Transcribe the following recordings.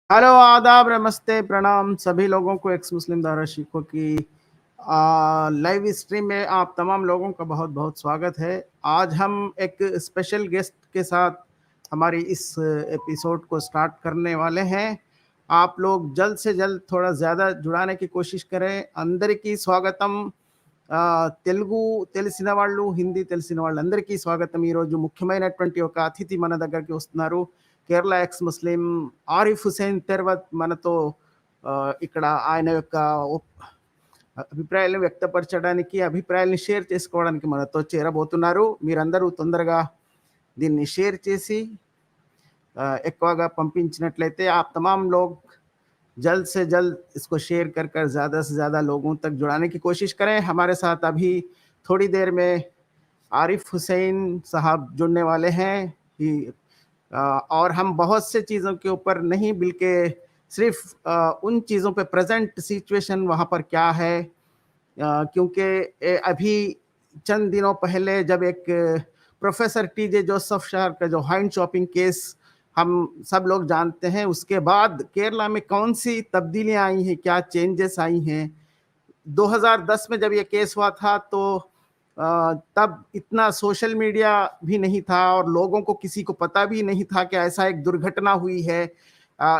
Hello, आदाब, नमस्ते, प्रणाम सभी लोगों को एक्स मुस्लिम दारा शिकों की लाइव स्ट्रीम में आप तमाम लोगों का बहुत बहुत स्वागत है। आज हम एक स्पेशल गेस्ट के साथ हमारी इस एपिसोड को स्टार्ट करने वाले हैं। आप लोग जल्द से जल्द थोड़ा ज़्यादा जुड़ाने की कोशिश करें। అందరికీ స్వాగతం। తెలుగు తెలిసిన వాళ్ళు, హిందీ తెలిసిన వాళ్ళందరికీ స్వాగతం। ఈరోజు ముఖ్యమైనటువంటి ఒక అతిథి మన దగ్గరికి వస్తున్నారు। కేరళ ఎక్స్ ముస్లిం ఆరిఫ్ హుసేన్ తెర్వత్ మనతో ఇక్కడ ఆయన యొక్క అభిప్రాయాలను వ్యక్తపరచడానికి, అభిప్రాయాలను షేర్ చేసుకోవడానికి మనతో చేరబోతున్నారు। మీరందరూ తొందరగా దీన్ని షేర్ చేసి ఎక్కువగా పంపించినట్లయితే आप तमाम लोग जल्द से जल्द इसको शेयर कर कर ज़्यादा से ज़्यादा लोगों तक जुड़ाने की कोशिश करें। हमारे साथ अभी थोड़ी देर में आरिफ हुसैन साहब जुड़ने वाले हैं। और हम बहुत से चीज़ों के ऊपर नहीं बल्कि सिर्फ उन चीज़ों पे प्रेजेंट सिचुएशन वहाँ पर क्या है, क्योंकि अभी चंद दिनों पहले जब एक प्रोफेसर टीजे जोसेफ शाह का जो हैंड शॉपिंग केस हम सब लोग जानते हैं, उसके बाद केरला में कौन सी तब्दीलियां आई हैं, क्या चेंजेस आई हैं। 2010 में जब ये केस हुआ था तो तब इतना सोशल मीडिया भी नहीं था और लोगों को किसी को पता भी नहीं था कि ऐसा एक दुर्घटना हुई है।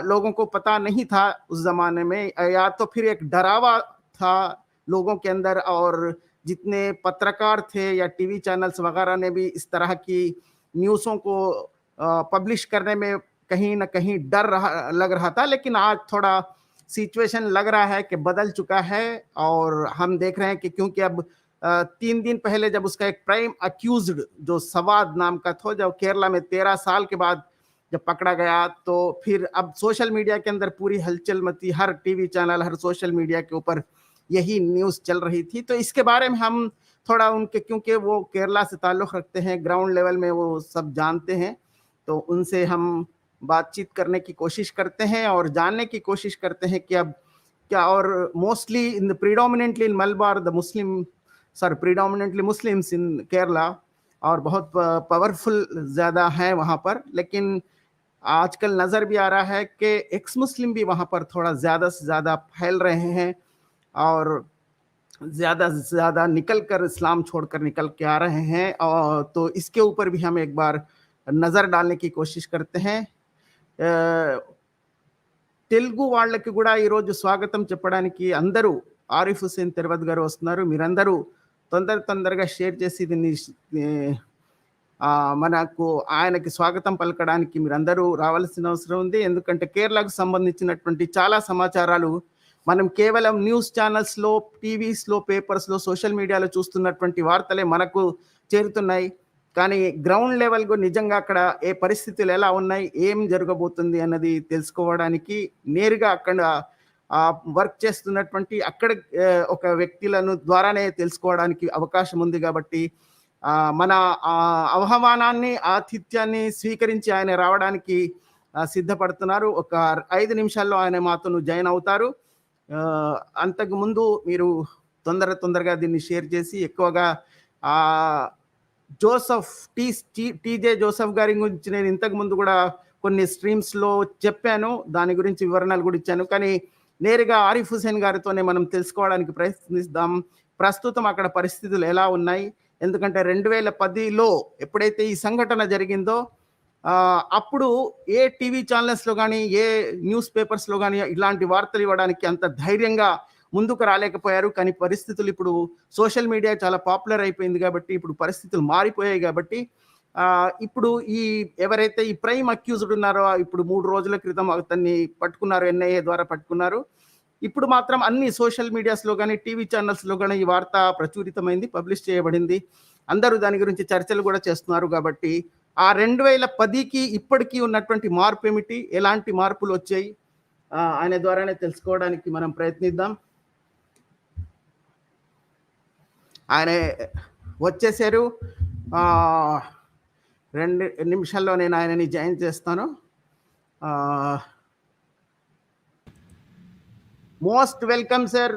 लोगों को पता नहीं था उस ज़माने में, या तो फिर एक डरावा था लोगों के अंदर, और जितने पत्रकार थे या टीवी चैनल्स वगैरह ने भी इस तरह की न्यूज़ों को पब्लिश करने में कहीं ना कहीं डर लग रहा था। लेकिन आज थोड़ा सिचुएशन लग रहा है कि बदल चुका है, और हम देख रहे हैं कि क्योंकि अब 3 दिन पहले जब उसका एक प्राइम अक्यूज्ड जो सवाद नाम का था, जब केरला में 13 साल के बाद जब पकड़ा गया, तो फिर अब सोशल मीडिया के अंदर पूरी हलचल मची। हर टीवी चैनल, हर सोशल मीडिया के ऊपर यही न्यूज़ चल रही थी। तो इसके बारे में हम थोड़ा उनके, क्योंकि वो केरला से ताल्लुक़ रखते हैं, ग्राउंड लेवल में वो सब जानते हैं, तो उनसे हम बातचीत करने की कोशिश करते हैं और जानने की कोशिश करते हैं कि अब क्या। और mostly in the predominantly in Malabar the predominantly Muslims in Kerala, और बहुत पावरफुल ज़्यादा हैं वहाँ पर। लेकिन आजकल नज़र भी आ रहा है कि एक्स मुस्लिम भी वहाँ पर थोड़ा ज़्यादा से ज़्यादा फैल रहे हैं और ज़्यादा से ज़्यादा निकल कर, इस्लाम छोड़कर निकल के आ रहे हैं। और तो इसके ऊपर भी हम एक बार नज़र डालने की कोशिश करते हैं। తెలుగు వాళ్ళకి కూడా ఈరోజు స్వాగతం చెప్పడానికి అందరూ ఆరిఫ్ హుసేన్ తెరవత్ గారు వస్తున్నారు। మీరందరూ తొందరగా షేర్ చేసి దీన్ని మనకు ఆయనకి స్వాగతం పలకడానికి మీరందరూ రావాల్సిన అవసరం ఉంది। ఎందుకంటే కేరళకు సంబంధించినటువంటి చాలా సమాచారాలు మనం కేవలం న్యూస్ ఛానల్స్లో, టీవీస్లో, పేపర్స్లో, సోషల్ మీడియాలో చూస్తున్నటువంటి వార్తలే మనకు చేరుతున్నాయి। కానీ గ్రౌండ్ లెవెల్కు నిజంగా అక్కడ ఏ పరిస్థితులు ఎలా ఉన్నాయి, ఏం జరగబోతుంది అన్నది తెలుసుకోవడానికి నేరుగా అక్కడ వర్క్ చేస్తున్నటువంటి అక్కడ ఒక వ్యక్తులను ద్వారానే తెలుసుకోవడానికి అవకాశం ఉంది। కాబట్టి మన ఆహ్వానాన్ని, ఆతిథ్యాన్ని స్వీకరించి ఆయన రావడానికి సిద్ధపడుతున్నారు। ఒక 5 నిమిషాల్లో ఆయన మాతో జాయిన్ అవుతారు। అంతకుముందు మీరు తొందరగా దీన్ని షేర్ చేసి ఎక్కువగా టీజే జోసెఫ్ గారి గురించి నేను ఇంతకు ముందు కూడా కొన్ని స్ట్రీమ్స్లో చెప్పాను, దాని గురించి వివరణలు కూడా ఇచ్చాను। కానీ నేరుగా ఆరిఫ్ హుసేన్ గారితోనే మనం తెలుసుకోవడానికి ప్రయత్నిద్దాం ప్రస్తుతం అక్కడ పరిస్థితులు ఎలా ఉన్నాయి। ఎందుకంటే 2010లో ఎప్పుడైతే ఈ సంఘటన జరిగిందో అప్పుడు ఏ టీవీ ఛానల్స్లో కానీ, ఏ న్యూస్ పేపర్స్లో కానీ ఇలాంటి వార్తలు ఇవ్వడానికి అంత ధైర్యంగా ముందుకు రాలేకపోయారు। కానీ పరిస్థితులు ఇప్పుడు సోషల్ మీడియా చాలా పాపులర్ అయిపోయింది కాబట్టి, ఇప్పుడు పరిస్థితులు మారిపోయాయి కాబట్టి ఇప్పుడు ఎవరైతే ఈ ప్రైమ్ అక్యూజ్డ్ ఉన్నారో, ఇప్పుడు 3 రోజుల క్రితం అతన్ని పట్టుకున్నారు, ఎన్ఐఏ ద్వారా పట్టుకున్నారు। ఇప్పుడు మాత్రం అన్ని సోషల్ మీడియాస్లో కానీ, టీవీ ఛానల్స్లో కానీ ఈ వార్త ప్రచురితమైంది, పబ్లిష్ చేయబడింది, అందరూ దాని గురించి చర్చలు కూడా చేస్తున్నారు। కాబట్టి ఆ 2010కి ఇప్పటికీ ఉన్నటువంటి మార్పు ఏమిటి, ఎలాంటి మార్పులు వచ్చాయి ఆయన ద్వారానే తెలుసుకోవడానికి మనం ప్రయత్నిద్దాం। ఆయన వచ్చేసారు। 2 నిమిషాల్లో నేను ఆయనని జాయిన్ చేస్తాను। Most welcome sir,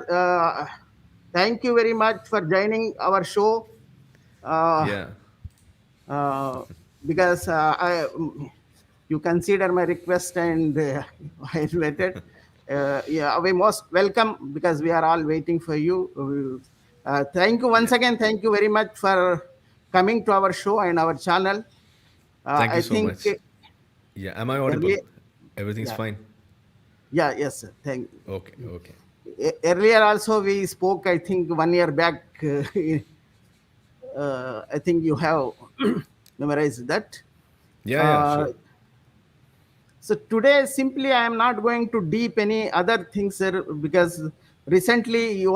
thank you very much for joining our show. Because you consider my request and I invited. Yeah, we most welcome because we are all waiting for you. Thank you once Yeah. again. Thank you very much for coming to our show and our channel. Thank you I so think much. Yeah. Am I audible? earlier, Everything's yeah, fine? yeah, yes, sir. Thank. Okay. Okay. Earlier also we spoke. I think 1 year back. I think you have memorized that. Yeah. Yeah. Uh, Sure. So today, simply, I am not going to deep any other things, sir, because recently you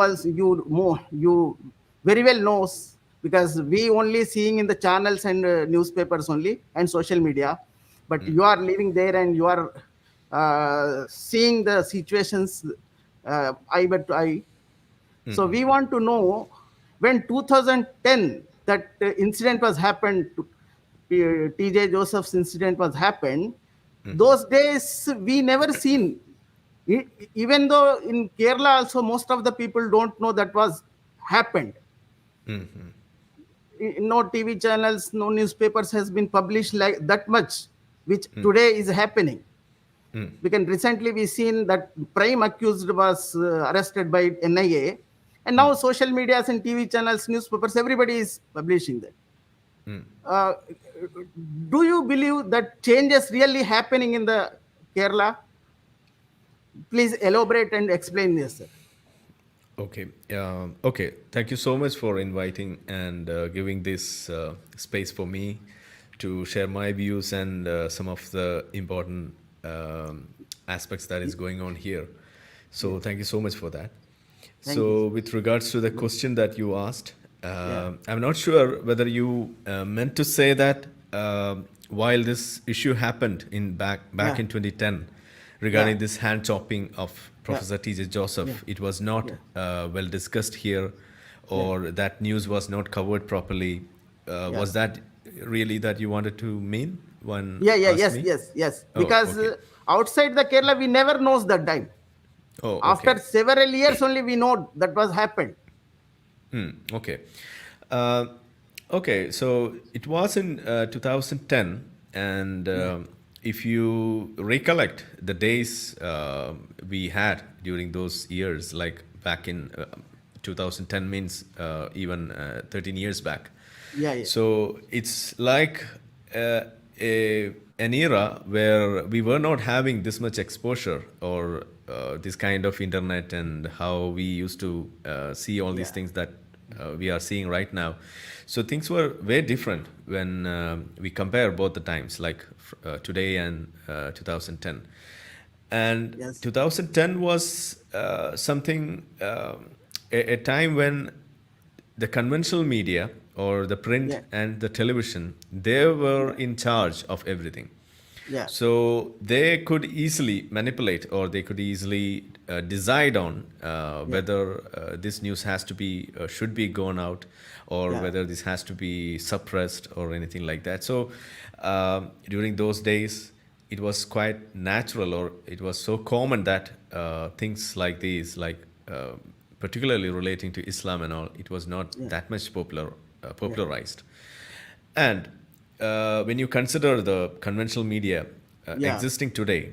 very well knows, because we only seeing in the channels and newspapers only and social media, but you are living there and you are seeing the situations eye by eye. So we want to know, when 2010 that incident was happened, TJ Joseph's incident was happened. Those days we never seen. Even though in Kerala also most of the people don't know that was happened. No TV channels, no newspapers has been published like that much, which today is happening. Because recently we seen that prime accused was arrested by NIA, and now social medias and TV channels, newspapers, everybody is publishing that. Uh, do you believe that change is really happening in the Kerala? Please elaborate and explain this, sir. Okay. Okay. Thank you so much for inviting and giving this space for me to share my views and some of the important aspects that is going on here. So Yes, thank you so much for that. thank you, So sir. with regards to the question that you asked, Yeah, I'm not sure whether you meant to say that while this issue happened in back yeah, in 2010 yeah, regarding this hand chopping of yeah, Professor T.J. yeah, Joseph, it was not yeah, well discussed here, yeah, or that news was not covered properly. yeah. Was that really that you wanted to mean when Yeah, yeah, asked yes, me? yes, yes. Oh, Because okay. outside the Kerala, we never knows that time. Oh, After okay. several years only we know that was happened. Okay. Uh, okay, so it was in 2010, and Yeah, if you recollect the days we had during those years, like back in 2010 means even 13 years back. yeah, yeah, So it's like uh, an era where we were not having this much exposure or this kind of internet and how we used to see all these yeah, things that we are seeing right now. So things were very different when we compare both the times, like today and 2010. And yes, 2010 was something, a time when the conventional media or the print yeah, and the television, they were yeah, in charge of everything. yeah, So they could easily manipulate, or they could easily decide on yeah, whether this news has to be should be gone out, or yeah, whether this has to be suppressed or anything like that. So during those days, it was quite natural, or it was so common that things like these, like particularly relating to Islam and all, it was not yeah, that much yeah, popularized. And when you consider the conventional media yeah, existing today,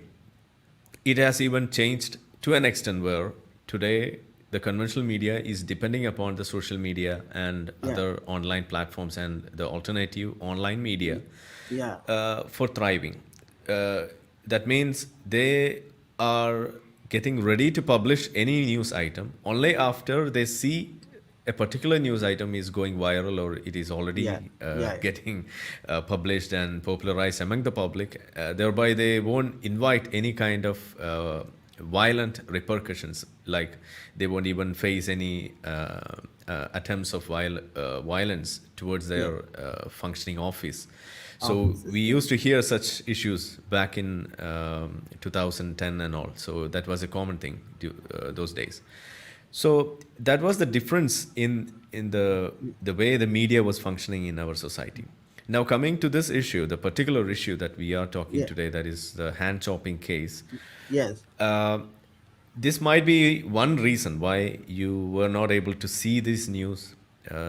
it has even changed to an extent where today the conventional media is depending upon the social media and yeah, other online platforms and the alternative online media yeah, for thriving. Uh, that means they are getting ready to publish any news item only after they see a particular news item is going viral, or it is yeah, already yeah, getting published and popularized among the public. Thereby, they won't invite any kind of violent repercussions. Like they won't even face any attempts of violence towards yeah. their functioning office. So we Offices, yeah, used to hear such issues back in 2010 and all. So that was a common thing those days. So that was the difference in the way the media was functioning in our society. Now coming to this issue, the particular issue that we are talking yeah, today, that is the hand chopping case. yes, Uh, this might be one reason why you were not able to see this news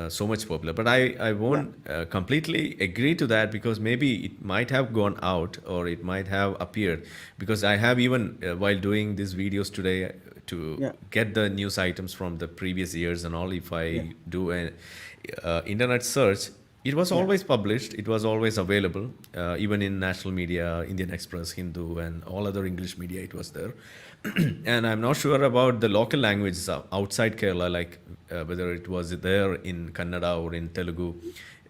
so much popular. But I Yeah, won't completely agree to that, because maybe it might have gone out or it might have appeared, because I have even while doing these videos today to yeah, get the news items from the previous years and all. If yeah, I do a internet search, it was yeah. always published. It was always available, even in national media, Indian Express, Hindu, and all other English media. It was there, and I'm not sure about the local languages outside Kerala, like whether it was there in Kannada or in Telugu.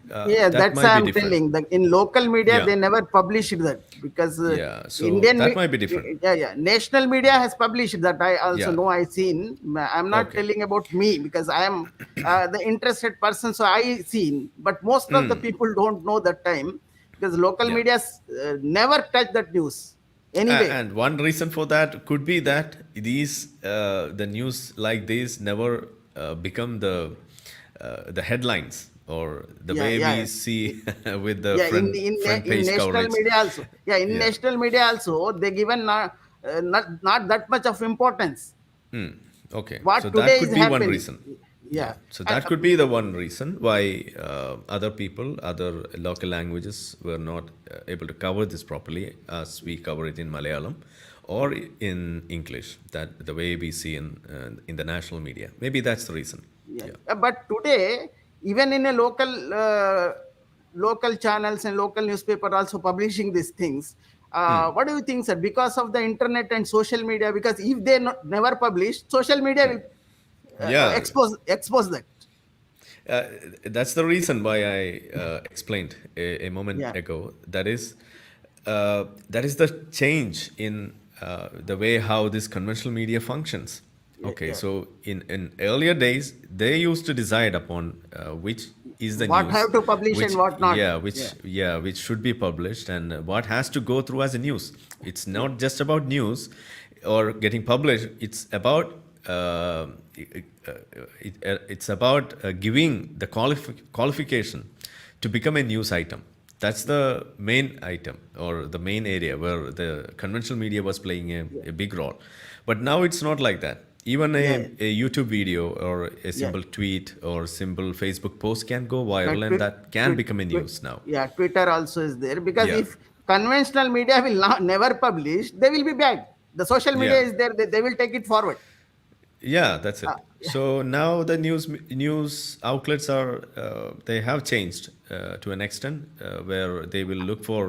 Yeah, That that's might why be I'm different. telling that in local media Yeah, they never published that because yeah. So Indian, that might be different. yeah, yeah, national media has published that. I also Yeah. know. I seen. I'm not Okay. telling about me because I am the interested person, so I seen. But most of the people don't know that time because local Yeah. media never touch that news anyway. And one reason for that could be that these the news like this never become the headlines or the Yeah, way we yeah. see with the Yeah, front in page national coverage. media also, yeah, in Yeah. national media also they given not that much of importance Okay. So what that today is could be one happening. reason. Yeah. Yeah, So and that could be the one reason why other people, other local languages were not able to cover this properly as we cover it in Malayalam or in English, that the way we see in the national media. Maybe that's the reason. yeah. Yeah. But today even in a local channels and local newspaper also publishing these things. What do you think, sir? Because of the internet and social media, because if they never publish, social media will Yeah. expose that. Uh, that's the reason why I explained a moment Yeah, ago. That is the change in the way how this conventional media functions. yeah, Okay, yeah. so in earlier days, they used to decide upon which is the What news, have to publish and what not. Yeah, which should be published and what has to go through as a news. It's yeah, not just about news or getting published. It's about it's about giving the qualification to become a news item. That's the main item or the main area where the conventional media was playing yeah, a big role. But now it's not like that. Even yeah, a YouTube video or a yeah. simple tweet or simple Facebook post can go But viral, and that can become a news now. yeah, Twitter also is there because Yeah. if conventional media will not never publish, they will be bad. The social media Yeah. is there; they will take it forward. Yeah, that's Uh, it. So now the news outlets are they have changed to an extent where they will look for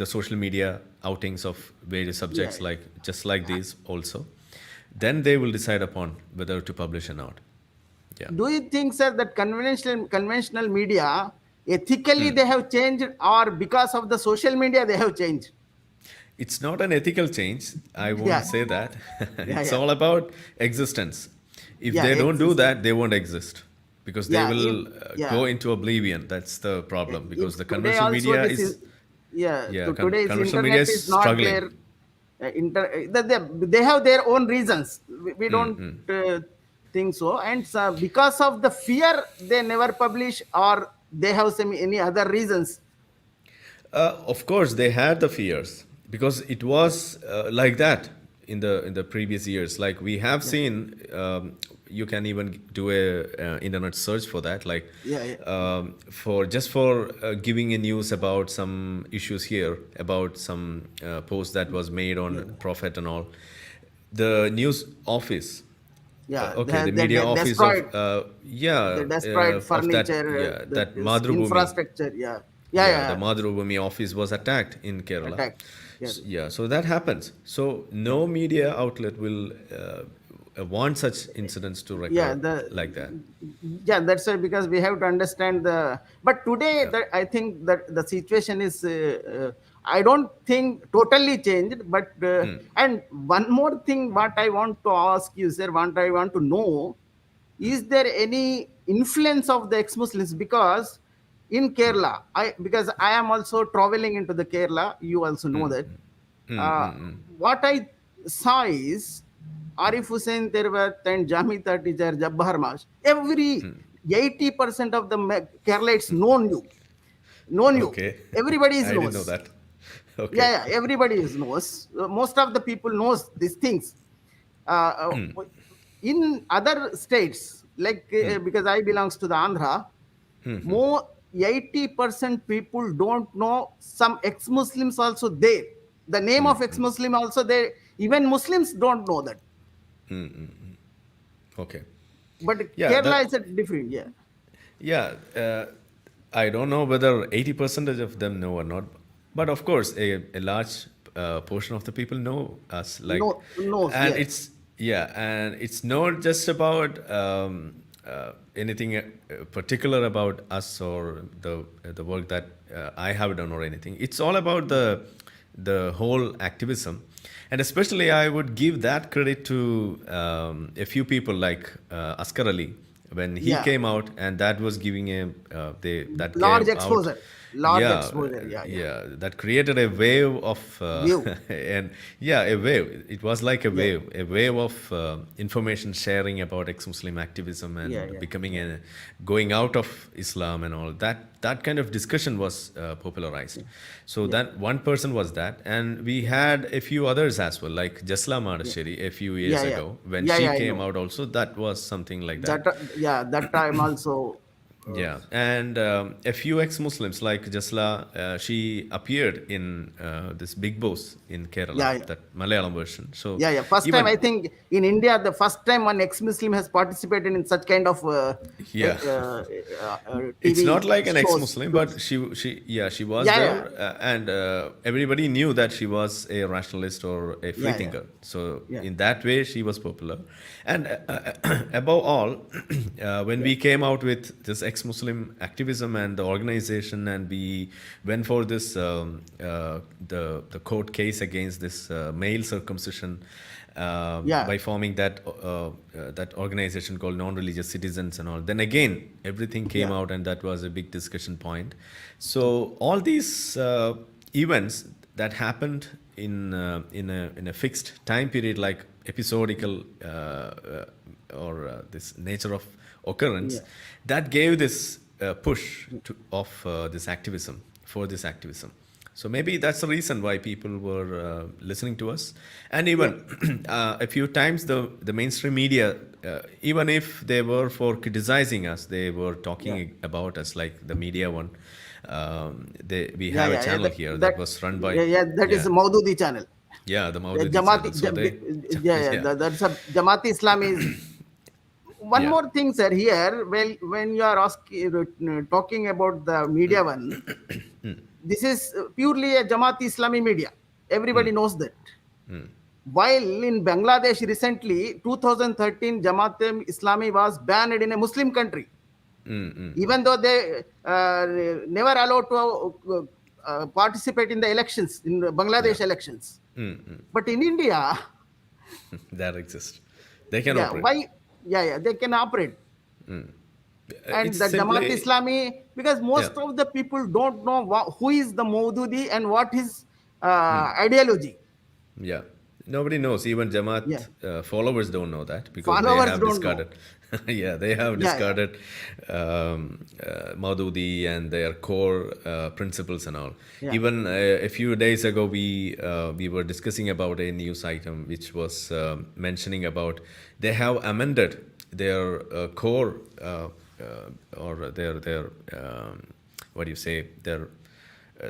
the social media outings of various yeah. subjects like just like these also. Then they will decide upon whether to publish or not. Yeah. Do you think, sir, that conventional media ethically they have changed, or because of the social media they have changed? It's not an ethical change. I Yeah, won't say that. yeah, It's yeah, all about existence. If yeah. they don't do Existence. that, they won't exist because they Yeah, if, will yeah. go into oblivion. That's the problem If because the today conventional also media this is, is, yeah, yeah, to today's conventional media internet is is not struggling. there. They have their own reasons. We don't think so, and because of the fear they never publish, or they have some any other reasons. Of course, they had the fears because it Yeah, was like that in the previous years. Like we have yeah, seen, you can even do a internet search for that. Like yeah, yeah, for just for giving a news about some issues here, about some post that was made yeah, on Prophet and all. The news office, yeah. okay, the media They office of destroyed. They yeah, destroyed of that, furniture, yeah, that this Madhrubhumi. infrastructure. Yeah, yeah, Yeah, the yeah. Madhrubhumi office was attacked in Kerala. Attacked. Yeah, Yeah, so that happens. So no media outlet will want such incidents to yeah. record like that. Yeah, that's why, because we have to understand the. But today, Yeah. I think that the situation is. I don't think totally changed, but and one more thing, what I want to ask you, sir, what I want to know, is there any influence of the ex-Muslims? Because in Kerala, because I am also traveling into the Kerala, you also know that. Uh, what I saw is Arif Hussain Theruvath and Jamita teacher Jabbar Mash. Every 80% of the Keralites known you. Okay. Everybody is I didn't know knows. that. Okay. Yeah, yeah, everybody is knows. Most of the people knows these things. Uh, uh, in other states, like because I belongs to the Andhra, more 80% people don't know some ex-Muslims also there. The name of ex-Muslim also there. Even Muslims don't know that. Okay. But Yeah, Kerala that is a different, yeah. yeah. I don't know whether 80% of them know or not, but of course, a large portion of the people know us. Like, No, knows, and yeah. it's not just about anything particular about us or the work that I have done or anything. It's all about the whole activism, and especially I would give that credit to a few people like Askar Ali when he Yeah. came out, and that was giving a that Large gave out, exposure. Large yeah, exposure, yeah, yeah. that created a wave of View. and yeah, a wave. It was like Yeah, a wave of information sharing about ex-Muslim activism yeah, and yeah, becoming yeah. a going out of Islam and all that kind of discussion was popularized. So Yeah, that one person was that, and we had a few others as well, like Jasla yeah. Madasheri a few Yeah, years yeah. ago when Yeah, she yeah, I came know. out. Also, that was something like that. That yeah, that time also. Yeah, and a few ex-Muslims like Jasla, she appeared in this Big Boss in Kerala, Yeah, yeah. that Malayalam version. So Yeah, yeah. First time even I think in India, the first time one ex-Muslim has participated in such kind of yeah, it's not TV like an shows. ex-Muslim, but she was Yeah, yeah, there, and everybody knew that she was a rationalist or a free yeah, yeah, thinker. So yeah, in that way, she was popular, and above all, when yeah, we came out with this ex-Muslim activism and the organization, and we went for this the court case against this male circumcision. yeah, By forming that organization called Non-Religious Citizens and all. Then again, everything came yeah, out, and that was a big discussion point. So all these events that happened in a fixed time period, like episodical or this nature of occurrence, yeah, that gave this push of this activism for this activism. So maybe that's the reason why people were listening to us, and yeah, even a few times the mainstream media, even if they were for criticizing us, they were yeah, talking about us, like the media one. We yeah, have a yeah, yeah. channel here That that was run by yeah, yeah, that is yeah Maududi channel. the The Maududi channel. Jamaati, So they yeah, yeah, yeah. that's a Jamaat-e-Islami is one Yeah. more thing, sir. Here, well, when you are asking, talking about the media one, this is purely a Jamaat-e-Islami media. Everybody knows that. While in Bangladesh recently, 2013, Jamaat-e-Islami was banned in a Muslim country, even though they never allowed to participate in the elections, in the Yeah. Bangladesh elections. But in India, That exists. They can yeah, operate. why? Yeah, yeah, they can operate. And It's the Jamaat simply Islami, because yeah. most of the people don't know who is the Maududi and what his ideology. Yeah, nobody knows. Even Yeah, Jamaat followers don't know that because they followers have don't know. discarded. Yeah, they have Yeah, yeah, discarded Maududi and their core principles and all. yeah, Even a few days ago, we were discussing about a news item which was mentioning about they have amended their core or their what do you say, their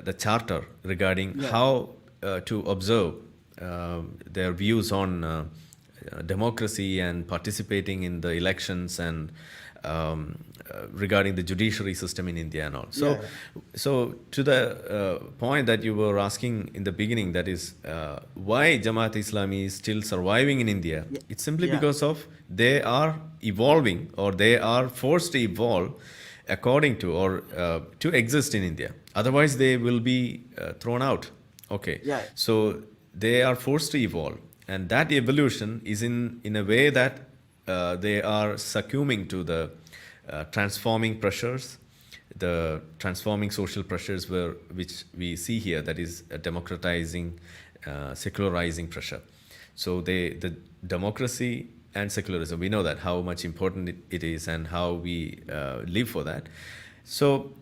the charter regarding yeah, how to observe their views on democracy and participating in the elections and regarding the judiciary system in India and all. yeah, So to the point that you were asking in the beginning, that is why Jamaat-e-Islami is still surviving in India. yeah, It's simply yeah, because of they are evolving, or they are forced to evolve according to, or to exist in India. Otherwise, they will be thrown out. Okay, yeah, so they are forced to evolve, and that evolution is in a way that they are succumbing to the transforming pressures, the transforming social pressures which we see here, that is a democratizing, secularizing pressure. So the democracy and secularism, we know that how much important it is and how we live for that. So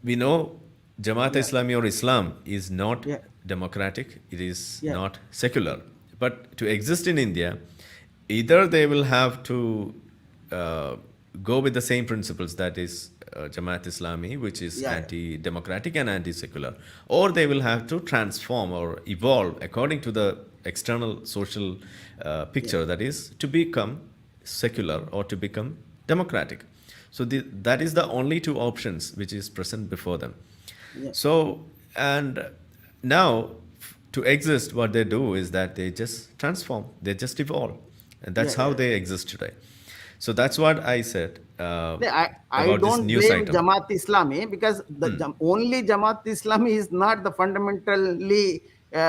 we know yeah, Jamaat-e-Islami or Islam is not yeah, democratic, it is yeah, not secular. But to exist in India, either they will have to uh, go with the same principles, that is Jamaat-e-Islami, which is Yeah, anti-democratic and anti-secular, or they will have to transform or evolve according to the external social yeah, picture, that is to become secular or to become democratic. So that is the only two options which is present before them. yeah, So, and now to exist, what they do is that they just transform, they just evolve. And yeah, that's how yeah. they exist today. So that's what I said I about this don't news blame item. Jamaat-e-Islami because only Jamaat-e-Islami is not the fundamentally they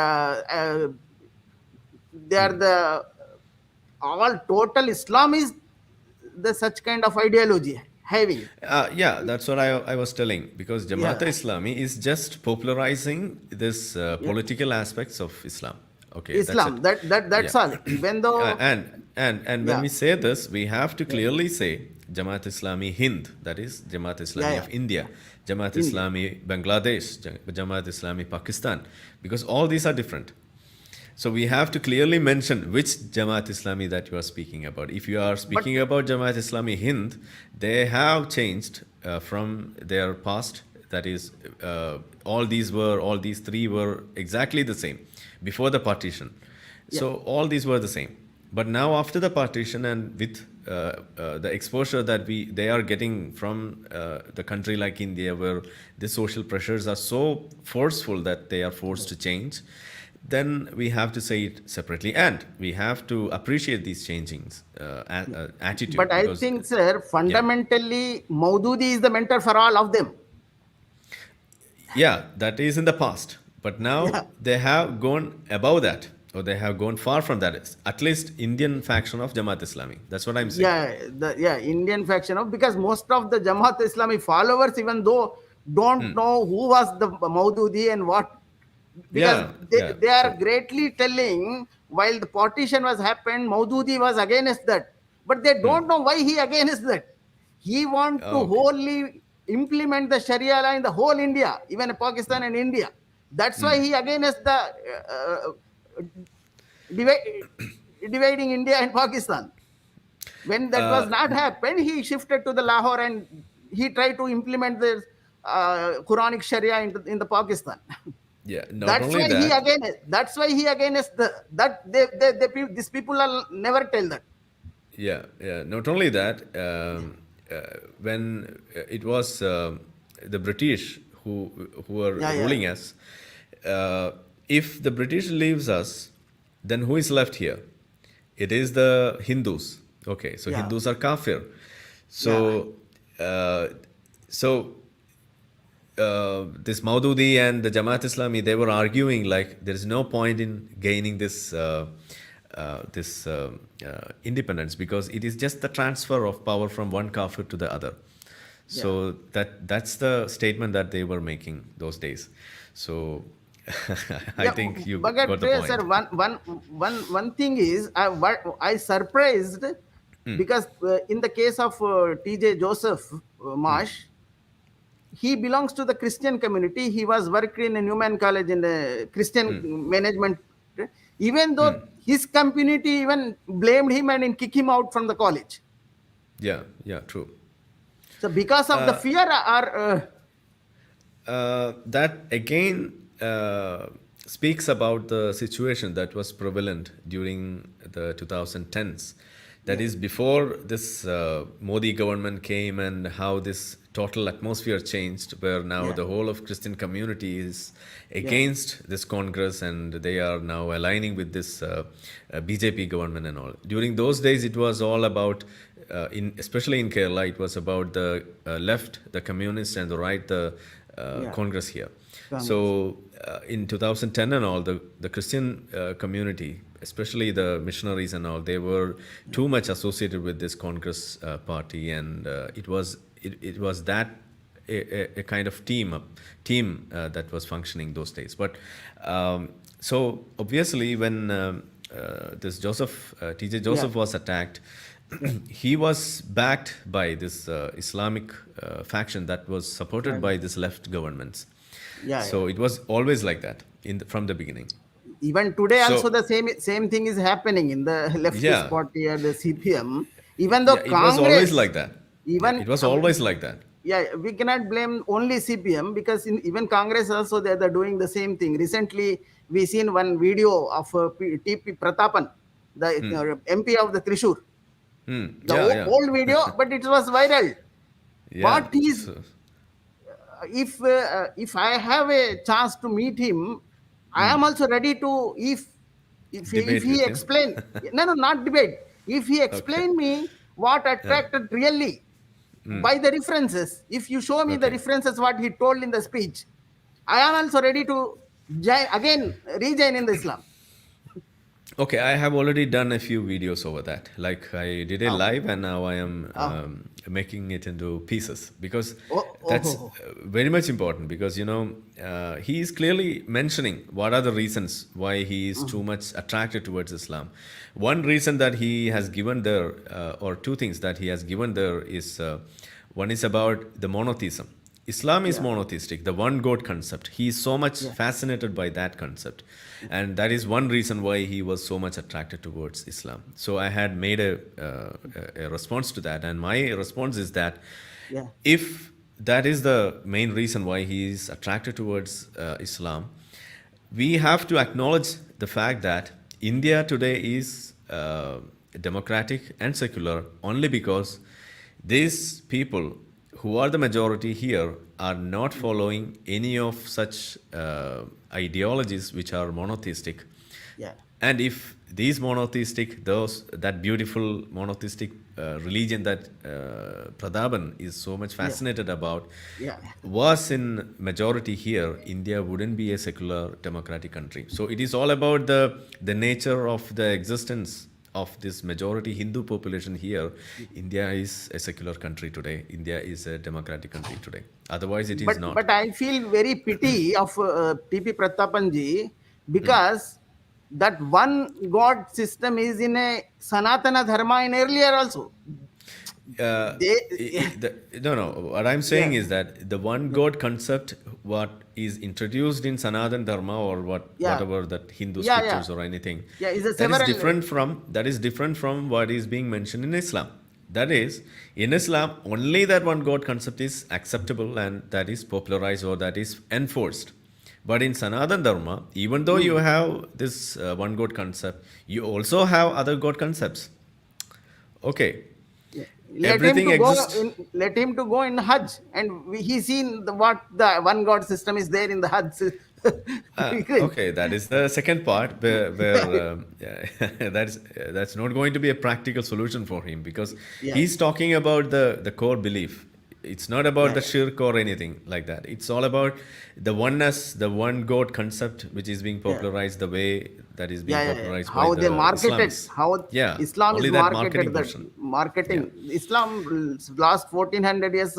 are the all total Islam is the such kind of ideology having. Yeah, that's what I was telling, because Yeah, Jamaat-e-Islami is just popularizing this yeah. political aspects of Islam. Okay, that's it. Islam. Yeah. That's all. Even though And when yeah, we say this, we have to yeah, clearly say Jamaat-e-Islami Hind, that is yeah, Jamaat-e-Islami yeah. of India, India. Jamaat-e-Islami Bangladesh, Jamaat-e-Islami Pakistan, because all these are different. So we have to clearly mention which Jamaat Islami that you are speaking about. If you are But speaking about Jamaat Islami Hind, they have changed from their past. That is, all these three were exactly the same before the partition. yeah, So all these were the same. But now after the partition and with the exposure that they are getting from the country like India, where the social pressures are so forceful that they are forced to change, then we have to say it separately, and we have to appreciate these changings attitude, but I because think, sir, yeah, fundamentally, Maududi is the mentor for all of them. yeah, that is in the past, but now Yeah, they have gone above that, or they have gone far from that, at least Indian faction of Jamaat Islami. That's what I'm saying. yeah, Indian faction of because most of the Jamaat Islami followers, even though don't know who was the Maududi and what, because Yeah, yeah, they are true. greatly telling while the partition was happened, Maududi was against that, but they don't know why he against that. He want to Okay. wholly implement the Sharia law in the whole India, even Pakistan and India. That's why he against the divi- dividing India and Pakistan. When that was not happened, he shifted to the Lahore and he tried to implement the Quranic Sharia in the Pakistan. Yeah, not That's only why he that. again. That's why he against the that these people are never tell that. Yeah, yeah. Not only that, when it was the British who were Yeah, yeah, ruling us, uh, if the British leaves us, then who is left here? It is the Hindus. Okay, so yeah, Hindus are kafir. yeah, So, uh, so this Maududi and the Jamaat Islami, they were arguing like there is no point in gaining this independence, because it is just the transfer of power from one kafir to the other. yeah. So that's the statement that they were making those days. So I Yeah, think you but got the sir, point. one thing is I surprised because in the case of T.J. Joseph Marsh, he belongs to the Christian community. He was working in a Newman College in the Christian management. Even though his community even blamed him and kicked him out from the college. Yeah, yeah, true. So because of the fear or That again speaks about the situation that was prevalent during the 2010s. That yeah, is before this Modi government came, and how this total atmosphere changed, where now yeah, the whole of Christian community is yeah, against this Congress, and they are now aligning with this BJP government and all. During those days, it was all about, especially in Kerala, it was about the left, the communists, and the right, the yeah, Congress here. Congress. So in 2010 and all, the Christian community, especially the missionaries and all, they were too much associated with this Congress party, and it was that a kind of team that was functioning those days. But so obviously when this T.J. Yeah, Joseph was attacked, yeah, he was backed by this Islamic faction that was supported right. by this left governments. Yeah, yeah. So it was always like that from the beginning. Even today also So the same thing is happening in the leftist yeah, party or the CPM. Even though Yeah, it was always like Congress, that. Yeah, even it was always like that. yeah, we cannot blame only CPM, because in even Congress also they're doing the same thing. Recently, we seen one video of TP Pratapan, the MP of the Trishur, the Yeah, yeah. old video, but it was viral. Yeah. What is, So, if I have a chance to meet him, I am also ready to, if debate he with him. explain, no, not debate. If he Okay. explain me what attracted really by the references, if you show me the Okay. references what he told in the speech, I am also ready to join again, rejoin in the Islam. Okay, I have already done a few videos over that. Like I did a Okay. live, and now I am Oh, making it into pieces because oh, oh, that's oh, very much important. Because he is clearly mentioning what are the reasons why he is too much attracted towards Islam. One reason that he has given there, or two things that he has given there, is one is about the monotheism. Islam is yeah, monotheistic, the one God concept. He is so much yeah, fascinated by that concept. And that is one reason why he was so much attracted towards Islam. So I had made a response to that. And my response is that yeah, if that is the main reason why he is attracted towards Islam, we have to acknowledge the fact that India today is democratic and secular only because these people who are the majority here are not following any of such ideologies which are monotheistic. yeah, And if these monotheistic, those that beautiful monotheistic religion that Pradhaban is so much yeah, fascinated about yeah, was in majority here, India wouldn't be a secular democratic country. So it is all about the nature of the existence of this majority Hindu population here. India is a secular country today. India is a democratic country today. Otherwise, it is not. but I feel very pity of TP Pratapanji, because that one God system is in a Sanatana Dharma in earlier also. uh, They, no, no. What I'm yeah, saying is that the one yeah, God concept, what is introduced in Sanatan Dharma or yeah, whatever that Hindu yeah, yeah, scriptures or anything, yeah. Is a that is several, different from what is being mentioned in Islam. That is, in Islam, only that one God concept is acceptable and that is popularized or that is enforced. But in Sanatan Dharma, even though you have this one God concept, you also have other God concepts. Okay, yeah. everything exists. Let him to go in Hajj, and he seen what the one God system is there in the Hajj. Okay, that is the second part where yeah, that's not going to be a practical solution for him because Yeah, he's talking about the core belief. It's not about yeah, the yeah, shirk or anything like that. It's all about the oneness, the one God concept, which is being yeah, popularized the way that is being yeah, yeah, yeah. popularized by How they the marketed, Islamists. how Yeah, Islam is only that marketing marketed, that portion. Yeah, marketing. Islam last 1400 years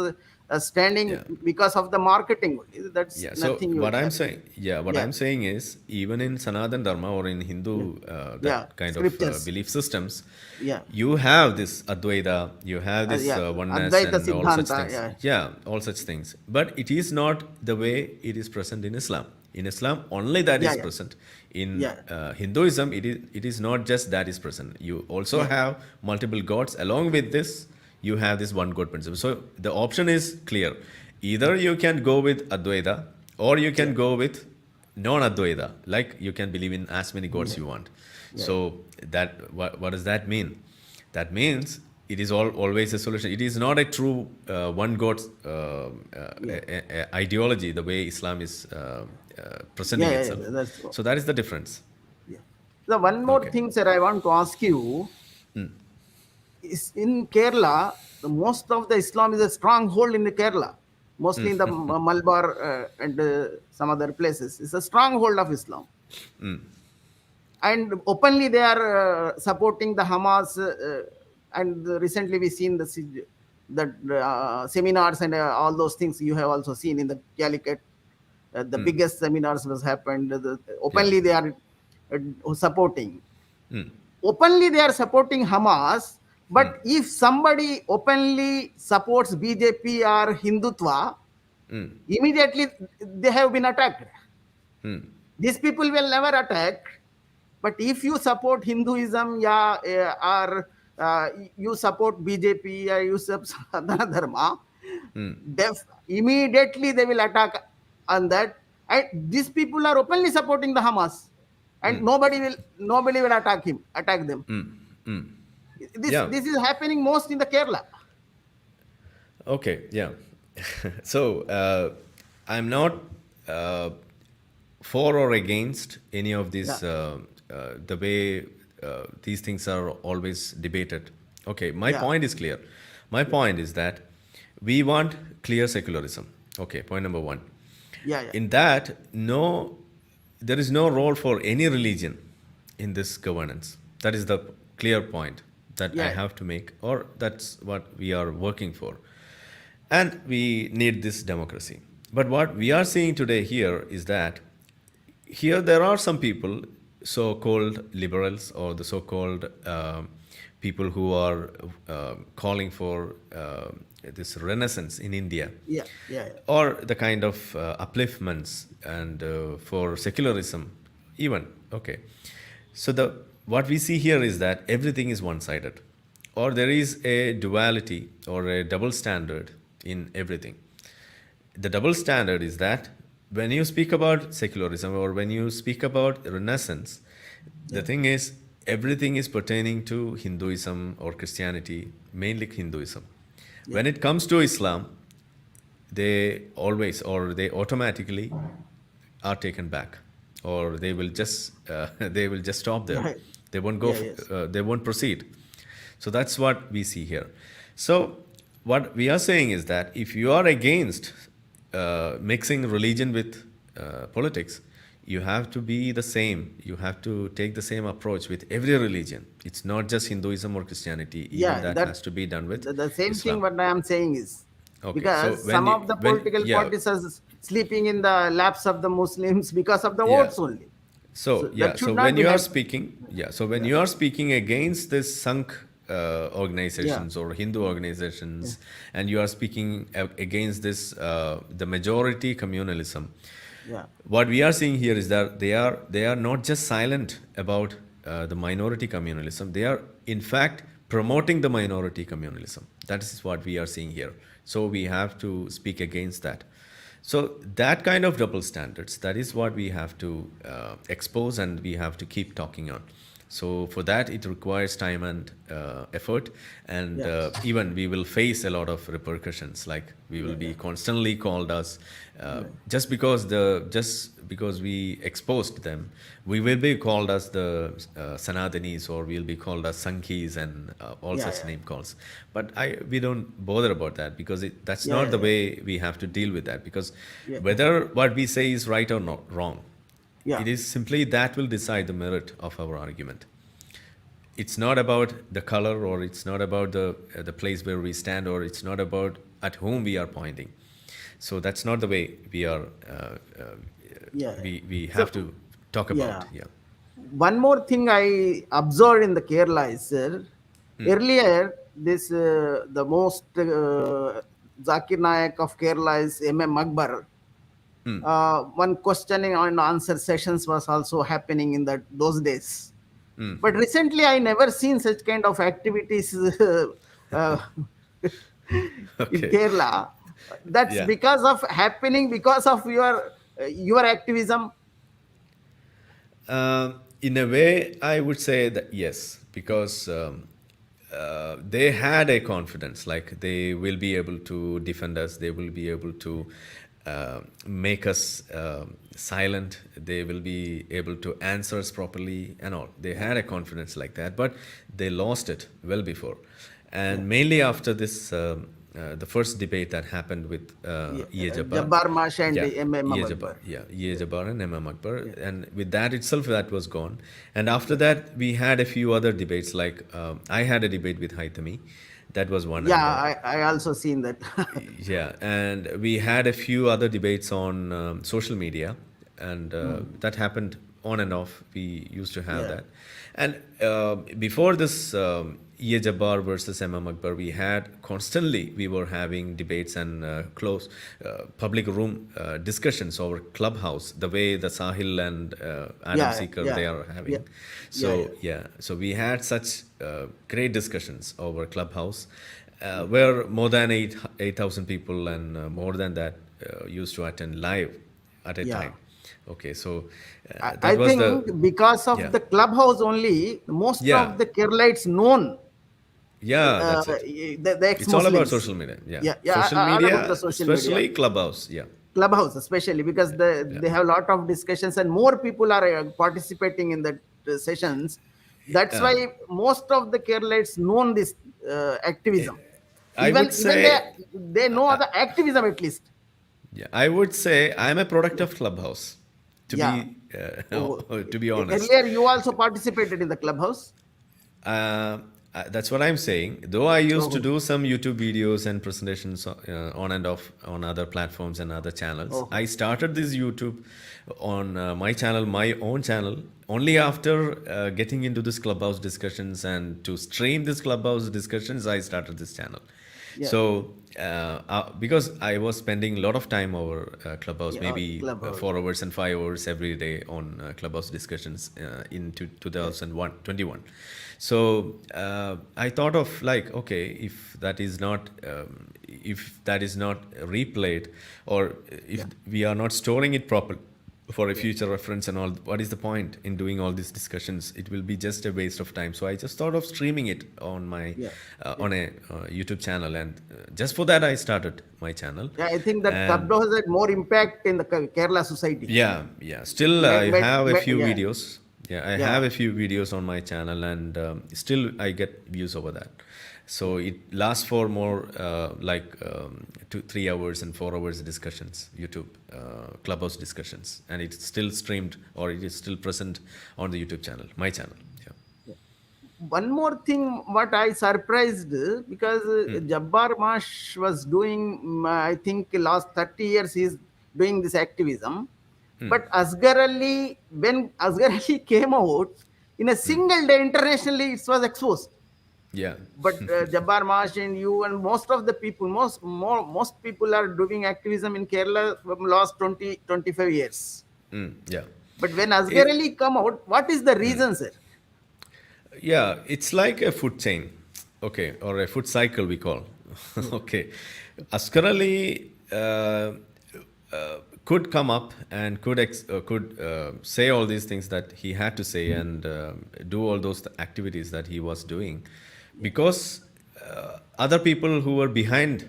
standing yeah. because of the marketing. That's Yeah. So nothing you what I'm can. saying, yeah, what Yeah, I'm saying is, even in Sanatan Dharma or in yeah, Hindu yeah. that kind of Scriptures. belief systems, Yeah, you have this Advaita, you have this yeah. oneness Advaita and all such Siddhanta. things. Yeah, Yeah, all such things. But it is not the way it is present in Islam. In Islam, only that yeah, is yeah, present. In yeah, Hinduism, it is not just that is present. You also yeah, have multiple gods. Along with this, you have this one God principle. So the option is clear. Either you can go with Advaita or you yeah, can go with non-Advaita. Like you can believe in as many gods yeah, you want. yeah, So that what does that mean? That means it is always a solution. It is not a true one God yeah, ideology the way Islam is yeah, presenting yeah, itself. yeah. That's true. So that is the difference. Yeah. The one more Okay. thing, sir, I want to ask you is, in Kerala, the most of the Islam is a stronghold in the Kerala, mostly in the Malabar and some other places. It's a stronghold of Islam, and openly they are supporting the Hamas. And recently we seen the seminars and all those things you have also seen in the Calicut. The biggest seminars was happened. Yeah. Openly they are supporting. Openly they are supporting Hamas, but if somebody openly supports BJP or Hindutva, immediately they have been attacked. These people will never attack, but if you support Hinduism, yeah, or you support BJP or you support Sadhana Dharma, immediately they will attack on that. And these people are openly supporting the Hamas, and nobody will attack them. This Yeah. this is happening most in the Kerala. Okay, yeah. So I'm not uh, for or against any of Yeah, these, the way these things are always debated. Okay, my yeah, point is clear. My yeah, point is that we want clear secularism. Okay, point number one. yeah, yeah, In that, there is no role for any religion in this governance. That is the clear point that I yeah, have to make, or that's what we are working for. And we need this democracy. But what we are seeing today here is that here there are some people, so-called liberals or the so-called people who are calling for this renaissance in India, yeah, yeah, yeah, or the kind of upliftments and for secularism even. Okay, so the what we see here is that everything is one-sided, or there is a duality or a double standard in everything. The double standard is that when you speak about secularism or when you speak about renaissance, the yeah, thing is everything is pertaining to Hinduism or Christianity, mainly Hinduism. yeah, When it comes to Islam, they always or they automatically are taken back, or they will just they will just stop there. yeah, They won't go. yeah, yes, They won't proceed. So that's what we see here. So what we are saying is that if you are against mixing religion with politics, you have to be the same. You have to take the same approach with every religion. It's not just Hinduism or Christianity. Even yeah. that That has to be done with the same thing Islam. what I am saying is, Okay. So because some of the when political yeah, parties are sleeping in the laps of the Muslims because of the yeah. votes only. So So yeah, that so should not when be you are happening. speaking, yeah, so when Yeah, you are speaking against this sunk yeah, organizations or Hindu organizations, and you are speaking against this the majority communalism, yeah, what we are seeing here is that they are not just silent about the minority communalism. They are in fact promoting the minority communalism. That is what we are seeing here. So we have to speak against that. So that kind of double standards, that is what we have to expose and we have to keep talking on. So for that, it requires time and effort, and yeah, even we will face a lot of repercussions. Like we will yeah, be yeah, constantly called as yeah, just because we exposed them, we will be called as the Sanatanis, or we'll be called as Sankhis and all yeah, such yeah, name calls. But we don't bother about that because that's yeah, not the yeah, way we have to deal with that. Because yeah, whether what we say is right or not wrong, yeah, it is simply that will decide the merit of our argument. It's not about the color, or it's not about the place where we stand, or it's not about at whom we are pointing. So that's not the way we are. yeah, yeah. We So have to talk yeah, about. Yeah. one more thing I observed in the Kerala is, earlier this the most Zakir Naik of Kerala is M.M. Akbar. One questioning and answer sessions was also happening in those days. But recently, I never seen such kind of activities uh, in Okay. Kerala. That's Yeah. because of happening because of your activism. In a way, I would say that yes, because they had a confidence, like they will be able to defend us, they will be able to make us silent, they will be able to answer us properly, and all. They Yeah, had a confidence like that, but they lost it well before. yeah, And mainly after this, the first debate that happened with yeah. E.A. Jabbar. Jabbar Mash and Yeah, M.M. E.A. Jabbar. Akbar. Yeah, E.A. Yeah, Jabbar and M.M. Akbar. yeah, And with that itself, that was gone. And after yeah. that, we had a few other debates. Like I had a debate with Haitami. That was one. Yeah, And I also seen that. yeah, and we had a few other debates on social media. And that happened on and off. We used to have Yeah. that. And before this Ye Jabbar versus Imam Akbar, we had constantly, we were having debates and close public room discussions over Clubhouse, the way the Sahil and Adam Yeah. Seeker they Yeah. are Yeah. having. Yeah. Yeah. So yeah, so we had such great discussions over Clubhouse, where more than 8,000 people and more than that used to attend live at a Yeah. time. Okay, so I that was the, think because of yeah, the clubhouse only, most yeah, of the Keralites known yeah, that's it. the It's all about social ex-Muslims. media. Yeah, Yeah, yeah, social all about the media, social media. especially Clubhouse. Yeah, Clubhouse especially because yeah, they have a lot of discussions and more people are participating in the sessions. That's yeah. why most of the Keralites known this activism. I would Even say, they know the activism at least. yeah, I would say I'm a product of Clubhouse. To Yeah. be Oh, to be honest, earlier you also participated in the clubhouse. uh, that's what I'm saying. Though I used to Oh, do some YouTube videos and presentations on and off on other platforms and other channels, oh, I started this YouTube on my channel, my own channel, only after getting into this Clubhouse discussions and to stream this Clubhouse discussions, I started this channel. yeah, So, because I was spending a lot of time over Clubhouse, yeah, maybe clubhouse. 4 hours and 5 hours every day on Clubhouse discussions in 2021. So I thought of like, okay, if that is not replayed, or if Yeah. we are not storing it properly for a future reference and all, what is the point in doing all these discussions? It will be just a waste of time. So I just thought of streaming it on my Yeah. on a YouTube channel, and just for that I started my channel. Yeah, I think that And clubhouse had more impact in the Kerala society. yeah, yeah, still I Made, have a few yeah, videos. Yeah, I yeah, have a few videos on my channel, and still I get views over that. So it lasts for more like 2 3 hours and 4 hours discussions, YouTube Clubhouse discussions, and it's still streamed, or it is still present on the YouTube channel, my channel. Yeah. yeah. One more thing, what I surprised because Jabbar Mash was doing, I think last 30 years he's doing this activism. But Asghar Ali, when Asghar Ali came out, in a single day internationally, it was exposed. Yeah. But Jabbar Mash and you and most of the people, most people are doing activism in Kerala from last 20 25 years. Yeah. But when Asghar It, Ali come out, what is the reason, sir? yeah, it's like a food chain, okay, or a food cycle we call. Yeah, Okay, Asghar Ali could come up and could say all these things that he had to say, and do all those activities that he was doing, yeah, because other people who were behind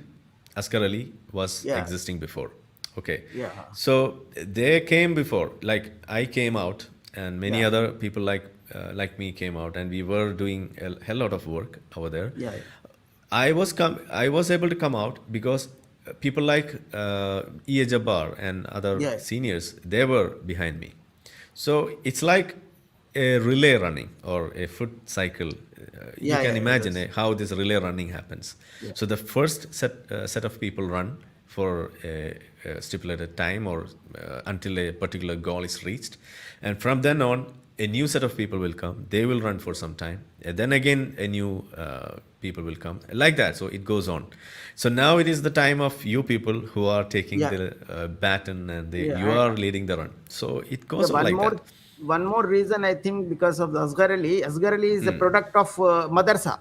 Asghar Ali was yeah, existing before. Okay, yeah, so they came before, like I came out, and many yeah, other people like me came out, and we were doing a hell lot of work over there. yeah, I was able to come out because people like E. A. Jabbar and other yeah, seniors, they were behind me. So it's like a relay running or a foot cycle. You yeah, can yeah, imagine that's, how this relay running happens. yeah, So the first set of people run for a stipulated time, or until a particular goal is reached, and from then on, a new set of people will come. They will run for some time, and then again a new people will come, like that. So it goes on. So now it is the time of you people who are taking yeah, the baton, and you yeah. are leading the run. So it Yeah, goes on like that. one more reason I think because of the Asghar Ali. Asghar Ali is a product of Madrasa.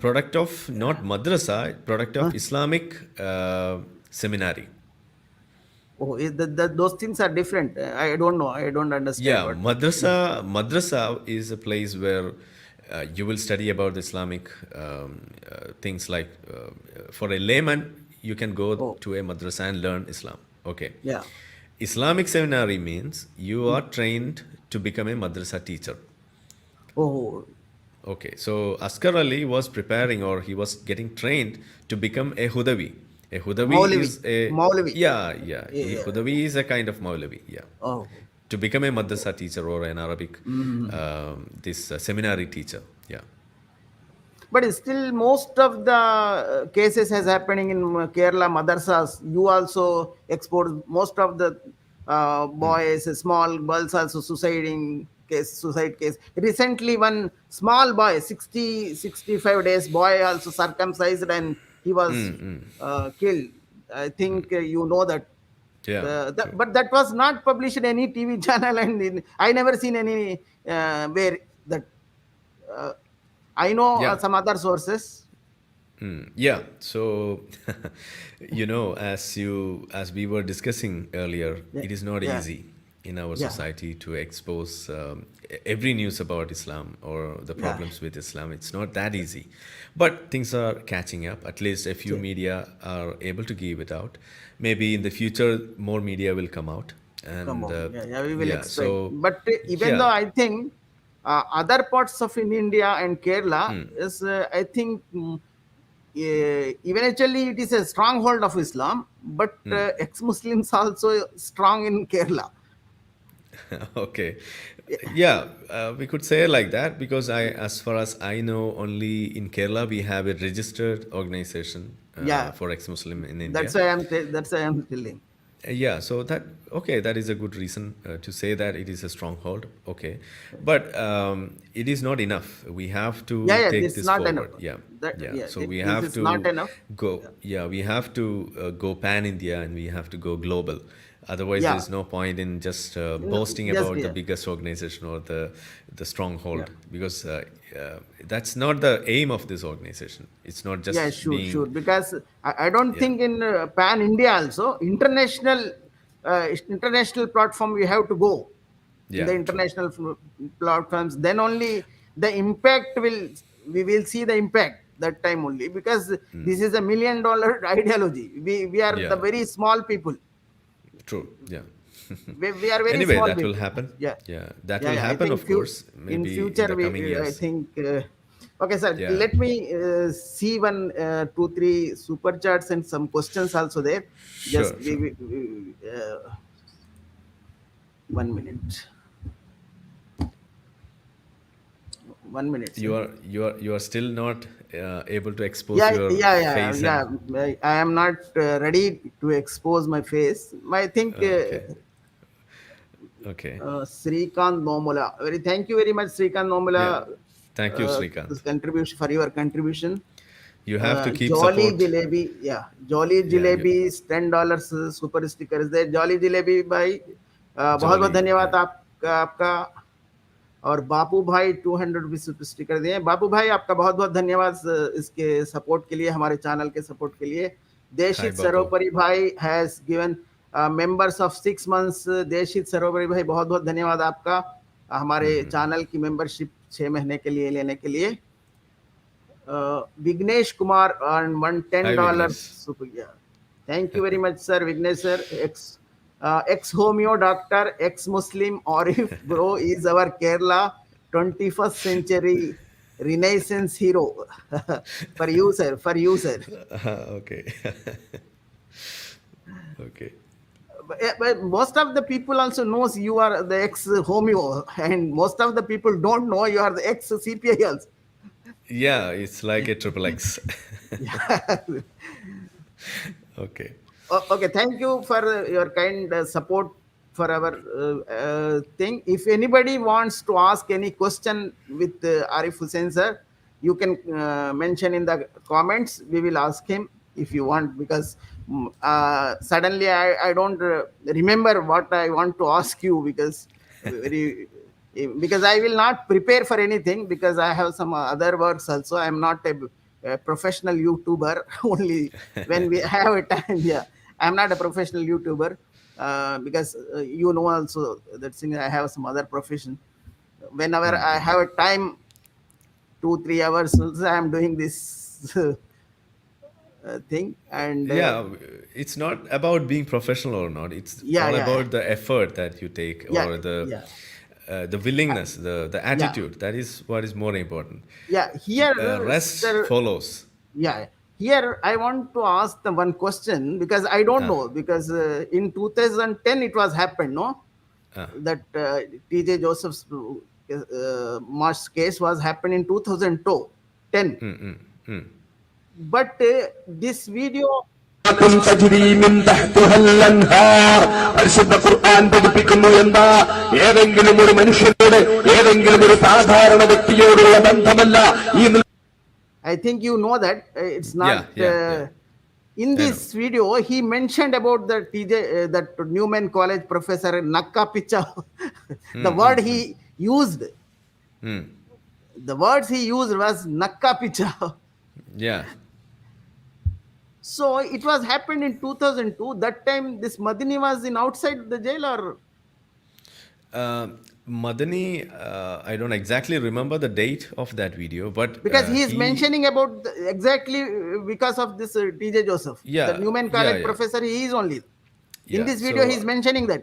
Product of not madrasa, product Huh? of Islamic seminary. Oh, those things are different. I don't know. I don't understand Yeah, what. madrasa is a place where you will study about the Islamic things, like for a layman, you can go Oh, to a madrasa and learn Islam. Okay. yeah. Islamic seminary means you are trained to become a madrasa teacher. Oh, Okay, so Asghar Ali was preparing, or he was getting trained to become a Hudawi. A Hudawi Maulavi. is a, Maulavi. yeah, yeah. Yeah. Hudawi is a kind of Maulavi, yeah. Oh. To become a madrasa teacher or an Arabic, this seminary teacher, yeah. But still, most of the cases has happening in Kerala madrasas. You also export most of the boys, small girls also suicide case. Recently, one small boy, 65 days boy, also circumcised and he was killed. I think you know that. Yeah, true. But that was not published in any TV channel, and I never seen any where that. Uh, I know Yeah. some other sources. Yeah. So, as we were discussing earlier, Yeah, it is not yeah, easy in our yeah, society to expose every news about Islam or the yeah. problems with Islam. It's not that easy, but things are catching up. At least a few Yeah. media are able to give it out. Maybe in the future, more media will come out, Come and on, yeah, yeah, we will yeah. expect. So, But even yeah. though I think other parts of in India and Kerala is, I think, eventually it is a stronghold of Islam. But ex-Muslims also strong in Kerala. Okay. Yeah, we could say like that because as far as I know, only in Kerala we have a registered organization Yeah, for ex-Muslim in that's India. why that's why I'm telling. Yeah, so that is a good reason to say that it is a stronghold. Okay, but it is not enough. We have Yeah, to yeah, take this is this not enough. forward. Yeah, That yeah. yeah, So we this have is not to enough. go. Yeah, Yeah, we have to go pan India and we have to go global. Otherwise, there yeah. is no point in just No, boasting just about the yeah, biggest organization or the yeah. stronghold because that's not the aim of this organization. It's not Yeah, just sure, being sure. Because I don't yeah, think in pan India also international platform we have to go in yeah, the true. international platforms. Then only the impact will we will see the impact that time only, because this is $1 million ideology. We are the Yeah, very small people. true. Yeah. We are very Anyway, small that will people. happen. Yeah, Yeah, that yeah, will yeah. I happen, think of course, in maybe in future the coming I years. think. Okay, sir. Yeah, Let me see one, two, three super chats and some questions also there. Just sure, sure. 1 minute. 1 minute, sir. You are still not able to expose Yeah, your yeah, yeah, face yeah. and I am not ready to expose my face. I think okay, okay. Srikant Nomula. Very thank you very much, Srikant Yeah, Nomula, thank you, this Srikant. contribution for your contribution. You have to keep Jolly support. Jalebi, yeah, Jolly Yeah, you Jalebi $10 super sticker is there. Jolly Jalebi भाई बहुत बहुत jolly. धन्यवाद Yeah, आपका आपका और बापू भाई 200 rupees super sticker दिए बापू भाई आपका बहुत बहुत धन्यवाद इसके सपोर्ट के लिए हमारे चैनल के सपोर्ट के लिए hi, देशित Bapu. सरोपरी भाई has given members of 6 months देशित सरोपरी भाई बहुत बहुत धन्यवाद आपका हमारे चैनल की मेंबरशिप 6 महीने के लिए लेने के लिए Vignesh Kumar earned one ten Hi, dollars Vignesh. super. Yeah. Thank you very much, sir. Vignesh sir, ex homeo doctor, ex Muslim Arif bro is our Kerala 21st century Renaissance hero. For you, sir. For you, sir. Okay. Okay. But most of the people also knows you are the ex homeo, and most of the people don't know you are the ex CPI also. Yeah, it's like a triple X. Yeah. Okay. Okay, thank you for your kind support for our thing. If anybody wants to ask any question with Arif Hussain sir, you can mention in the comments. We will ask him if you want, because suddenly I don't remember what I want to ask you, because I will not prepare for anything, because I have some other works also. I am not a professional YouTuber. Only when we have a time. Yeah, I'm not a professional YouTuber, because also that thing, I have some other profession. Whenever I have a time, 2 3 hours, also I'm doing this thing, and Yeah, it's not about being professional or not. It's yeah, all yeah, about the effort that you take yeah, or yeah, the willingness, the yeah, attitude. That is what is more important. yeah. Here, Rest sir, follows. yeah, here I want to ask the one question, because I don't Ah, know, because in 2010 it was happened, no, ah. that TJ Joseph's Marsh case was happened in 2010. But this video تجري من تحتها الأنهار. പരിശുദ്ധ ഖുർആൻ പഠിപ്പിക്കുന്നു എന്താ? ഏതെങ്കിലും ഒരു മനുഷ്യനോട്, ഏതെങ്കിലും ഒരു സാധാരണ വ്യക്തിയോടുള്ള ബന്ധമല്ല ഈ I think you know that it's not. In I this know. video, he mentioned about the that Newman College professor Nakka Picha. The word he used, Hmm. the words he used was Nakka Picha. Yeah. So it was happened in 2002. That time, this Madini was in outside the jail, or Madani, I don't exactly remember the date of that video, but because he is mentioning about exactly because of this T.J. Joseph, Yeah, the Newman yeah, College yeah. professor. He is only in Yeah, this video. so- He is mentioning that.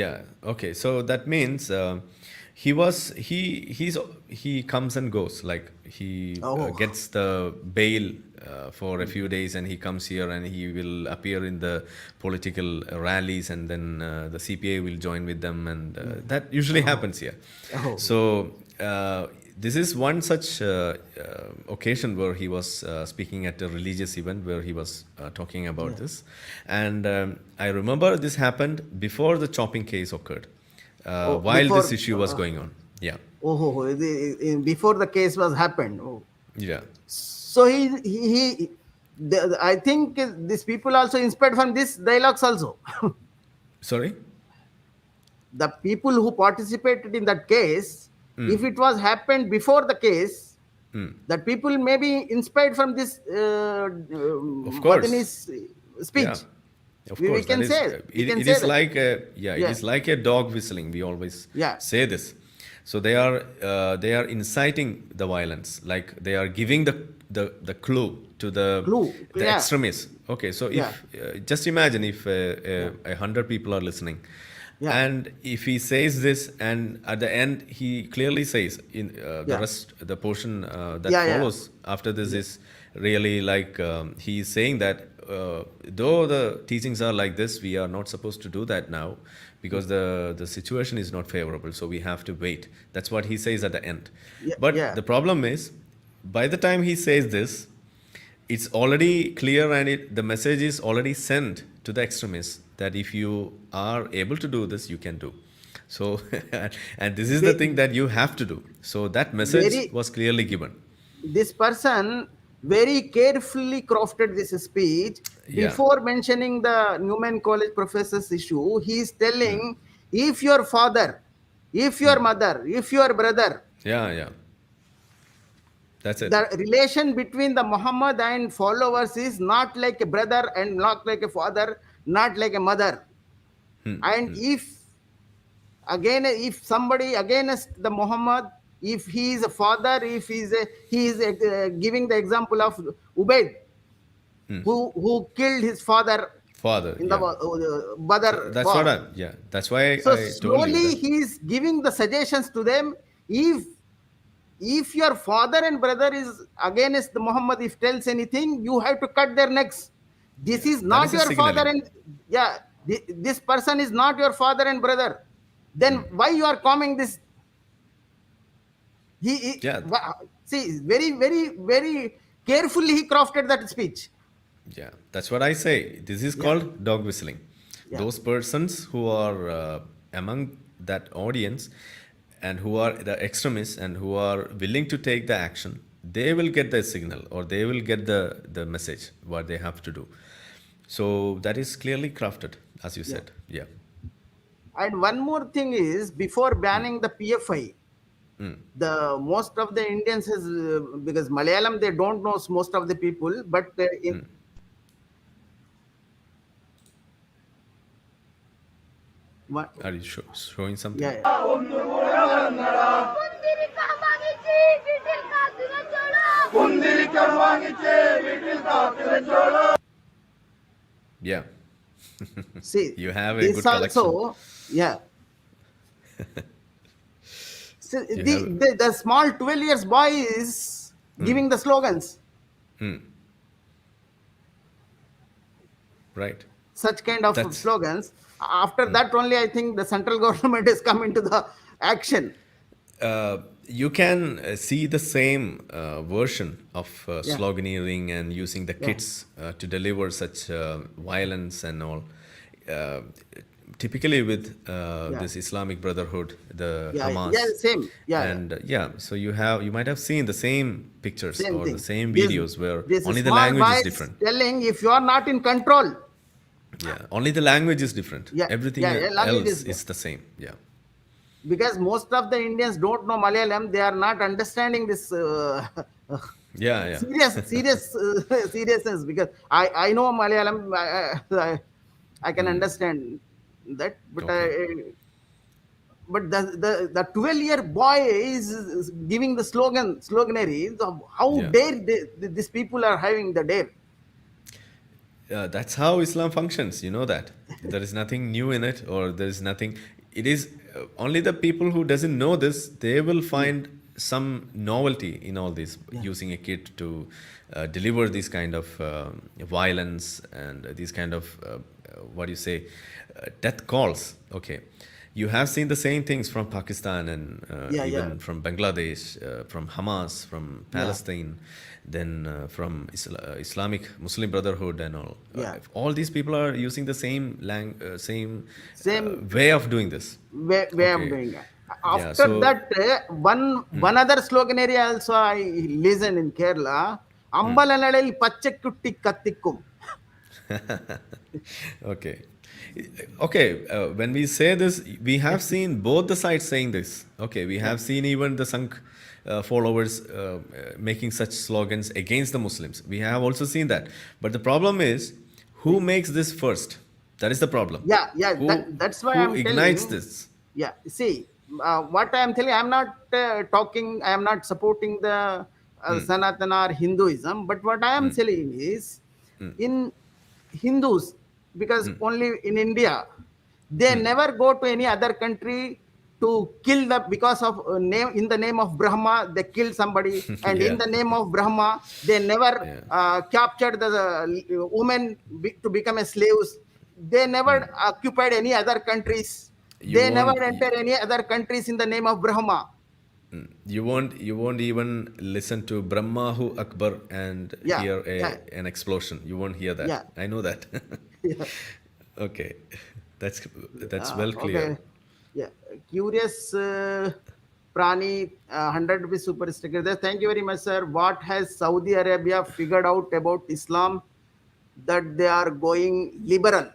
Yeah. Okay. So that means he comes and goes. Like he gets the bail for a few days, and he comes here and he will appear in the political rallies, and then the CPA will join with them, and that usually happens here. So this is one such occasion where he was speaking at a religious event where he was talking about this, and I remember this happened before the chopping case occurred, while before- this issue was going on. Yeah, Before the case was happened. yeah, So I think these people also inspired from these dialogues also. sorry. The people who participated in that case, if it was happened before the case, that people may be inspired from this Of course. Madani's speech. Yeah. Of We course, can that is, say we it, can it say is that. like it is like a dog whistling. We always Yeah. say this. So they are inciting the violence, like they are giving the clue to the yeah. extremists. Okay, so if just imagine if 100 people are listening, and if he says this, and at the end he clearly says in the rest, the portion that follows after this is really like he is saying that though the teachings are like this, we are not supposed to do that now because the situation is not favorable, so we have to wait. That's what he says at the end. But the problem is, by the time he says this, it's already clear, and the message is already sent to the extremists that if you are able to do this, you can do. So, and this is the thing that you have to do. So that message was clearly given. This person very carefully crafted this speech. Before mentioning the Newman College professor's issue, he is telling, if your father, if your mother, if your brother, yeah, that's it. the relation between the Muhammad and followers is not like a brother and not like a father, not like a mother. And if somebody against the Muhammad, if he is a father, if he is giving the example of Ubayd, who killed his father in the Badr. That's war. what that's why So I told you slowly that. he is giving the suggestions to them. If your father and brother is against the Muhammad, if tells anything, you have to cut their necks. This is not is a your father signaling. this person is not your father and brother. Then why you are calling this? See, very, very, very carefully he crafted that speech. Yeah, that's what I say. This is called dog whistling. Those persons who are among that audience and who are the extremists and who are willing to take the action, they will get the signal, or they will get the message, what they have to do. So that is clearly crafted, as you said. Yeah. And one more thing is, before banning the PFI, the most of the Indians has because Malayalam they don't know most of the people, but in what? Are you showing something? Yeah. Yeah. See, You have a this good collection. also, So the small 12 years boy is giving the slogans. Right. Such kind of slogans. After that only, I think the central government has come into the action. you can see the same version of Yeah, sloganeering and using the yeah, kids to deliver such violence and all. Uh, Typically with yeah, this Islamic Brotherhood, the yeah, yeah, Hamas, same. Yeah, yeah, and yeah, so you might have seen the same pictures same or the thing. same This videos where this only the small language is boys different. telling if you are not in control. Yeah, only the language is different. Yeah, Everything yeah, yeah. Language else is there is the same. Yeah. because most of the Indians don't know Malayalam. They are not understanding this Yeah, yeah. seriousness. Because I know Malayalam. I can understand that, but Okay. the 12-year boy is giving the sloganery. So how Yeah. dare these people are having the dare? That's how Islam functions. You know that there is nothing new in it, or there is nothing. It is only the people who doesn't know this. They will Yeah, find some novelty in all this, yeah, using a kid to deliver this kind of violence and these kind of what do you say, death calls. Okay, you have seen the same things from Pakistan and yeah, yeah, even from Bangladesh, from Hamas, from yeah, Palestine, then from Islamic Muslim Brotherhood and all. yeah. All these people are using the same same Same way of doing this. way I'm Okay, doing it. yeah. After So that, one other slogan area also I listen in Kerala. Ambalanadil pachakkutti kattikkum. okay. Okay, when we say this, we have seen both the sides saying this. Okay, we Yeah, have seen even the Sangh followers making such slogans against the Muslims. We have also seen that. But the problem is, who makes this first? That is the problem. yeah, yeah. Who That's why who I'm ignites telling. this? Yeah, see, what I am telling, I am not talking. I am not supporting the Sanatana or Hinduism. But what I am saying is, in Hindus, because only in India, they never go to any other country to kill the because of name in the name of Brahma they kill somebody, and in Yeah, the name of Brahma they never yeah. captured the women to become a slaves. They never occupied any other countries. You They never won't. enter any other countries in the name of Brahma. You won't even listen to Brahmahu Akbar and Yeah, hear yeah, an explosion. You won't hear that. yeah, I know that. yeah. Okay, that's well clear. Okay. Yeah. Curious Prani, 100 rupees super sticker there. Thank you very much, sir. What has Saudi Arabia figured out about Islam that they are going liberal?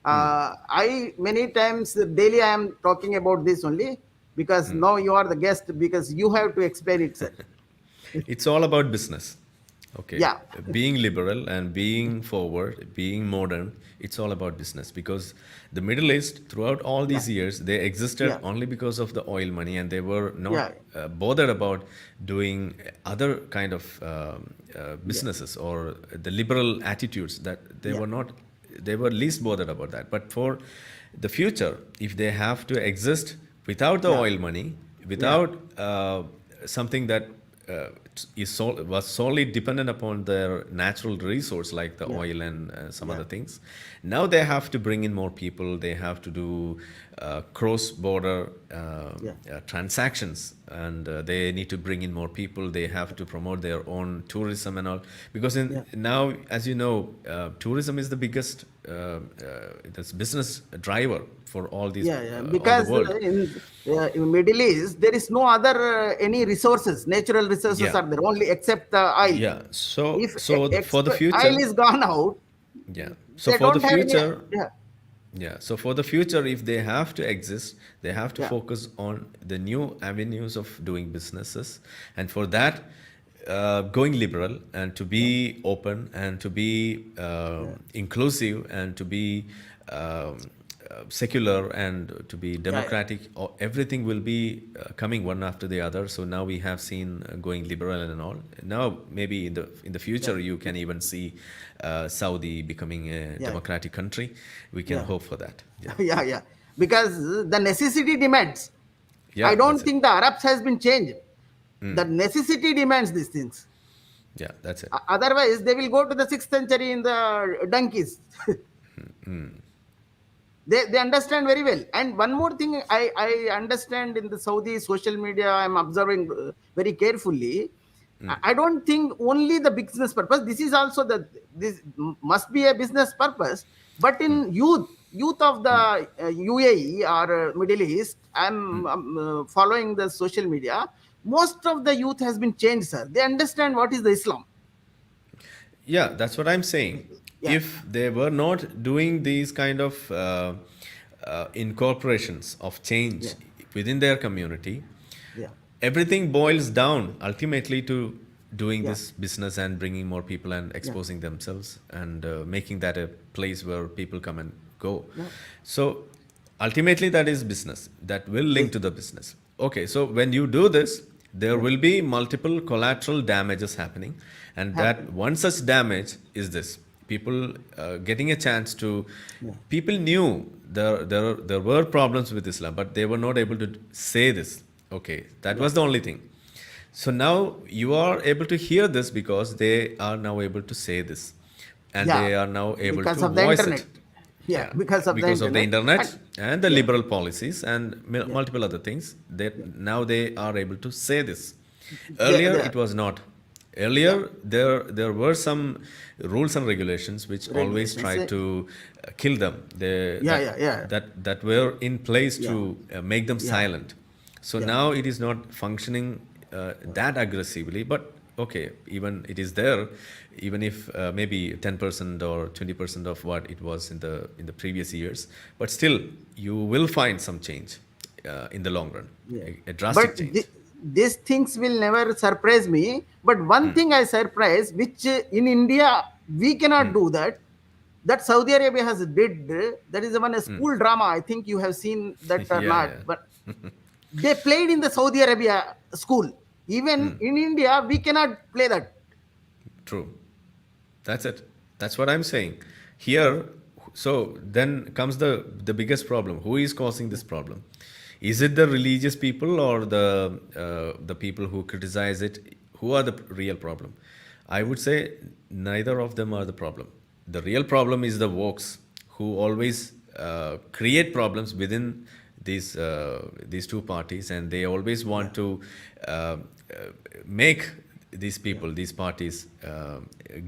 I many times daily I am talking about this only because now you are the guest because you have to explain it, sir. It's all about business. Okay, Yeah, being liberal and being forward, being modern, it's all about business, because the Middle East, throughout all yeah, these years, they existed yeah, only because of the oil money, and they were not yeah, bothered about doing other kind of yeah, businesses or the liberal attitudes. That they yeah, were not, they were least bothered about that. But for the future, if they have to exist without the yeah, oil money, yeah, without something that was solely dependent upon their natural resource like the yeah, oil and some yeah, other things. Now they have to bring in more people. They have to do cross-border yeah, transactions, and they need to bring in more people. They have to promote their own tourism and all, because yeah. now, as you know, tourism is the biggest this business driver for Yeah, yeah. all the Because world. in Middle East there is no other any resources. Natural resources Yeah, are there only except the oil. yeah. So If for the oil future, is gone out, yeah. So they for the don't have any. future, Yeah, yeah. So for the future, if they have to exist, they have to yeah, focus on the new avenues of doing businesses, and for that, going liberal and to yeah, be open and to be yeah, inclusive and to be secular and to be yeah, yeah, democratic, everything will be coming one after the other. So now we have seen going liberal and all. Now maybe in the yeah, future you can even see Saudi becoming a yeah, democratic country. We can yeah, hope for that. Yeah, yeah, yeah. Because the necessity demands. I yeah, don't that's it. think the Arabs has been changed. The necessity demands these things. Yeah, that's it. Otherwise, they will go to the 6th century in the donkeys. They understand very well. And one more thing, I understand in the Saudi social media, I'm observing very carefully. I don't think only the business purpose. This is also the this must be a business purpose. But in youth of the UAE or Middle East, I'm following the social media. Most of the youth has been changed, sir. They understand what is the Islam. Yeah, that's what I'm saying. Yeah, If they were not doing these kind of incorporations of change yeah, within their community, yeah, everything boils down ultimately to doing yeah, this business and bringing more people and yeah, exposing themselves and making that a place where people come and go. yeah. So ultimately, that is business. That will link Yes, to the business. Okay, so when you do this, there yeah. will be multiple collateral damages happening, and that Happen. one such damage is this: people getting a chance to. Yeah. People knew there were problems with Islam, but they were not able to say this. Okay, that Yeah. was the only thing. So now you are able to hear this because they are now able to say this, and Yeah, they are now able because to of the voice internet. it. Yeah, Yeah, because of the because of the internet. internet And and the yeah, liberal policies and yeah, multiple other things. yeah. That now they are able to say this. They Earlier, are. it was not. Yeah, Earlier, there were some rules and regulations which always regulations. tried to kill them. Yeah, yeah, yeah, That were in place yeah, to make them yeah, silent. So yeah, now it is not functioning that aggressively, but okay, even it is there, even if maybe 10% or 20% of what it was in the previous years, but still you will find some change in the long run, yeah. a drastic But change. these things will never surprise me. But one thing I surprise, which in India we cannot do that. That Saudi Arabia has did. That is even a school drama. I think you have seen that or Yeah, not. yeah, But they played in the Saudi Arabia school. Even in India, we cannot play that. true. That's it. That's what I'm saying. Yeah, Here, so then comes the biggest problem. Who is causing this problem? Is it the religious people or the people who criticize it? Who are the real problem? I would say neither of them are the problem. The real problem is the wokes who always create problems within these two parties, and they always yeah, want to uh, uh, make these yeah, people, these parties,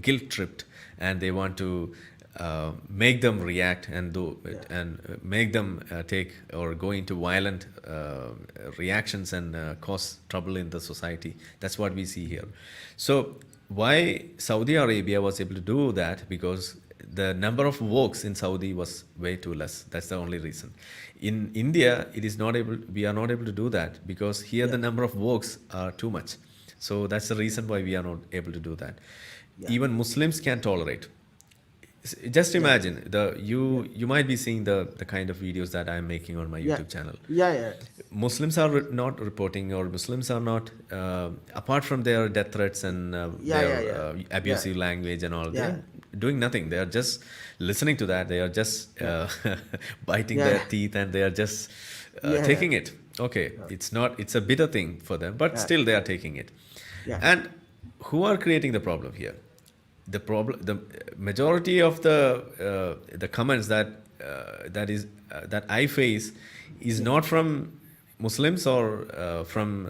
guilt tripped, and they want to make them react and do yeah, and make them take or go into violent reactions and cause trouble in the society. That's what we see here. So why Saudi Arabia was able to do that? Because the number of wokes in Saudi was way too less. That's the only reason. In India, it is not able. We are not able to do that because here yeah, the number of wokes are too much. So that's the reason why we are not able to do that. yeah, Even Muslims can tolerate. Just yeah, imagine yeah, you might be seeing the kind of videos that I'm making on my yeah, YouTube channel. yeah, yeah, Muslims are not reporting, or Muslims are not, apart from their death threats and yeah, their yeah, yeah, yeah, abusive language and all, they yeah, are doing nothing. They are just listening to that. They are just yeah, biting yeah, their yeah, teeth, and they are just yeah, taking it. Okay, it's not. It's a bitter thing for them, but yeah, still they are taking it. yeah, And who are creating the problem here? The majority of the comments that I face is yeah, not from Muslims or from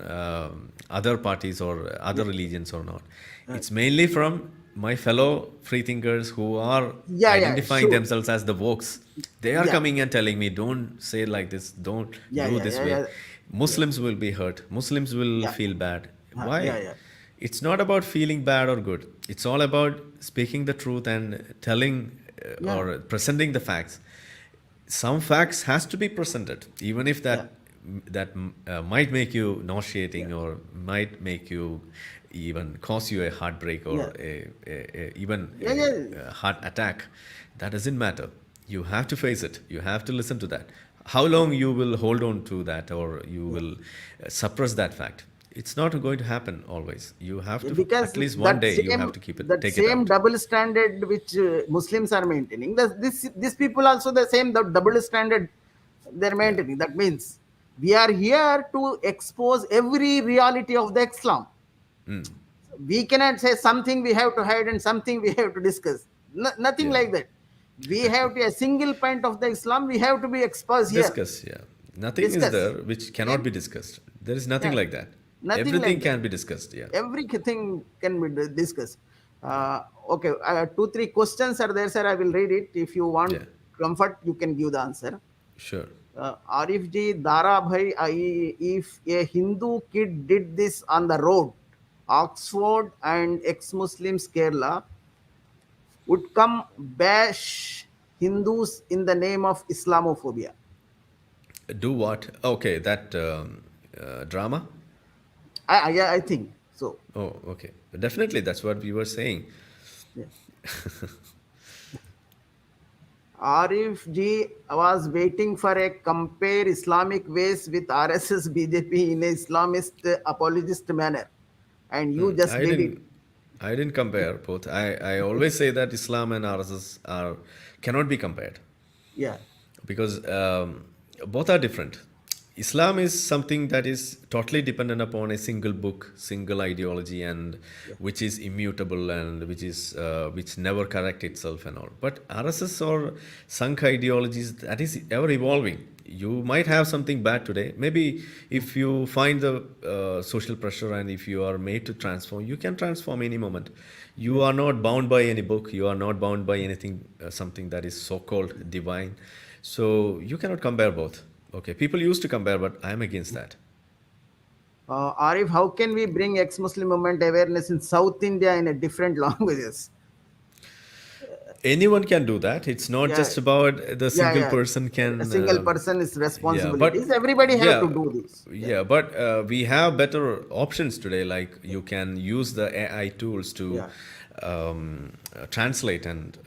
other parties or other yeah, religions or not. uh, It's mainly from my fellow freethinkers who are yeah, yeah, identifying sure, themselves as the wokes. They are yeah, coming and telling me, don't say it like this, don't yeah, do yeah, this yeah, way. yeah, yeah, Muslims will be hurt, Muslims will yeah, feel bad. yeah, Why? yeah, It's not about feeling bad or good. It's all about speaking the truth and telling yeah, or presenting the facts. Some facts has to be presented, even if yeah, that might make you yeah, nauseating or might make you even cause you a heartbreak or yeah, even yeah, yeah, a heart attack. That doesn't matter. You have to face it. You have to listen to that. How long you will hold on to that, or you yeah. will suppress that fact? It's not going to happen always. You have to, Because at least one day you have to that take it same out. double standard which Muslims are maintaining, these people also the same the double standard they're Yeah. maintaining. That means we are here to expose every reality of the Islam. We cannot say something we have to hide and something we have to discuss. Nothing Yeah. like that. We have to, a single point of the Islam we have to be exposed here, Discuss, yeah. Nothing is discuss. there which cannot And be discussed. There is nothing yeah, like that. nothing Everything like that. can be discussed, yeah. Everything can be discussed. Yeah. Okay, two, three questions are there, sir. I will read it. If you want Yeah. comfort, you can give the answer. Sure. Arif ji, Dara bhai, if a Hindu kid did this on the road, Oxford and ex-Muslims Kerala would come bash Hindus in the name of Islamophobia. Do what? Okay, that drama. I think so. Oh, okay. Definitely, that's what we were saying. Yeah. Arif ji was waiting for a compare Islamic ways with RSS BJP in a Islamist apologist manner, and you just I did it. didn't. I didn't compare both. I always say that Islam and RSS are cannot be compared Yeah, because both are different. Islam is something that is totally dependent upon a single book, single ideology, and yeah, which is immutable and which never correct itself and all. But RSS or Sangh ideologies that is ever evolving. You might have something bad today. Maybe if you find the social pressure and if you are made to transform, you can transform any moment. yeah. You are not bound by any book. You are not bound by anything, something that is so-called divine. So you cannot compare both. Okay, people used to compare, but I am against that. Arif, how can we bring ex-Muslim movement awareness in South India in a different languages? Anyone can do that. It's not Yeah, just about the yeah, single yeah. person A can. single person is Yeah, responsibilities. but Everybody have yeah, to do this. Yeah, yeah, but we have better options today. Like you can use the AI tools to yeah, translate and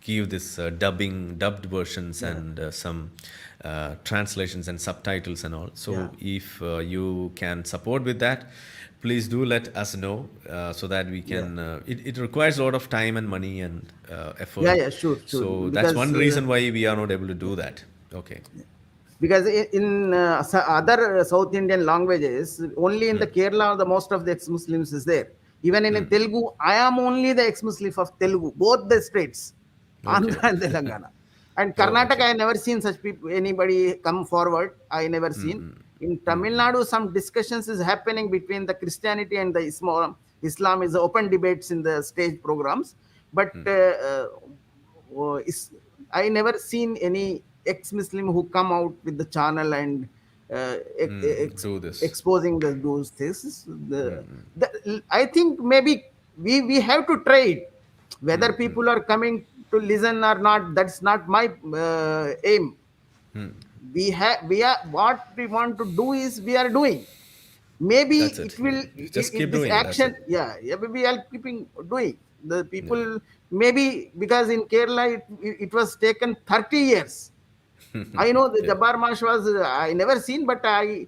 give this dubbed versions yeah, and some translations and subtitles and all. yeah. So if you can support with that, please do let us know so that we Yeah. can. It requires a lot of time and money and Yeah, effort. yeah, sure, sure. So that's Because one reason why we are not able to do that. Okay. in other South Indian languages, only in the Kerala, the most of the ex-Muslims is there. Even in Telugu, I am only the ex-Muslim of Telugu, both the states, Okay. Andhra and Telangana. And Oh, Karnataka, okay. I never seen such people, anybody come forward. I never seen. In Tamil Nadu, some discussions is happening between the Christianity and the Islam. Islam is open debates in the stage programs, but I never seen any ex-Muslim who come out with the channel and Do this. exposing those things. I think maybe we have to try it. Whether people are coming to listen or not, that's not my aim. We are what we want to do is we are doing. Maybe That's it it. will Just keep this doing. That's action, it. yeah, we are keeping doing the Yeah. people. Maybe because in Kerala it was taken 30 years. I know the Yeah. Jabbar Mash was I never seen, but I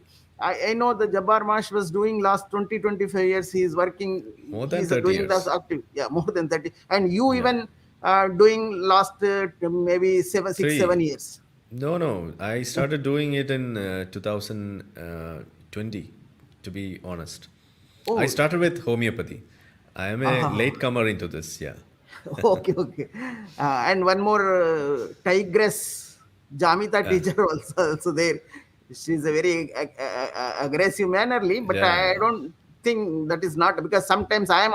know the Jabbar Mash was doing last 20-25 years. He is working, More he than is 30 doing this years. active, yeah, more than 30. And you Yeah. even doing last maybe seven six seven Three. years No, no. I started doing it in 2020, to be honest. I Oh. started with homeopathy. I am a Ah. latecomer into this. Yeah. Okay, okay. And one more tigress, Jamita Uh, teacher also there. She's a very aggressive mannerly, but I yeah. don't think that is not because sometimes I am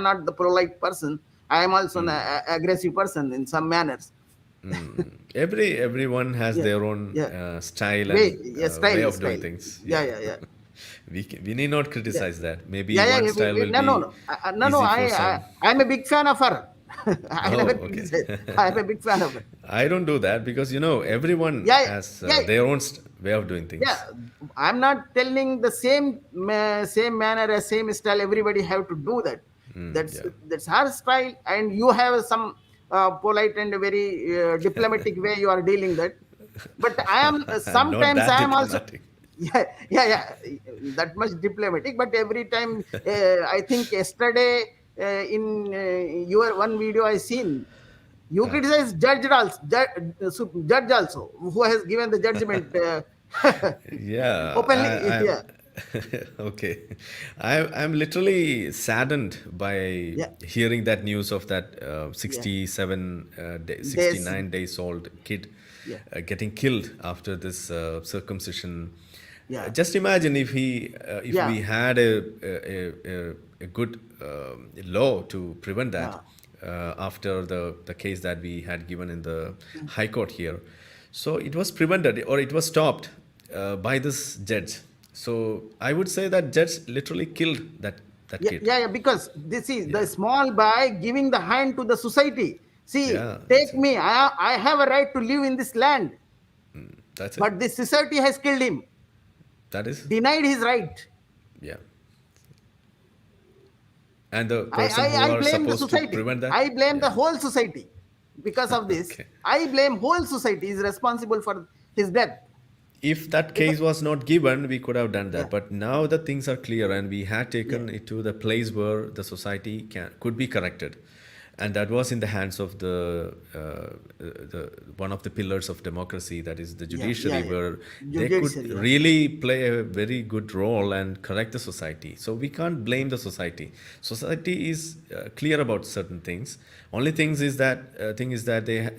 not the polite person. I am also an aggressive person in some manners. Everyone has Yeah, their own yeah. style Way, and yeah, way style, of doing style. things. Yeah, Yeah. yeah, yeah. We need not Yeah. criticize that. Maybe Yeah, yeah, one style will no, no, be no, no, no. easy for some. I'm a big fan of her. I Oh, never okay. criticize. I'm a big fan of her. I don't do that because everyone Yeah, has yeah, their own way of doing yeah. things. I'm not telling the same manner as same style. Everybody have to do that. That's Yeah. that's her style, and you have some polite and very diplomatic way you are dealing that. But I am I'm not sometimes that I am also diplomatic. yeah, yeah, yeah, that much diplomatic. But every time I think yesterday in your one video I seen you criticize judge also who has given the judgment Yeah, openly. Yeah, Okay. I'm literally saddened by Yeah, hearing that news of that yeah. 69 days old kid Yeah, getting killed after this circumcision. yeah, Just imagine if yeah, we had a good law to prevent that yeah. after the case that we had given in the High Court here. So it was prevented or it was stopped by this judge. So I would say that judge literally killed that Yeah, kid. yeah, yeah, because this is the Yeah, small boy giving the hand to the society. See, yeah, take me. I have a right to live in this land, that's it. but this society has killed him, That is, denied his right. yeah. And the I, person who I, I are blame the supposed to society. prevent that, I blame the yeah. whole society because of this. Okay. I blame whole society is responsible for his death. If that Because case was not given, we could have done yeah, that. But now the things are clear, and we had yeah, taken it to the place where the society could be corrected, and that was in the hands of the one of the pillars of democracy, that is the yeah, yeah, judiciary, yeah. where they could Judiciary, yeah. really play a very good role and correct the society. So we can't blame the society. Society is clear about certain things. Only thing is that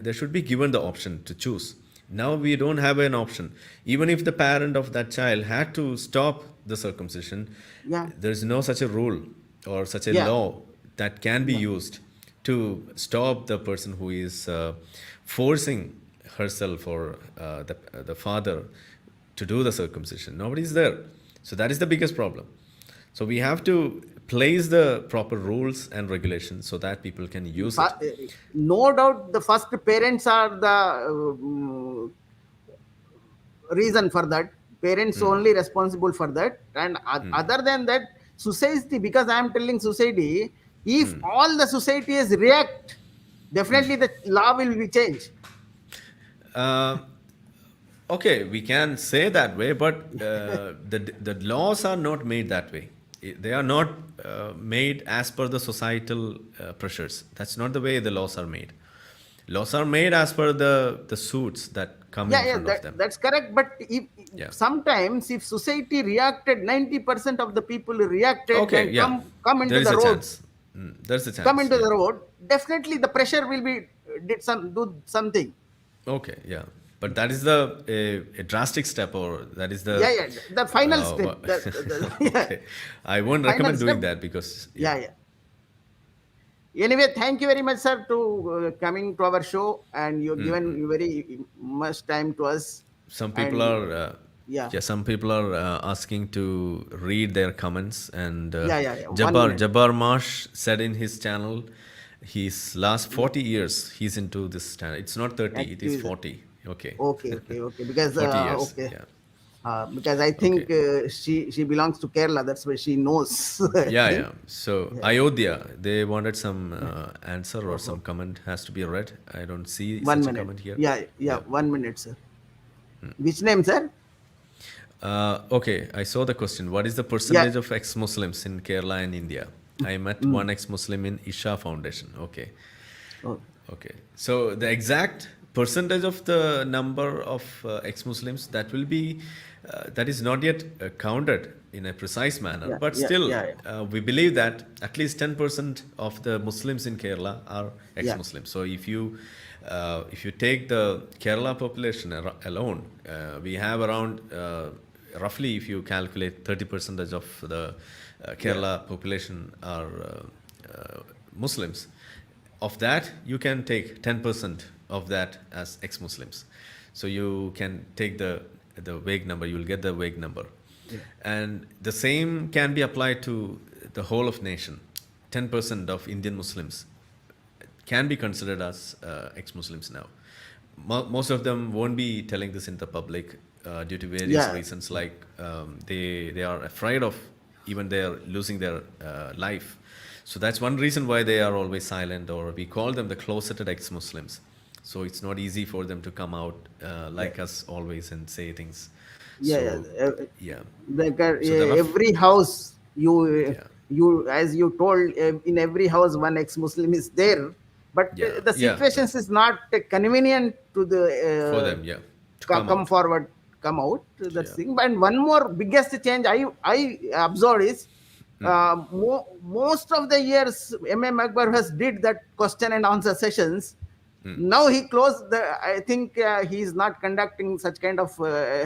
they should be given the option to choose. Now we don't have an option. Even if the parent of that child had to stop the circumcision, Yeah, there is no such a rule or such a yeah, law that can be yeah. used to stop the person who is forcing herself or the father to do the circumcision. Nobody is there. So that is the biggest problem. So we have to place the proper rules and regulations so that people can use it. No doubt, the first parents are the reason for that. Parents only responsible for that, and other than that, society. Because I am telling society, if all the society is react, definitely the law will be changed. Uh, Okay, we can say that way, but the laws are not made that way. They are not made as per the societal pressures. That's not the way the laws are made. Laws are made as per the suits that come Yeah, in yeah, front of them. that's correct. But if Yeah. sometimes if society reacted, 90% of the people reacted Okay. and Yeah. come There into is the a road, chance. There's a come chance. into Yeah. the road, definitely the pressure will be do something. Okay. Yeah. But that is a drastic step, or that is Yeah, the. yeah, the final step. Yeah, Okay. I won't final recommend step. doing that because yeah. Yeah, yeah. Anyway, thank you very much, sir, to coming to our show, and you given very much time to us. Some people And are yeah, yeah, some people are asking to read their comments, and yeah, yeah, yeah. One jabbar minute. jabbar Marsh said in his channel, his last 40 years he's into this channel. It's not 30, it is Activism. 40. Okay. Okay, okay, okay. Because 40 years, okay, yeah. because I Okay. think she belongs to Kerala. That's why she knows. I Yeah, think. yeah. So Yeah. Ayodhya, they wanted some answer or Oh, some comment has to be read. I don't see one such a minute. comment here. Yeah, yeah. Yeah. 1 minute, sir. Which name, sir? Okay, I saw the question. What is the Yeah. percentage of ex-Muslims in Kerala and India? I met one ex-Muslim in Isha Foundation. Okay, Oh, okay. So the exact percentage of the number of ex-Muslims that will be that is not yet counted in a precise manner, yeah, but yeah, still yeah, we believe that at least 10% of the Muslims in Kerala are yeah, ex-Muslims. So if you take the Kerala population alone, we have around roughly, if you calculate 30% of the Kerala population are Muslims. Of that, you can take 10% of that as ex-Muslims. So you can take the vague number. You will get the vague number, yeah, and the same can be applied to the whole of nation. 10% of Indian Muslims can be considered as ex-Muslims now. Most of them won't be telling this in the public due to various yeah, reasons, like they are afraid of even they are losing their life. So that's one reason why they are always silent, or we call them the closeted ex-Muslims. So it's not easy for them to come out yeah, like us always and say things. yeah, So yeah. yeah. Like So the rough every house, yeah you as you told, in every house one ex-Muslim is there, but yeah the yeah situations is not convenient to the for them, yeah, to come come out. forward come out. That's Yeah. thing. And one more biggest change I observed is most of the years MM Akbar has did that question and answer sessions. Now he closed the. I think he is not conducting such kind of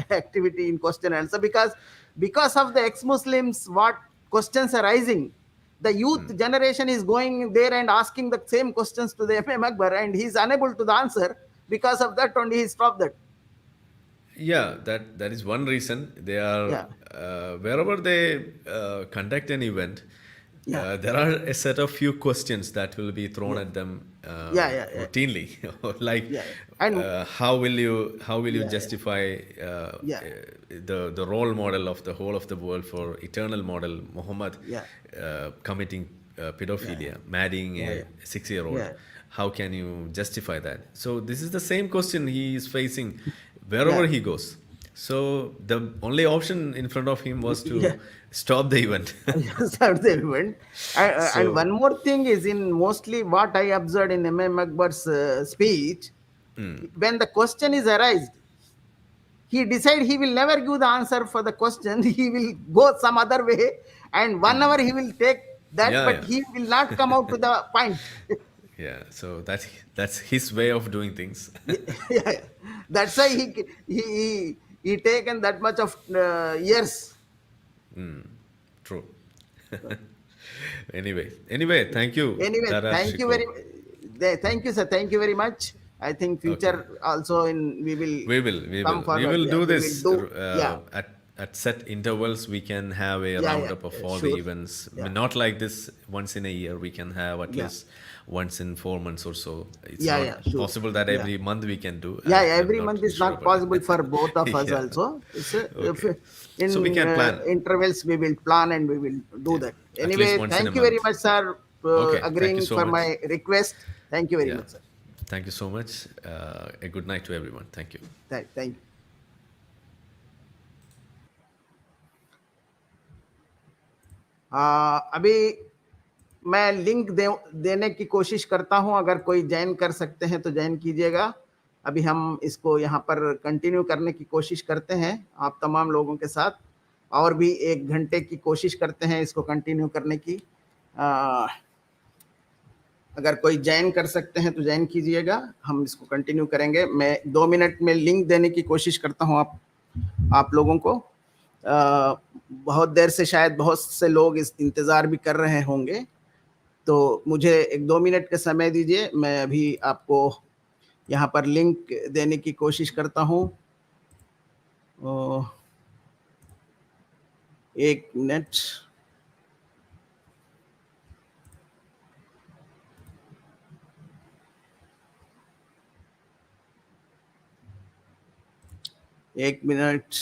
activity in question and answer because of the ex-Muslims. What questions are rising? The youth generation is going there and asking the same questions to the MM Akbar, and he is unable to the answer. Because of that, only he stopped that. Yeah, that is one reason. They are Yeah, wherever they conduct an event, yeah, there are a set of few questions that will be thrown yeah, at them yeah. routinely. Like, Yeah, and how will you yeah, justify yeah, the role model of the whole of the world for eternal model Muhammad yeah, committing yeah, pedophilia, marrying yeah, a 6-year-old? yeah, How can you justify that? So this is the same question he is facing yeah, wherever he goes. So the only option in front of him was yeah. to stop the event. Yes, that's the event. And So one more thing is in mostly what I observed in MM Akbar's speech, when the question is arised, he decide he will never give the answer for the question. He will go some other way, and 1 hour he will take that, yeah, but he will not come out to the point. yeah. So that's his way of doing things. Yeah, that's why he taken that much of years. True. Anyway, thank you, Anyway, Dara thank you Shiko. very, thank you, sir. Thank you very much. I think Okay. future also in we will come We forward. will Yeah, do we will this do. Yeah, at set intervals. We can have a yeah, roundup of all the sure. events. I Yeah, mean, not like this once in a year. We can have at yeah, least once in 4 months or so. It's yeah, not yeah, sure. possible that Yeah, every month we can do. yeah. I'm Every not month is sure not about possible for both of it. us. Yeah. Also, it's, if Okay. So we in can plan intervals we will plan and we will do that. at least Anyway, once in a thank you very month. much, sir, Okay. Thank you agreeing so for much. my request. Thank you very Yeah. much, sir. Thank you so much. A good night to everyone. Thank you. Thank you. अभी मैं link देने की कोशिश करता हूं, अगर कोई join कर सकते हैं तो ज्वाइन कीजिएगा। अभी हम इसको यहाँ पर कंटिन्यू करने की कोशिश करते हैं आप तमाम लोगों के साथ, और भी 1 घंटे की कोशिश करते हैं इसको कंटिन्यू करने की। अगर कोई ज्वाइन कर सकते हैं तो ज्वाइन कीजिएगा, हम इसको कंटिन्यू करेंगे। मैं 2 मिनट में लिंक देने की कोशिश करता हूं आप लोगों को। बहुत देर से शायद बहुत से लोग इस इंतज़ार भी कर रहे होंगे, तो मुझे 1-2 मिनट का समय दीजिए। मैं अभी आपको यहाँ पर लिंक देने की कोशिश करता हूँ। 1 मिनट। एक मिनट।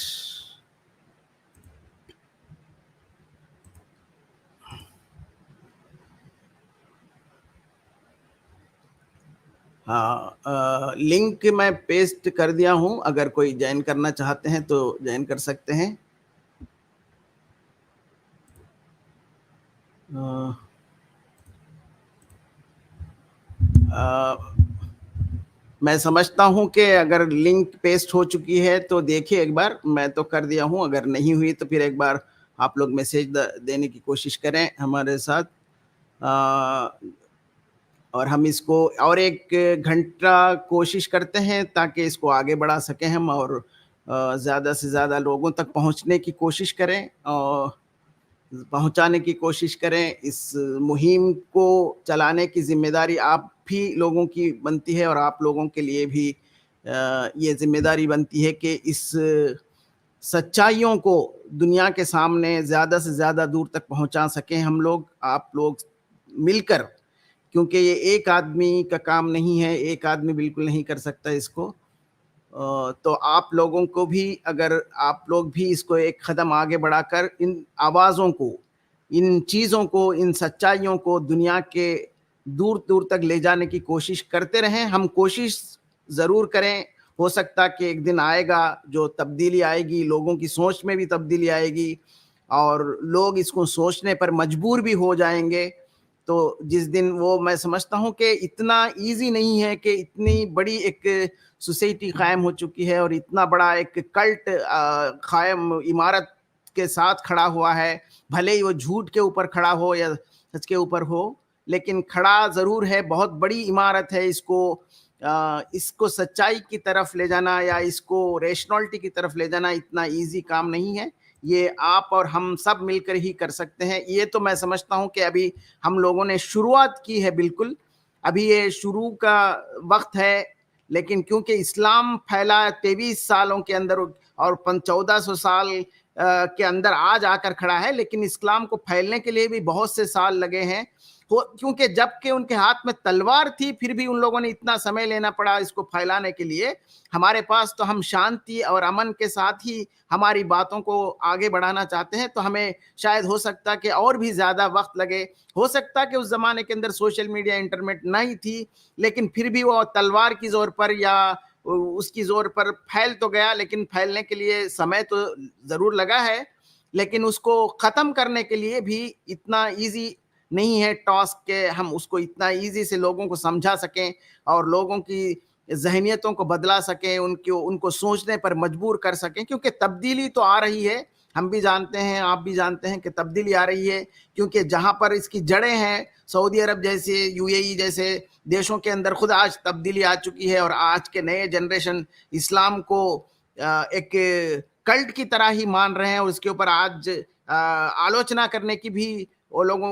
हाँ, लिंक मैं पेस्ट कर दिया हूं, अगर कोई ज्वाइन करना चाहते हैं तो ज्वाइन कर सकते हैं। मैं समझता हूं कि अगर लिंक पेस्ट हो चुकी है तो देखिए एक बार, मैं तो कर दिया हूं, अगर नहीं हुई तो फिर एक बार आप लोग मैसेज देने की कोशिश करें हमारे साथ। और हम इसको और 1 घंटा कोशिश करते हैं ताकि इसको आगे बढ़ा सकें हम, और ज़्यादा से ज़्यादा लोगों तक पहुंचने की कोशिश करें और पहुंचाने की कोशिश करें। इस मुहिम को चलाने की ज़िम्मेदारी आप भी लोगों की बनती है, और आप लोगों के लिए भी ये ज़िम्मेदारी बनती है कि इस सच्चाइयों को दुनिया के सामने ज़्यादा से ज़्यादा दूर तक पहुंचा सकें हम लोग, आप लोग मिलकर। क्योंकि ये एक आदमी का काम नहीं है, एक आदमी बिल्कुल नहीं कर सकता इसको। तो आप लोगों को भी, अगर आप लोग भी इसको एक कदम आगे बढ़ाकर इन आवाज़ों को, इन चीज़ों को, इन सच्चाइयों को दुनिया के दूर दूर तक ले जाने की कोशिश करते रहें। हम कोशिश ज़रूर करें, हो सकता कि एक दिन आएगा जो तब्दीली आएगी, लोगों की सोच में भी तब्दीली आएगी और लोग इसको सोचने पर मजबूर भी हो जाएंगे। तो जिस दिन वो, मैं समझता हूँ कि इतना इजी नहीं है कि इतनी बड़ी एक सोसाइटी कायम हो चुकी है और इतना बड़ा एक कल्ट कायम इमारत के साथ खड़ा हुआ है, भले ही वो झूठ के ऊपर खड़ा हो या सच के ऊपर हो, लेकिन खड़ा जरूर है, बहुत बड़ी इमारत है। इसको सच्चाई की तरफ ले जाना या इसको रैशनैलिटी की तरफ ले जाना इतना इजी काम नहीं है। ये आप और हम सब मिलकर ही कर सकते हैं। ये तो मैं समझता हूं कि अभी हम लोगों ने शुरुआत की है, बिल्कुल अभी ये शुरू का वक्त है, लेकिन क्योंकि इस्लाम फैला 23 सालों के अंदर और 1400 साल के अंदर आज आकर खड़ा है, लेकिन इस्लाम को फैलने के लिए भी बहुत से साल लगे हैं, क्योंकि जबकि उनके हाथ में तलवार थी फिर भी उन लोगों ने इतना समय लेना पड़ा इसको फैलाने के लिए। हमारे पास तो हम शांति और अमन के साथ ही हमारी बातों को आगे बढ़ाना चाहते हैं, तो हमें शायद हो सकता कि और भी ज्यादा वक्त लगे। हो सकता कि उस जमाने के अंदर सोशल मीडिया इंटरनेट नहीं थी, लेकिन फिर भी वो तलवार की जोर पर या उसकी जोर पर फैल तो गया, लेकिन फैलने के लिए समय तो जरूर लगा है, लेकिन उसको खत्म करने के लिए भी इतना इजी नहीं है टास्क के हम उसको इतना इजी से लोगों को समझा सकें और लोगों की जहनियतों को बदला सकें, उनको सोचने पर मजबूर कर सकें, क्योंकि तब्दीली तो आ रही है। हम भी जानते हैं, आप भी जानते हैं कि तब्दीली आ रही है, क्योंकि जहां पर इसकी जड़ें हैं, सऊदी अरब जैसे, यूएई जैसे देशों के अंदर खुद आज तब्दीली आ चुकी है और आज के नए जनरेशन इस्लाम को एक कल्ट की तरह ही मान रहे हैं और उसके ऊपर आज आलोचना करने की भी वो लोगों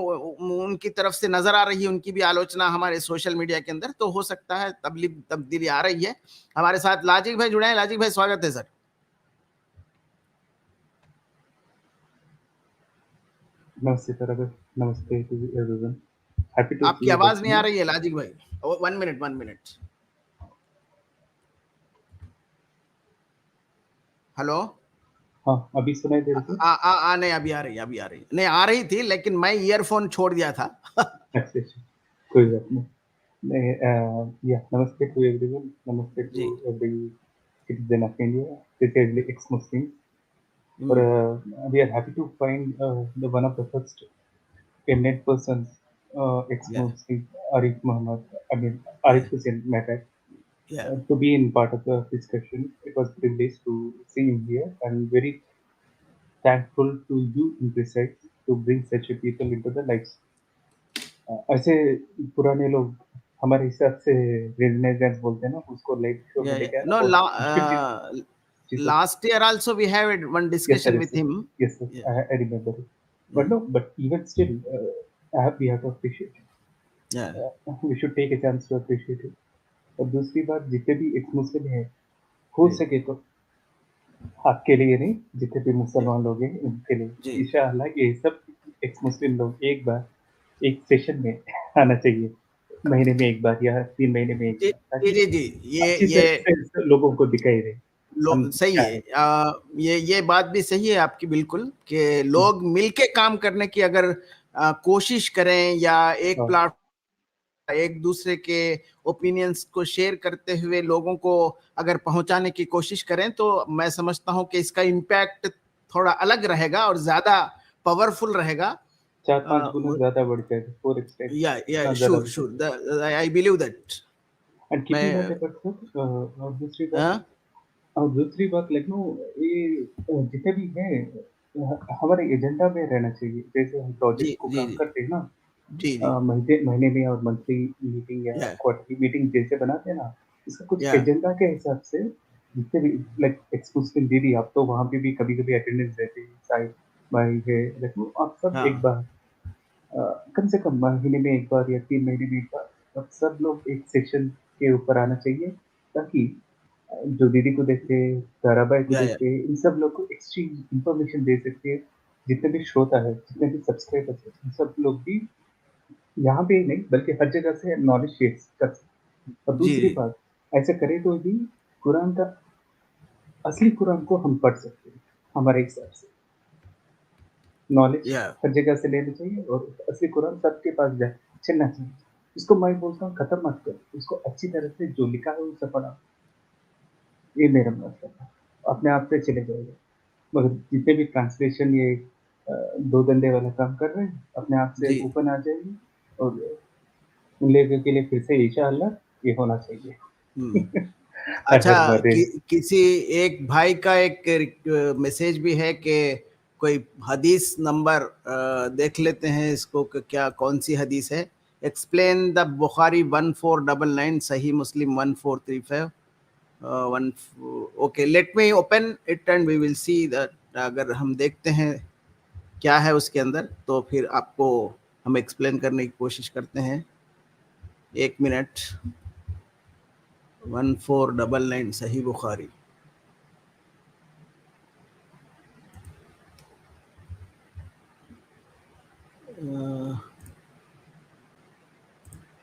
उनकी तरफ से नजर आ रही है, उनकी भी आलोचना हमारे सोशल मीडिया के अंदर। तो हो सकता है तब्दीली आ रही है। हमारे साथ लाजिक भाई जुड़े हैं। लाजिक भाई स्वागत है सर। नमस्ते सर, नमस्ते टू एवरीवन। हैप्पी टू सी आपकी यू आवाज नहीं आ रही है लाजिक भाई। 1 मिनट। हेलो। हाँ, अभी सुनाई दे रही है? नहीं, अभी आ रही है, नहीं आ रही थी, लेकिन मैं ईयरफोन छोड़ दिया था। अच्छा, कोई बात नहीं। नहीं, या namaste to everyone, namaste to जी। Every citizen of India, especially ex-Muslims. और we are happy to find the one of the first eminent persons, Yeah, ex-Muslim Arif Muhammad, I mean yeah, Arif Hussain, matter, yeah. to be in part of the discussion. It was a privilege to see him here and very thankful to you in precise to bring such a people into the lives. ऐसे पुराने लोग हमारे हिसाब से renaissance बोलते हैं ना, उसको लाइव शो में Yeah, yeah. लेके आना No, बहुत मुश्किल चीज है। last year also we had one Yes sir, discussion yes with sir, him. yes sir, Yeah, I remember it. yeah, But no, but even still, we have to appreciate it. yeah, We should take a chance to appreciate it. और दूसरी बात, जितने भी x मुस्लिम है, हो जी, सके तो आपके लिए नहीं, जितने भी जी, मुसलमान लोग हैं उनके लिए जी, इंशाअल्लाह ये सब एक्स मुस्लिम लोग एक बार एक सेशन में आना चाहिए, महीने में एक बार या 3 महीने में एक जी, बार, जी, ताकि जी, जी। अच्छी ये से लोगों को दिखाई दे हम सही क्या है। है। ये बात भी सही है आपकी, बिल्कुल, कि लोग मिलके काम करने की अगर कोशिश करें या एक हाँ, प्लाट एक दूसरे के ओपिनियंस को शेयर करते हुए लोगों को अगर पहुंचाने की कोशिश करें, तो मैं समझता हूं कि इसका इम्पैक्ट थोड़ा अलग रहेगा और ज्यादा पावरफुल रहेगा। 4-5 गुना ज़्यादा बढ़ जाएगा, 4x टाइप या इतना ज़्यादा श्योर बढ़ श्योर, जाएगा। I believe that. And keeping on मैं दैट सर, हाँ, और दूसरी बात लखनऊ, ये जितने भी हैं हमारे एजेंडा में रहना चाहिए। जैसे हम जी, प्रोजेक्ट को जी, काम जी, करते हैं ना, जी, जी, महीने महीने में और मंथली मीटिंग या या क्वार्टरली मीटिंग जैसे बनाते हैं ना, इसका कुछ या एजेंडा के हिसाब से जितने भी लाइक एक्स-मुस्लिम दीदी, आप तो वहाँ पे भी कभी-कभी अटेंडेंस देते हैं, साहिब भाई है, लखनऊ, आप सब एक हाँ, बार कम से कम महीने में एक बार या 3 महीने में एक बार अब सब लोग एक सेक्शन के ऊपर आना चाहिए, ताकि जो दीदी को देखते हैं, ताराबाई को या देखते हैं, इन सब लोग को एक्सचेंज इन्फॉर्मेशन दे सकते हैं। जितने भी श्रोता है, जितने भी सब्सक्राइबर्स हैं, इन सब लोग भी यहाँ पे ही नहीं बल्कि हर जगह से नॉलेज शेयर कर सकते हैं। और जी, दूसरी बात, ऐसे करें तो भी कुरान का असली कुरान को हम पढ़ सकते हैं, हमारे हिसाब से। नॉलेज या हर जगह से लेनी चाहिए और असली कुरान सबके पास जाए, चलना चाहिए। इसको मैं बोलता हूँ खत्म मत करो, इसको अच्छी तरह से जो लिखा है उसे पढ़ा, ये मेरा मतलब है। अपने आप से चले जाएगा। मगर जितने भी ट्रांसलेशन ये 2 धंधे वाला काम कर रहे हैं, अपने आप से जी, ओपन आ जाएगी और उन लोगों के लिए फिर से इंशाअल्लाह ये होना चाहिए। अच्छा, हर किसी एक भाई का एक मैसेज भी है कि कोई हदीस नंबर देख लेते हैं इसको कि क्या कौन सी हदीस है। Explain the Bukhari 1499, Sahih Muslim 1435। One okay, let me open it and we will see that. अगर हम देखते हैं क्या है उसके अंदर तो फिर आपको हम एक्सप्लेन करने की कोशिश करते हैं। एक मिनट। 1499 सही बुखारी।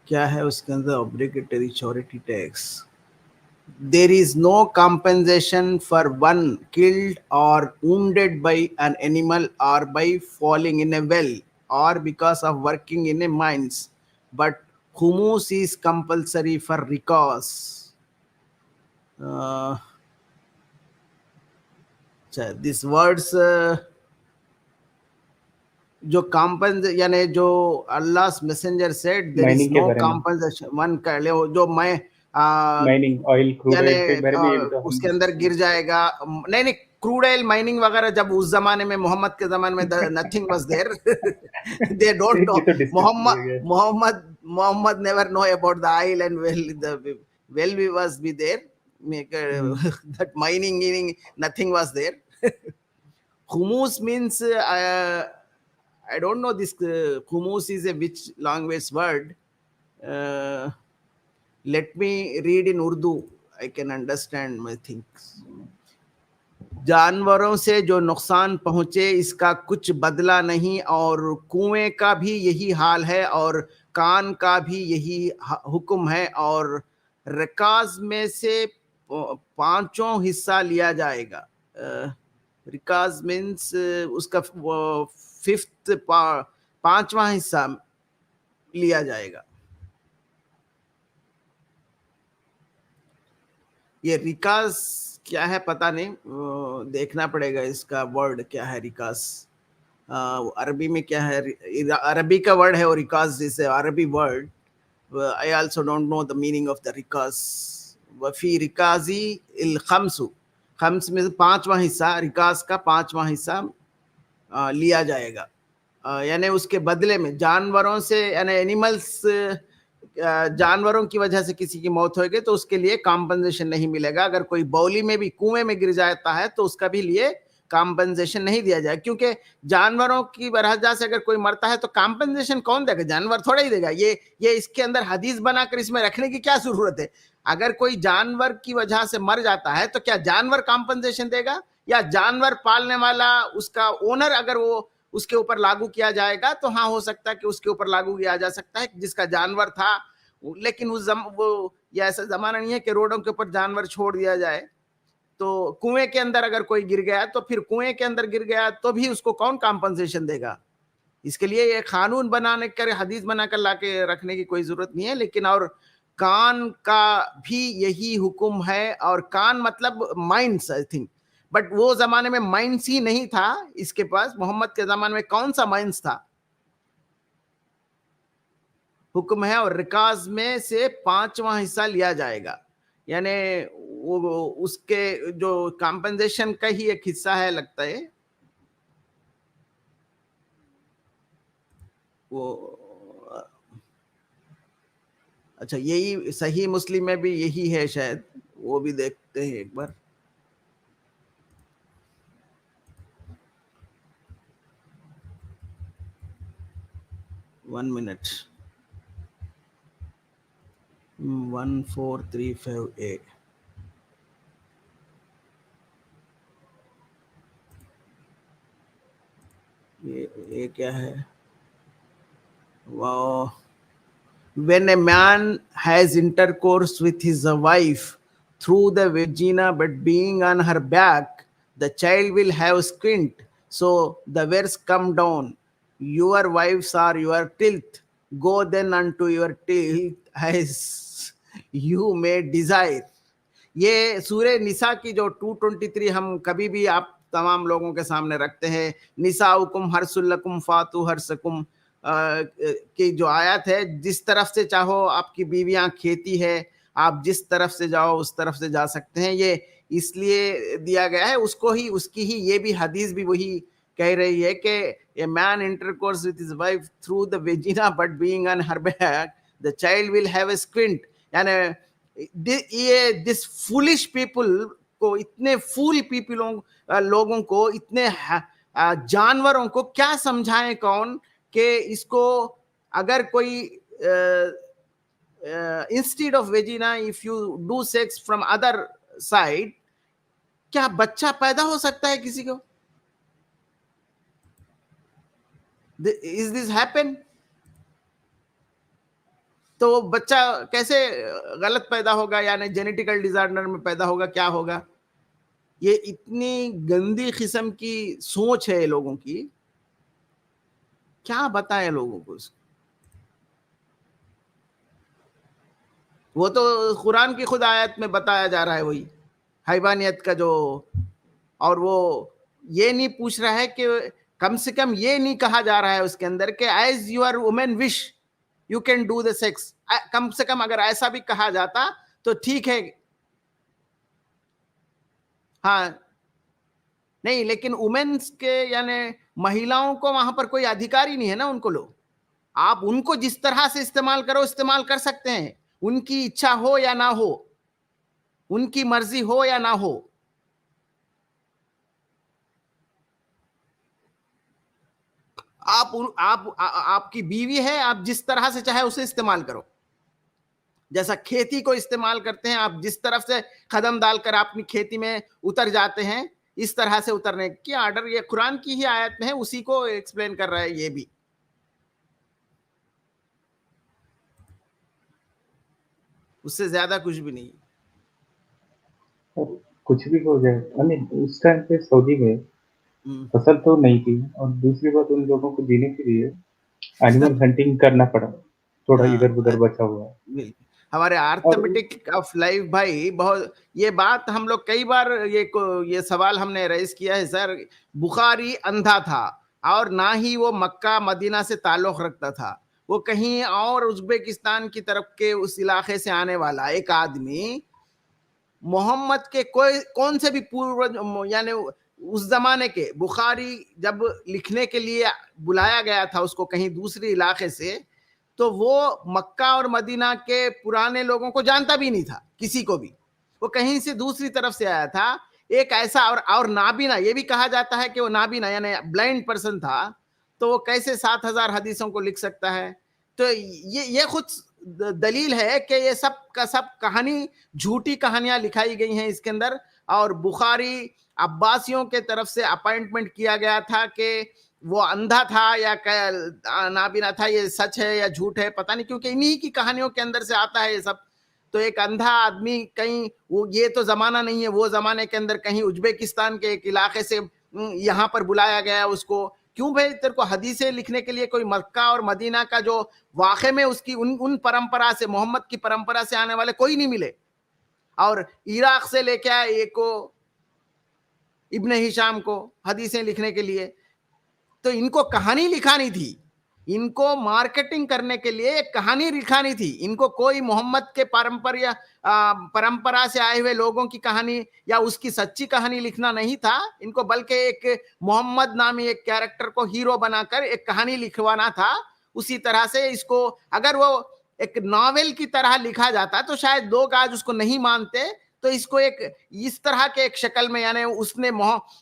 क्या है उसके अंदर? Obligatory charity tax. There is no compensation for one killed or wounded by an animal or by falling in a well or because of working in a mines, but humus is compulsory for recourse. These words जो कॉम्पन यानी जो अल्लाह messenger said there is mining के नो बारे में, compensation one कर ले जो मैं माइनिंग ऑयल क्रूड यानी ऑयल के बारे में भी तो हम उसके अंदर गिर जाएगा। नहीं नहीं, क्रूड ऑयल माइनिंग वगैरह जब उस जमाने में मोहम्मद के जमाने में nothing was there. They don't know. ये तो डिस्कस किया गया। Muhammad never know about the oil and well we was be there that mining nothing was there. Humus means I don't know this. Humus is a which language word. Uh, Let me read in Urdu. I can understand my things. जानवरों से जो नुकसान पहुंचे इसका कुछ बदला नहीं, और कुएं का भी यही हाल है, और कान का भी यही हुक्म है, और रिकाज में से पांचों हिस्सा लिया जाएगा। रिकाज मीन्स उसका फिफ्थ पांचवा हिस्सा लिया जाएगा। ये रिकाज क्या है पता नहीं, देखना पड़ेगा इसका वर्ड क्या है रिकाज। अरबी में क्या है? अरबी का वर्ड है और रिकाज इज अरबी word. I also don't know the meaning of the रिकाज। वफी रिकाजी इल खम्सु, खम्स में पांचवा हिस्सा, रिकाज का पांचवा हिस्सा लिया जाएगा। यानी उसके बदले में जानवरों से, यानी एनिमल्स, जानवरों की वजह से किसी की मौत होगी तो उसके लिए कॉम्पनसेशन नहीं मिलेगा। अगर कोई बौली में भी कुएं में गिर जाता है तो उसका भी लिए कॉम्पनसेशन नहीं दिया जाए, क्योंकि जानवरों की वजह से अगर कोई मरता है तो कॉम्पनसेशन कौन देगा? जानवर थोड़ा ही देगा। ये इसके अंदर हदीस बनाकर इसमें रखने की क्या जरूरत है? अगर कोई जानवर की वजह से मर जाता है तो क्या जानवर कॉम्पनसेशन देगा, या जानवर पालने वाला उसका ओनर अगर वो उसके ऊपर लागू किया जाएगा तो हाँ, हो सकता है कि उसके ऊपर लागू किया जा सकता है जिसका जानवर था। लेकिन वो ये ऐसा जमाना नहीं है कि रोडों के ऊपर जानवर छोड़ दिया जाए। तो कुएं के अंदर अगर कोई गिर गया तो फिर कुएं के अंदर गिर गया तो भी उसको कौन कॉम्पनसेशन देगा? इसके लिए ये कानून बनाने कर, हदीस बनाकर लाके रखने की कोई जरूरत नहीं है। लेकिन और कान का भी यही हुक्म है, और कान मतलब माइंड्स आई थिंक, बट वो जमाने में माइंड्स ही नहीं था इसके पास। मोहम्मद के जमाने में कौन सा माइंड्स था? हुक्म है और रिकाज में से पांचवा हिस्सा लिया जाएगा, यानी वो उसके जो कॉम्पनसेशन का ही एक हिस्सा है लगता है वो। अच्छा, यही सही मुस्लिम में भी यही है शायद, वो भी देखते हैं एक बार। One minute. 1435A। ये क्या है? वाह। When a man has intercourse with his wife through the vagina, but being on her back, the child will have squint. So the verse come down. Your wives are your tilth. Go then unto your tilth as you may desire. ये सूर्य निसा की जो 223 हम कभी भी आप तमाम लोगों के सामने रखते हैं। निसा उकुम हरसुल्लकुम फातु हरसकुम की जो आयत है, जिस तरफ से चाहो आपकी बीवियां खेती है, आप जिस तरफ से जाओ उस तरफ से जा सकते हैं, ये इसलिए दिया गया है। उसको ही, उसकी ही ये भी हदीस भी वही कह रही है कि a man intercourse with his wife through the vagina but being on her back the child will have a squint. यानी ये दिस फूलिश पीपल को, इतने फूल पीपलों लोगों को, इतने जानवरों को क्या समझाएं कौन कि इसको अगर कोई instead of vagina if you do sex from other side, क्या बच्चा पैदा हो सकता है किसी को? Is this happen? तो बच्चा कैसे गलत पैदा होगा, यानी जेनेटिकल डिजार्डर में पैदा होगा, क्या होगा? ये इतनी गंदी किस्म की सोच है लोगों की, क्या बताएं लोगों को? वो तो कुरान की खुद आयत में बताया जा रहा है वही हैवानियत का जो, और वो ये नहीं पूछ रहा है कि कम से कम ये नहीं कहा जा रहा है उसके अंदर कि as your women wish you can do the sex. कम से कम अगर ऐसा भी कहा जाता तो ठीक है, हाँ नहीं, लेकिन वुमेन्स के यानी महिलाओं को वहां पर कोई अधिकार ही नहीं है ना उनको। लो, आप उनको जिस तरह से इस्तेमाल करो, इस्तेमाल कर सकते हैं, उनकी इच्छा हो या ना हो, उनकी मर्जी हो या ना हो। आपकी बीवी है, आप जिस तरह से चाहे उसे इस्तेमाल करो। जैसा खेती को इस्तेमाल करते हैं, आप जिस तरफ से कदम डालकर अपनी खेती में उतर जाते हैं, इस तरह से उतरने की आर्डर ये कुरान की ही आयत में है, उसी को एक्सप्लेन कर रहा है ये भी। उससे ज्यादा कुछ भी नहीं। और कुछ भी हो जाए, आई मीन उस टाइम पे सऊदी में फसल तो नहीं थी, और दूसरी बात उन लोगों को जीने के लिए एनिमल हंटिंग करना पड़ा, थोड़ा इधर उधर बचा हुआ है। हमारे और आर्थमेटिक ऑफ लाइफ भाई, बहुत ये बात हम लोग कई बार ये सवाल हमने रेज किया है सर। बुखारी अंधा था और ना ही वो मक्का मदीना से ताल्लुक रखता था, वो कहीं और उज्बेकिस्तान की तरफ के उस इलाके से आने वाला एक आदमी, मोहम्मद के कोई कौन से भी पूर्व यानी उस जमाने के, बुखारी जब लिखने के लिए बुलाया गया था उसको कहीं दूसरे इलाके से, तो वो मक्का और मदीना के पुराने लोगों को जानता भी नहीं था, किसी को भी। वो कहीं से दूसरी तरफ से आया था, एक ऐसा और नाबीना, ये भी कहा जाता है कि वो नाबीना यानी ब्लाइंड पर्सन था, तो वो कैसे 7,000 हदीसों को लिख सकता है? तो ये खुद दलील है कि ये सब का सब कहानी, झूठी कहानियां लिखाई गई हैं इसके अंदर। और बुखारी अब्बासियों के तरफ से अपॉइंटमेंट किया गया था कि वो अंधा था या नाबीना था, ये सच है या झूठ है पता नहीं, क्योंकि इन्हीं की कहानियों के अंदर से आता है ये सब। तो एक अंधा आदमी कहीं, वो ये तो जमाना नहीं है, वो जमाने के अंदर कहीं उज्बेकिस्तान के एक इलाके से यहाँ पर बुलाया गया उसको। क्यों भाई, तेरे को हदीसें लिखने के लिए कोई मक्का और मदीना का जो वाक़े में उसकी उन परंपरा से, मोहम्मद की परंपरा से आने वाले कोई नहीं मिले। और इराक से लेके आए एक को, इब्न हिशाम को हदीसें लिखने के लिए। तो इनको कहानी लिखानी थी, इनको मार्केटिंग करने के लिए एक कहानी लिखानी थी। इनको कोई मोहम्मद के परंपरा से आए हुए लोगों की कहानी या उसकी सच्ची कहानी लिखना नहीं था इनको, बल्कि एक मोहम्मद नामी एक कैरेक्टर को हीरो बनाकर एक कहानी लिखवाना था। उसी तरह से इसको अगर वो एक नॉवेल की तरह लिखा जाता तो शायद लोग आज उसको नहीं मानते। तो इसको एक इस तरह के एक शक्ल में, यानी उसने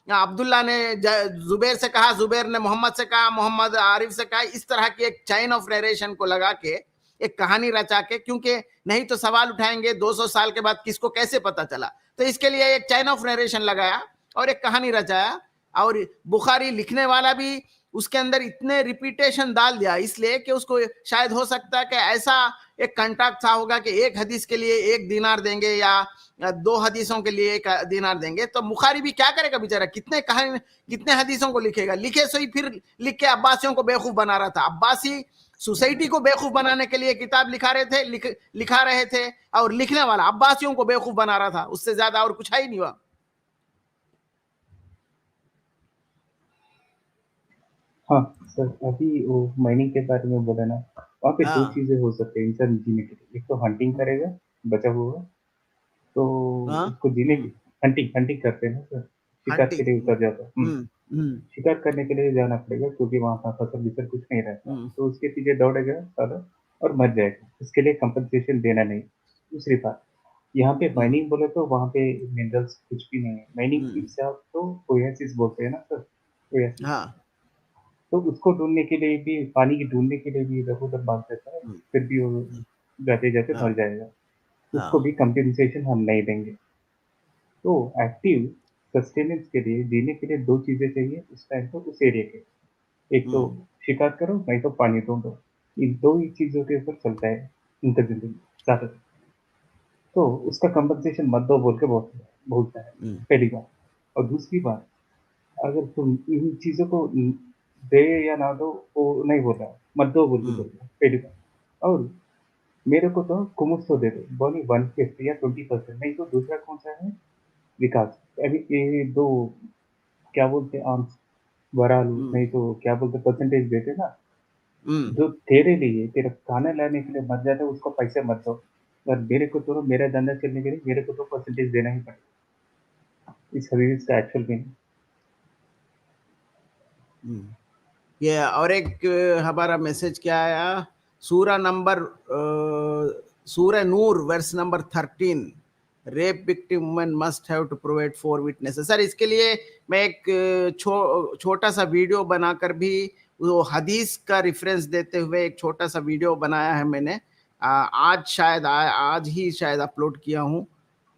अब्दुल्ला ने जुबैर से कहा, जुबैर ने मोहम्मद से कहा, मोहम्मद आरिफ से कहा, इस तरह की एक चेन ऑफ नरेशन को लगा के एक कहानी रचा के, क्योंकि नहीं तो सवाल उठाएंगे 200 साल के बाद किसको कैसे पता चला। तो इसके लिए एक चेन ऑफ नरेशन लगाया और एक कहानी रचाया। और बुखारी लिखने वाला भी उसके अंदर इतने रिपीटेशन डाल दिया, इसलिए कि उसको शायद हो सकता है कि ऐसा एक कॉन्ट्रैक्ट था होगा कि एक हदीस के लिए 1 दीनार देंगे या 2 हदीसों के लिए 1 दीनार देंगे। तो बुखारी भी क्या करेगा बेचारा, कितने हदीसों को लिखेगा, लिखे सही फिर लिख के अब्बासियों को बेवकूफ बना रहा था। अब्बासी सोसाइटी को बेवकूफ बनाने के लिए किताब लिखा रहे थे और लिखने वाला अब्बासियों को बेवकूफ बना रहा था, उससे ज्यादा और कुछ ही नहीं हुआ। हाँ सर, अभी वो माइनिंग के बारे में बोला ना, वहाँ पे दो हाँ चीजें हो सकते हैं इंसान जीने के लिए। एक तो हंटिंग करेगा, बचा हुआ, तो हाँ उसको जीने की हंटिंग हंटिंग करते हैं ना सर, शिकार के हंटिंग लिए उतर जाता है। हम्म शिकार करने के लिए जाना पड़ेगा क्योंकि वहाँ पर फसल विसल कुछ नहीं रहता, हम्म तो उसके पीछे दौड़ेगा सारा और मर जाएगा, उसके लिए कंपनसेशन देना नहीं। दूसरी बात, यहाँ पे हम्म माइनिंग बोले तो वहाँ पे मिनरल्स कुछ भी नहीं है, माइनिंग हम्म, से आप तो ओएसिस बोलते हैं ना सर, ओएसिस, हाँ तो उसको ढूंढने के लिए भी, पानी की ढूंढने के लिए भी इधर उधर भाग देता है, हम्म, फिर भी वो हम्म, जाते जाते हाँ मर जाएगा, उसको हाँ भी कंपनसेशन हम नहीं देंगे। तो एक्टिव सस्टेनेंस के लिए, जीने के लिए दो चीजें चाहिए उस टाइम पर उस एरिया के, एक तो हम्म शिकार करो, नहीं तो पानी ढूंढो। इन दो ही चीजों के ऊपर चलता है इनका जिंदगी ज्यादातर। तो उसका कंपनसेशन मत दो बोल के बोलता है, हम्म पहली बात। और दूसरी बात, अगर तुम इन चीजों को दे या ना दो, वो नहीं बोल रहा है, मत दो बोल के बोल हम्म रहा है, पहली बात। और मेरे को तो कुमुस तो दे दो, बोली 1/5 या 20%, नहीं तो दूसरा कौन सा है, विकास। अभी ये दो क्या बोलते हैं, आर्म्स बढ़ा लूं, हम्म नहीं तो क्या बोलते, परसेंटेज देते ना, हम्म जो तेरे लिए, तेरा खाना लाने के लिए मर जाता है, उसको पैसे मत दो। और मेरे को तो, मेरा धंधा चलने के लिए मेरे को तो परसेंटेज देना ही पड़ेगा, इस सर्विस का एक्चुअल मीनिंग। हम्म। ये और एक हमारा मैसेज क्या आया, सूरा नंबर सूरा नूर verse number 13, rape victim women must have to provide 4 witnesses. Sir इसके लिए मैं एक छोटा सा वीडियो बनाकर भी वो हदीस का रेफरेंस देते हुए एक छोटा सा वीडियो बनाया है मैंने। आज शायद आज ही शायद अपलोड किया हूँ,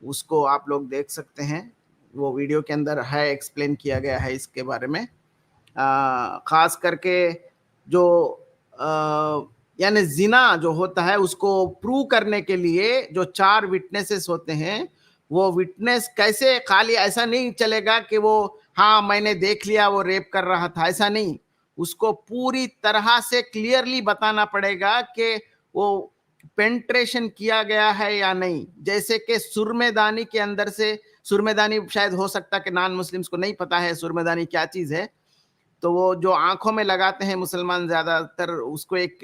उसको आप लोग देख सकते हैं। वो वीडियो के अंदर है, एक्सप्लेन किया गया है इसके बारे में। खास करके जो यानी जिना जो होता है उसको प्रूव करने के लिए जो 4 विटनेसेस होते हैं, वो विटनेस कैसे, खाली ऐसा नहीं चलेगा कि वो हाँ मैंने देख लिया वो रेप कर रहा था, ऐसा नहीं। उसको पूरी तरह से क्लियरली बताना पड़ेगा कि वो पेंट्रेशन किया गया है या नहीं। जैसे कि सुरमेदानी के अंदर से, सुरमेदानी शायद हो सकता कि नॉन मुस्लिम्स को नहीं पता है सुरमेदानी क्या चीज है, तो वो जो आंखों में लगाते हैं मुसलमान ज्यादातर, उसको एक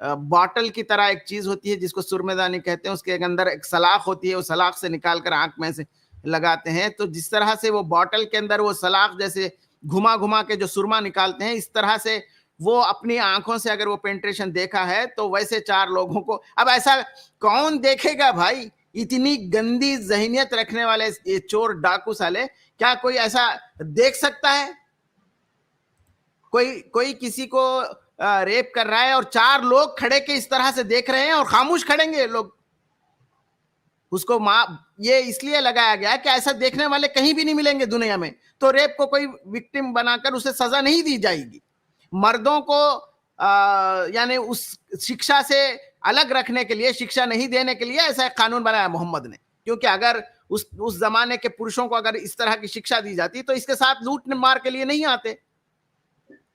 बॉटल की तरह एक चीज होती है जिसको सुरमेदानी कहते हैं, उसके अंदर एक सलाख होती है, वो सलाख से निकाल कर आंख में से लगाते हैं। तो जिस तरह से वो बॉटल के अंदर वो सलाख जैसे घुमा घुमा के जो सुरमा निकालते हैं, इस तरह से वो अपनी आंखों से अगर वो पेंट्रेशन देखा है तो वैसे 4 लोगों को, अब ऐसा कौन देखेगा भाई, इतनी गंदी जहनियत रखने वाले ये चोर डाकू साले, क्या कोई ऐसा देख सकता है? कोई कोई किसी को रेप कर रहा है और 4 लोग खड़े के इस तरह से देख रहे हैं और खामोश खड़ेंगे लोग? उसको ये इसलिए लगाया गया कि ऐसा देखने वाले कहीं भी नहीं मिलेंगे दुनिया में, तो रेप को कोई विक्टिम बनाकर उसे सजा नहीं दी जाएगी। मर्दों को यानी उस शिक्षा से अलग रखने के लिए, शिक्षा नहीं देने के लिए ऐसा एक कानून बनाया मोहम्मद ने, क्योंकि अगर उस जमाने के पुरुषों को अगर इस तरह की शिक्षा दी जाती तो इसके साथ लूट मार के लिए नहीं आते।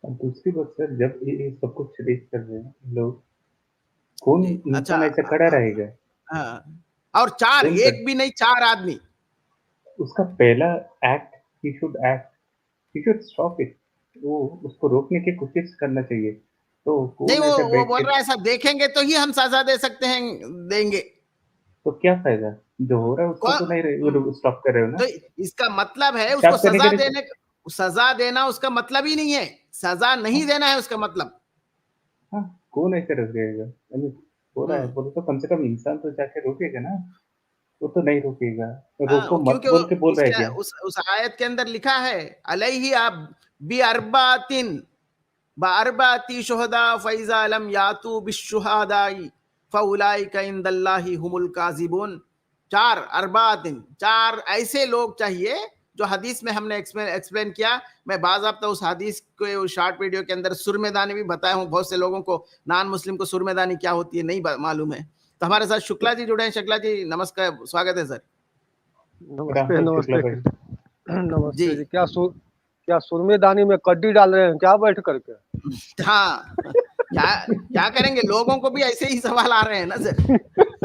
और दूसरी बात सर, जब ये सब कुछ रेस कर रहे हैं लोग, कौन जी अच्छा। इंसान ऐसा खड़ा रहेगा, हाँ, और 4, कौन कर, एक भी नहीं, 4 आदमी। उसका पहला act, he should act, he should stop it, वो उसको रोकने की कोशिश करना चाहिए। तो नहीं, कौन ऐसे वो बैठ बोल के, रहा है ऐसा देखेंगे तो ही हम सजा दे सकते हैं, देंगे। तो क्या फायदा, जो हो रहा है उसको तो नहीं स्टॉप कर रहे हो तो ना, इसका मतलब है उसको स्टॉप करने के लिए। सजा देना उसका मतलब ही नहीं है, सजा नहीं हाँ, देना है उसका मतलब। हाँ, कौन ऐसे रख देगा, हो रहा है हम्म बोलो तो कम से कम इंसान तो जाके रोकेगा ना, वो तो नहीं रोकेगा, रोको हाँ, मत क्योंकि बोल के बोल रहा है उसके क्या। उस आयत के अंदर लिखा है, अलैहि आप बी अरबातिन बारबाती शुहदा फैजा लम यातू बिशुहादाई फउलाइका इंदल्लाहि हुमुल काजिबुन। 4 अरबातिन, 4 ऐसे लोग चाहिए जो हदीस में हमने एक्सप्लेन किया। मैं बाज़ाब्ता उस हदीस के उस शॉर्ट वीडियो के अंदर सुरमेदानी भी बताया हूँ। बहुत से लोगों को, नॉन मुस्लिम को सुरमेदानी क्या होती है नहीं मालूम है। तो हमारे साथ शुक्ला जी जुड़े हैं। शुक्ला जी नमस्कार, स्वागत है सर। राम नमस्ते राम शुक्ला नमस्ते भाई। जी नमस्ते जी। क्या सुरमे दानी में कड्डी डाल रहे हैं क्या बैठ करके? हाँ, क्या क्या करेंगे, लोगों को भी ऐसे ही सवाल आ रहे हैं ना सर।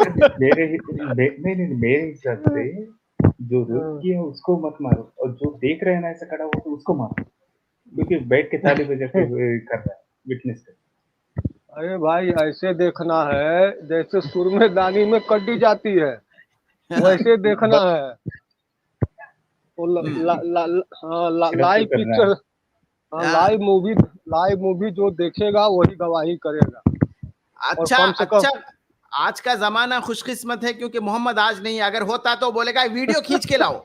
नहीं नहीं, मेरे हिसाब से जो रोक किया है उसको मत मारो, और जो देख रहे हैं ना ऐसा खड़ा हुआ तो उसको मारो। क्योंकि बैठ के ताली बजा के कर रहा है, विटनेस कर। अरे भाई ऐसे देखना है जैसे सुरमेदानी में कड्डी जाती है, वैसे देखना है। तो लाइव पिक्चर, लाइव मूवी जो देखेगा वही गवाही करेगा। अच्छा कम से कम अच्छा, आज का जमाना खुशकिस्मत है क्योंकि मोहम्मद आज नहीं, अगर होता तो बोलेगा वीडियो खींच के लाओ।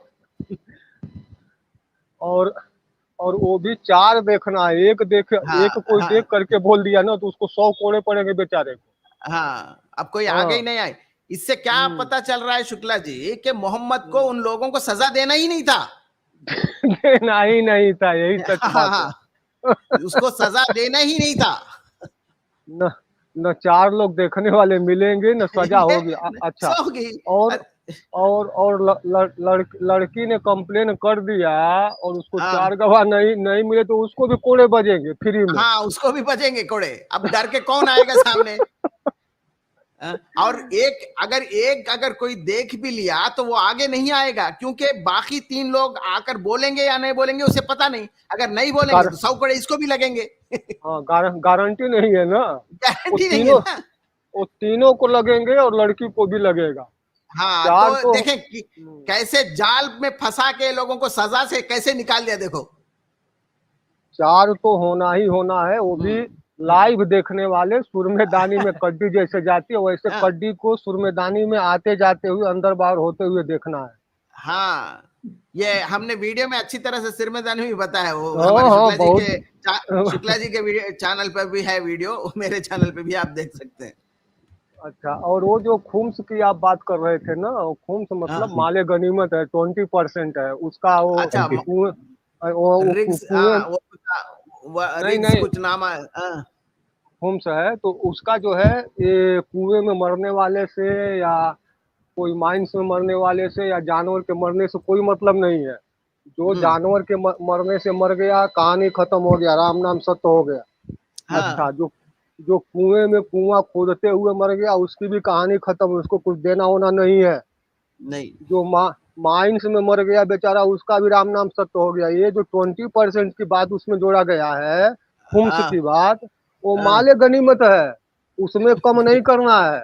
और वो भी 4 देखना है, एक कोई देख करके बोल दिया ना तो उसको 100 कोड़े पड़ेंगे बेचारे को। हाँ, अब कोई आगे ही नहीं आए। इससे क्या पता चल रहा है शुक्ला जी कि मोहम्मद को उन लोगों को सजा देना ही नहीं था। देना ही नहीं था, यही सच बात है। उसको सजा देना ही नहीं था। न 4 लोग देखने वाले मिलेंगे, न सजा होगी। अच्छा, और लड़की ने कंप्लेन कर दिया और उसको 4 गवाह नहीं मिले तो उसको भी कोड़े बजेंगे फ्री में। हाँ, उसको भी बजेंगे कोड़े। अब डर के कौन आएगा सामने? और अगर कोई देख भी लिया तो वो आगे नहीं आएगा क्योंकि बाकी 3 लोग आकर बोलेंगे या नहीं बोलेंगे उसे पता नहीं। अगर नहीं बोलेंगे तो 100 कोड़े इसको भी लगेंगे। हाँ, गारंटी नहीं है ना। गारंटी नहीं है ना। वो तीनों को लगेंगे और लड़की को भी लगेगा। हाँ, तो देखें कैसे जाल में फंसा के लोगों को सजा से कैसे निकाल दिया। देखो 4 तो होना ही होना है, वो भी लाइव देखने वाले। सुरमेदानी में कड्डी जैसे जाती है वैसे कड्डी को सुरमेदानी में आते जाते हुए अंदर बाहर होते हुए देखना है। हाँ, ये हमने वीडियो में अच्छी तरह से सिरमेदानी भी बताया। वो हमारे शुक्ला जी के चैनल पर भी है वीडियो, मेरे चैनल पे भी आप देख सकते हैं। अच्छा, और वो जो खुम्स की आप बात कर रहे थे ना, खुम्स मतलब माले गनीमत है, 20% है उसका। वो अच्छा, कुछ नाम है खुम्स है, तो उसका जो है ये कुएं में मरने वाले से या कोई माइंस में मरने वाले से या जानवर के मरने से कोई मतलब नहीं है। जो जानवर के मरने से मर गया, कहानी खत्म हो गया, राम नाम सत्य हो गया। अच्छा, जो कुएं में कुआं खोदते हुए मर गया उसकी भी कहानी खत्म, उसको कुछ देना होना नहीं है। नहीं, जो माइंस में मर गया बेचारा उसका भी राम नाम सत्य हो गया। ये जो 20% की बात उसमें जोड़ा गया है, खुम्स की बात, वो माले गनीमत है, उसमें कम नहीं करना है।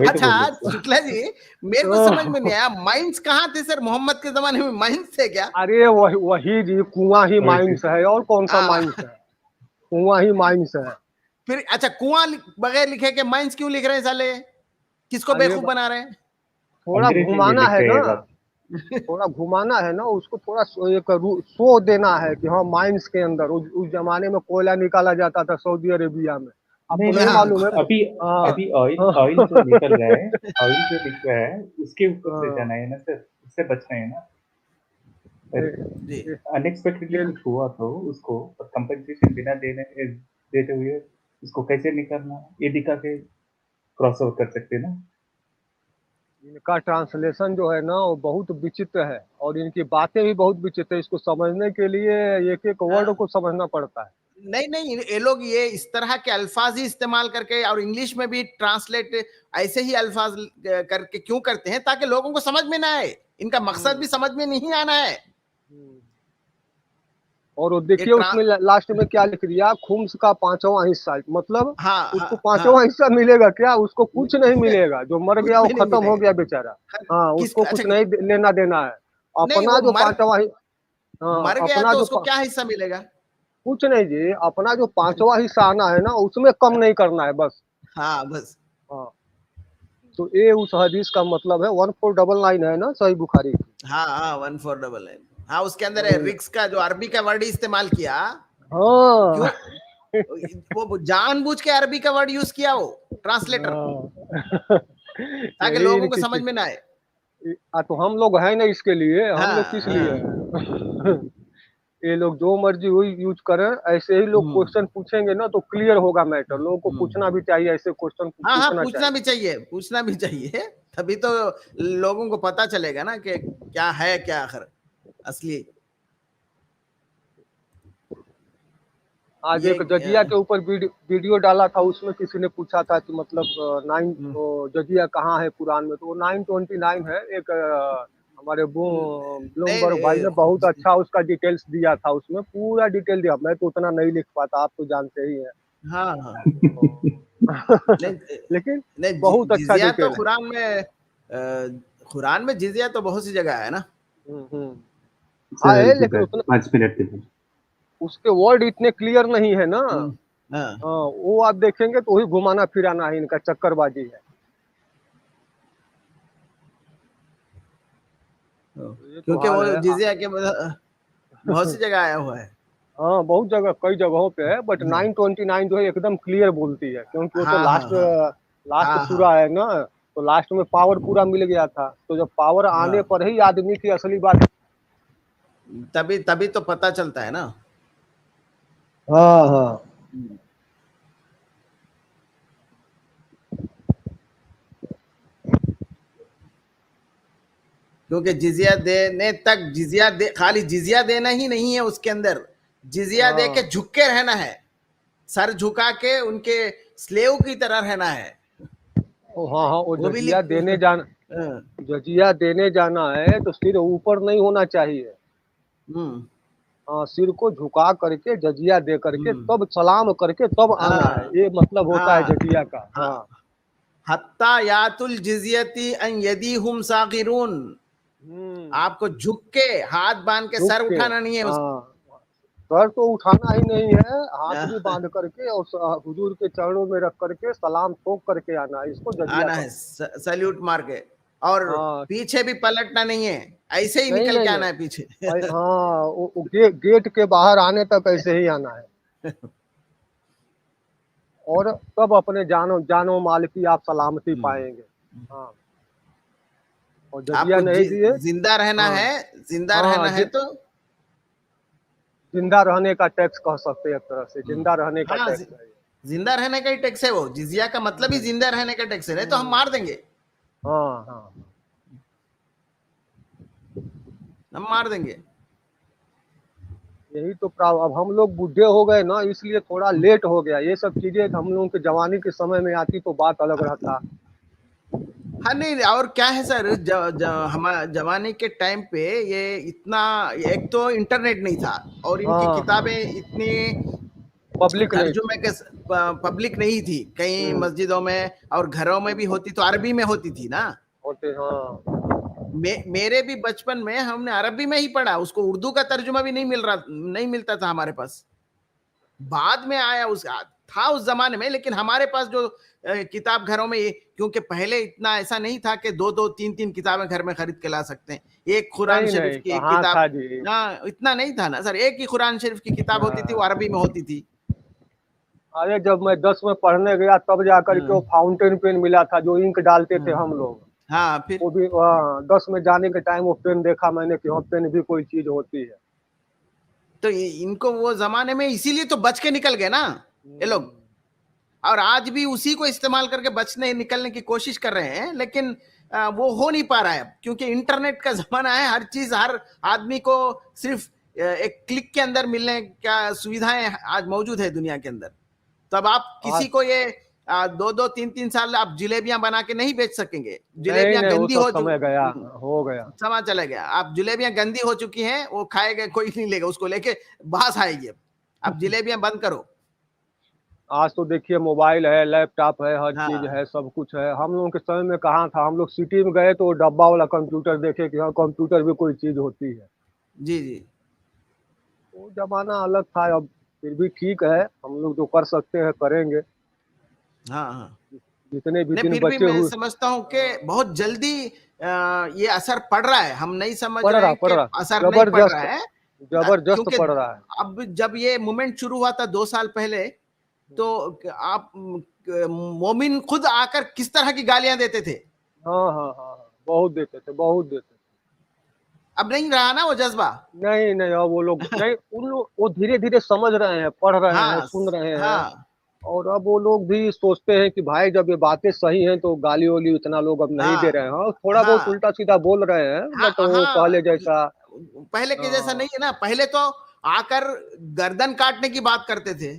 अच्छा शुक्ला जी, मेरे को समझ में नहीं आया, माइंस कहाँ थे सर? मोहम्मद के जमाने में माइंस थे क्या? अरे वही जी, कुआं ही माइंस है, और कौन सा माइंस है? कुआं ही माइंस है। फिर अच्छा, कुआं बगैर लिखे के माइंस क्यों लिख रहे हैं साले? किसको बेवकूफ बना रहे हैं? थोड़ा घुमाना है ना, थोड़ा घुमाना है ना उसको, थोड़ा एक शो देना है कि हाँ माइंस के अंदर उस जमाने में कोयला निकाला जाता था सऊदी अरेबिया में। आपको नहीं मालूम है? अभी ऑयल जो निकल रहा है, ऑयल जो दिख रहा है उसके ऊपर से जाना है ना सर, उससे बचना है ना। अनएक्सपेक्टेडली कुछ हुआ तो उसको कंपनसेशन बिना देते हुए उसको कैसे निकालना, ये दिखा के क्रॉस ओवर कर सकते ना। इनका ट्रांसलेशन जो है ना वो बहुत विचित्र है और इनकी बातें भी बहुत विचित्र है। इसको समझने के लिए एक एक वर्ड को समझना पड़ता है। नहीं, ये लोग ये इस तरह के अल्फाज ही इस्तेमाल करके और इंग्लिश में भी ट्रांसलेट ऐसे ही अल्फाज करके क्यों करते हैं? ताकि लोगों को समझ में ना आए। इनका मकसद भी समझ में नहीं आना है। और वो देखिए उसमें लास्ट में क्या लिख दिया, खुम्स का 5वां हिस्सा, मतलब उसको 5वां हिस्सा मिलेगा क्या? उसको कुछ नहीं मिलेगा। जो मर गया वो खत्म हो गया बेचारा। हाँ, उसको कुछ नहीं लेना देना है। अपना जो 5वां मर गया तो उसको क्या हिस्सा मिलेगा? कुछ नहीं जी, अपना जो 5वां हिस्सा आना है ना उसमें कम नहीं करना है बस। हाँ बस। हाँ, तो ये उस हदीस का मतलब है। 1499 है ना सही बुखारी। हाँ 1499। हाँ, उसके अंदर रिक्स का जो अरबी का वर्ड इस्तेमाल किया। हाँ, वो जानबूझ के अरबी का वर्ड यूज किया वो ट्रांसलेटर, ताकि लोगों को समझ में ना आए। तो हम लोग हैं ना इसके लिए, हम लोग किस लिए? ये लोग जो मर्जी वही यूज करें। ऐसे ही लोग क्वेश्चन पूछेंगे ना तो क्लियर होगा मैटर। लोगों को पूछना भी चाहिए ऐसे क्वेश्चन। पूछना भी चाहिए, तभी तो लोगों को पता चलेगा ना कि क्या है क्या आखिर असली। आज एक जजिया के ऊपर वीडियो डाला था, उसमें किसी ने पूछा था कि मतलब जजिया कहाँ है कुरान में, तो वो 929 है। एक हमारे नहीं ब्लूमबर्ग भाई ने बहुत अच्छा उसका डिटेल्स दिया था, उसमें पूरा डिटेल दिया। मैं तो उतना नहीं लिख पाता, आप तो जानते ही हैं। हाँ हाँ नहीं लेकिन नहीं बहुत अच्छा जिजिया तो डिटेल है। कुरान में जिजिया तो बहुत सी जगह है ना। हम्म। हाँ सर, है, I'll be लेकिन back. उतना 5 मिनट के बाद. उसके वर्ड इतने क्लियर नहीं है ना। हाँ हाँ, वो आप देखेंगे तो वही घुमाना फिराना है, इनका चक्करबाजी है। ये तो क्योंकि हाल वो है। जिजिया के बहुत सी जगह आया हुआ है। हाँ बहुत जगह, कई जगहों पे है, बट 929 जो है एकदम क्लियर बोलती है, क्योंकि वो तो हाँ हाँ लास्ट हाँ लास्ट हाँ हाँ सूरा है ना। तो लास्ट में पावर पूरा मिल गया था, तो जब पावर आने हाँ पर ही आदमी की असली बात। तभी तभी तो पता चलता है ना। हाँ हाँ। क्योंकि खाली जिजिया देना ही नहीं है उसके अंदर, जिजिया दे के हाँ झुक के रहना है, सर झुका के उनके स्लेव की तरह रहना है। हाँ हाँ, वो वो भी जजिया लिख देने जाना, हाँ, जजिया देने जाना है तो सिर ऊपर नहीं होना चाहिए। हम्म हाँ, सिर को झुका करके जजिया दे करके हम्म तब सलाम करके तब आना है, हाँ ये मतलब होता है हाँ जजिया का। हाँ हाँ। हत्ता यातुल जिजियती अन यदी हुम सागिरून। हम्म। आपको झुक के हाथ बांध के झुक सर के, उठाना नहीं है उस हाँ, सर तो उठाना ही नहीं है, हाथ भी बांध करके और हुजूर के चरणों में रख करके सलाम ठोक करके आना है, इसको जजिया आना है कहते सल्यूट मार के। और हैं। हाँ। पीछे भी पलटना नहीं है, ऐसे ही नहीं निकल के नहीं आना है। है पीछे। हाँ, वो गेट के बाहर आने तक ऐसे ही आना है, और तब अपने जानो जानो माल की आप सलामती पाएंगे। हाँ, और जजिया आपको नहीं दिए। जिंदा रहना हाँ है, जिंदा हाँ, रहना है तो जिंदा रहने का टैक्स कह सकते हैं, एक तरह से जिंदा रहने का हाँ टैक्स है ये। जिंदा रहने का ही टैक्स है वो, जिजिया का मतलब ही हम्म, जिंदा रहने का टैक्स है, नहीं तो हम हम्म, मार देंगे, हाँ हाँ। हम मार देंगे। यही तो प्रॉब्लम, अब हम लोग बूढ़े हो गए ना, इसलिए थोड़ा लेट हो गया। ये सब चीजें हम लोगों के जवानी के समय में आती तो बात अलग रहता। हाँ नहीं और क्या है सर, हमारे जमाने के टाइम पे ये इतना, एक तो इंटरनेट नहीं था और इनकी हाँ हाँ, किताबें इतनी पब्लिक नहीं थी। तर्जुमे के पब्लिक नहीं थी, कई हम्म, मस्जिदों में और घरों में भी होती तो अरबी में होती थी ना। होते हाँ। मेरे भी बचपन में हमने अरबी में ही पढ़ा, उसको उर्दू का तर्जुमा भी नहीं मिलता था हमारे पास, बाद में आया उस था उस जमाने में, लेकिन हमारे पास जो किताब घरों में क्योंकि पहले इतना ऐसा नहीं था कि दो दो तीन तीन किताबें घर में खरीद के ला सकते हैं, एक कुरान नहीं शरीफ नहीं, की एक कहाँ था किताब जी। ना, इतना नहीं था ना सर, एक ही कुरान शरीफ की किताब होती थी, वो हाँ। अरबी में होती थी। अरे जब मैं 10 में पढ़ने गया तब जा करके वो हाँ फाउंटेन पेन मिला था, जो इंक डालते थे हाँ हम लोग। हाँ, फिर वो भी 10 में जाने के टाइम वो पेन देखा मैंने कि हाँ, पेन भी कोई चीज होती है। तो इनको वो जमाने में इसीलिए तो बच के निकल गए ना ये लोग, हम्म, और आज भी उसी को इस्तेमाल करके बचने निकलने की कोशिश कर रहे हैं, लेकिन वो हो नहीं पा रहा है क्योंकि इंटरनेट का जमाना है, हर चीज हर आदमी को सिर्फ एक क्लिक के अंदर मिलने का सुविधाएं आज मौजूद है दुनिया के अंदर। तो अब आप किसी आज को ये दो दो तीन तीन साल आप जलेबियां बना के नहीं बेच सकेंगे, नहीं जलेबियां नहीं, वो गंदी सब हो समय गया, हो गया। समा चला गया, आप जलेबियां गंदी हो चुकी हैं, वो खाएगा कोई नहीं लेगा उसको, लेके बास आएगी। अब जलेबियां बंद करो। आज तो देखिए मोबाइल है, लैपटॉप है, हर चीज हाँ है, सब कुछ है। हम लोगों के समय में कहाँ था, हम लोग सिटी में गए तो डब्बा वाला कंप्यूटर देखे कि हाँ, कंप्यूटर भी कोई चीज होती है। जी जी वो जमाना अलग था। अब फिर भी ठीक है, हम लोग जो कर सकते हैं करेंगे। हाँ हाँ, जितने भी नहीं दिन फिर भी बचे मैं हुए। समझता हूँ कि बहुत जल्दी ये असर पड़ रहा है, हम नहीं समझ रहे हैं पड़ कि रहा, असर नहीं पड़ रहा जबरदस्त, है। जबरदस्त क्योंकि पड़ रहा है। अब जब ये मूवमेंट शुरू हुआ था 2 साल पहले, तो आप मोमिन खुद आकर किस तरह की गालियां देते थे, हाँ हाँ हाँ हाँ, बहुत देते थे, बहुत देते थे। अब नहीं रहा ना वो जज्बा। नहीं नहीं, अब वो लोग नहीं, उन लोग वो धीरे धीरे समझ रहे हैं, पढ़ रहे हैं, हाँ सुन रहे हैं। हाँ और अब वो लोग भी सोचते हैं कि भाई जब ये बातें सही हैं तो गाली वाली इतना लोग अब नहीं दे हाँ रहे हैं। हाँ, थोड़ा बहुत हाँ उल्टा सीधा बोल रहे हैं, हाँ बट वो हाँ, पहले जैसा। पहले के जैसा नहीं हाँ है ना, पहले तो आकर गर्दन काटने की बात करते थे।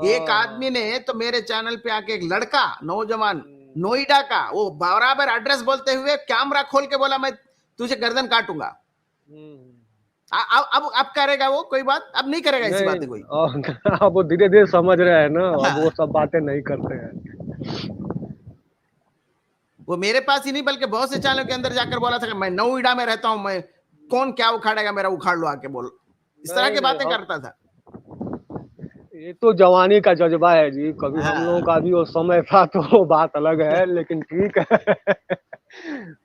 एक हाँ आदमी हाँ। ने तो मेरे चैनल पे आके, एक लड़का नौजवान हम्म, नोएडा का, वो बराबर एड्रेस बोलते हुए कैमरा खोल के बोला, मैं तुझे गर्दन काटूंगा। अब करेगा वो कोई बात? अब नहीं करेगा ऐसी नहीं, बातें कोई। और अब वो धीरे धीरे समझ रहे हैं ना, अब वो हाँ, सब बातें नहीं करते हैं। वो मेरे पास ही नहीं बल्कि बहुत से चैनल के अंदर जाकर बोला था कि मैं नोएडा में रहता हूं, मैं कौन क्या उखाड़ेगा मेरा, उखाड़ लो आके, बोल, इस तरह नहीं की नहीं, बातें हम करता था। ये तो जवानी का जज्बा है जी, कभी हम लोगों हाँ का भी वो समय था तो वो बात अलग है, लेकिन ठीक है।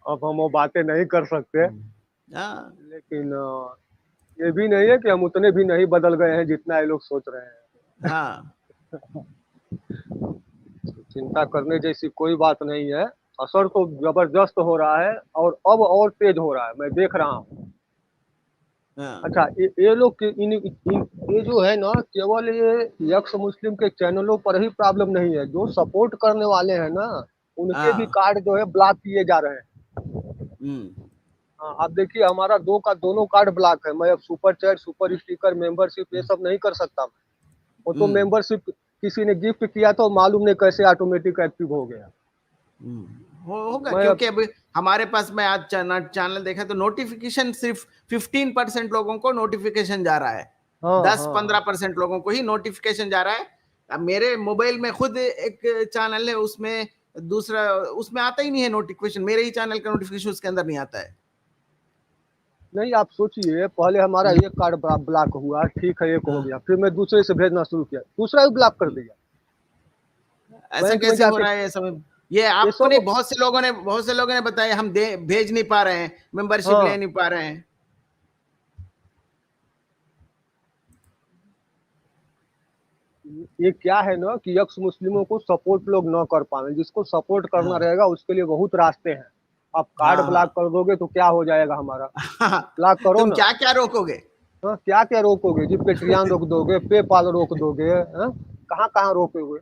अब हम वो बातें नहीं कर सकते, हाँ लेकिन ये भी नहीं है कि हम उतने भी नहीं बदल गए हैं जितना ये लोग सोच रहे हैं। हाँ। चिंता करने जैसी कोई बात नहीं है। असर तो जबरदस्त हो रहा है, और अब और तेज हो रहा है, मैं देख रहा हूँ। हाँ अच्छा, ये लोग ये जो है ना, केवल ये यक्स मुस्लिम के चैनलों पर ही प्रॉब्लम नहीं है, जो सपोर्ट करने वाले हैं ना, उनके भी हाँ। कार्ड जो है ब्लॉक किए जा रहे हैं। हम्म। हाँ, आप देखिए, हमारा दोनों कार्ड ब्लॉक है। मैं अब super chat, super sticker, membership ये सब नहीं कर सकता। वो तो हम्म। मेंबरशिप किसी ने गिफ्ट किया तो मालूम नहीं कैसे ऑटोमेटिक एक्टिव हो गया। होगा, मैं अब क्योंकि अब हमारे पास, मैं आज चैनल देखा तो नोटिफिकेशन सिर्फ 15% लोगों को नोटिफिकेशन जा रहा है, हाँ 10-15% हाँ लोगों को ही नोटिफिकेशन जा रहा है। अब मेरे मोबाइल में खुद एक चैनल है, उसमें दूसरा, उसमें आता ही नहीं है नोटिफिकेशन, मेरे ही चैनल का नोटिफिकेशन उसके अंदर नहीं आता है। नहीं, आप सोचिए, पहले हमारा एक कार्ड ब्लॉक हुआ, ठीक है, एक हो हाँ, गया, फिर मैं दूसरे से भेजना शुरू किया, दूसरा भी ब्लॉक कर दिया। ऐसा बैंक में कैसे हो जाके रहा है सब? ये ये आपको नहीं, सब, बहुत से लोगों ने बताया, हम भेज नहीं पा रहे हैं, मेंबरशिप ले हाँ, नहीं पा रहे हैं। ये क्या है ना कि यक्स मुस्लिमों को सपोर्ट लोग न कर पा रहे हैं। जिसको सपोर्ट करना हाँ रहेगा उसके लिए बहुत रास्ते हैं। आप कार्ड ब्लॉक हाँ कर दोगे तो क्या हो जाएगा हमारा? हाँ। ब्लॉक करो तुम ना। क्या क्या रोकोगे? हाँ, क्या क्या रोकोगे जी? पेट्रियन रोक दोगे, पेपाल रोक दोगे, हाँ? कहाँ कहाँ रोकोगे?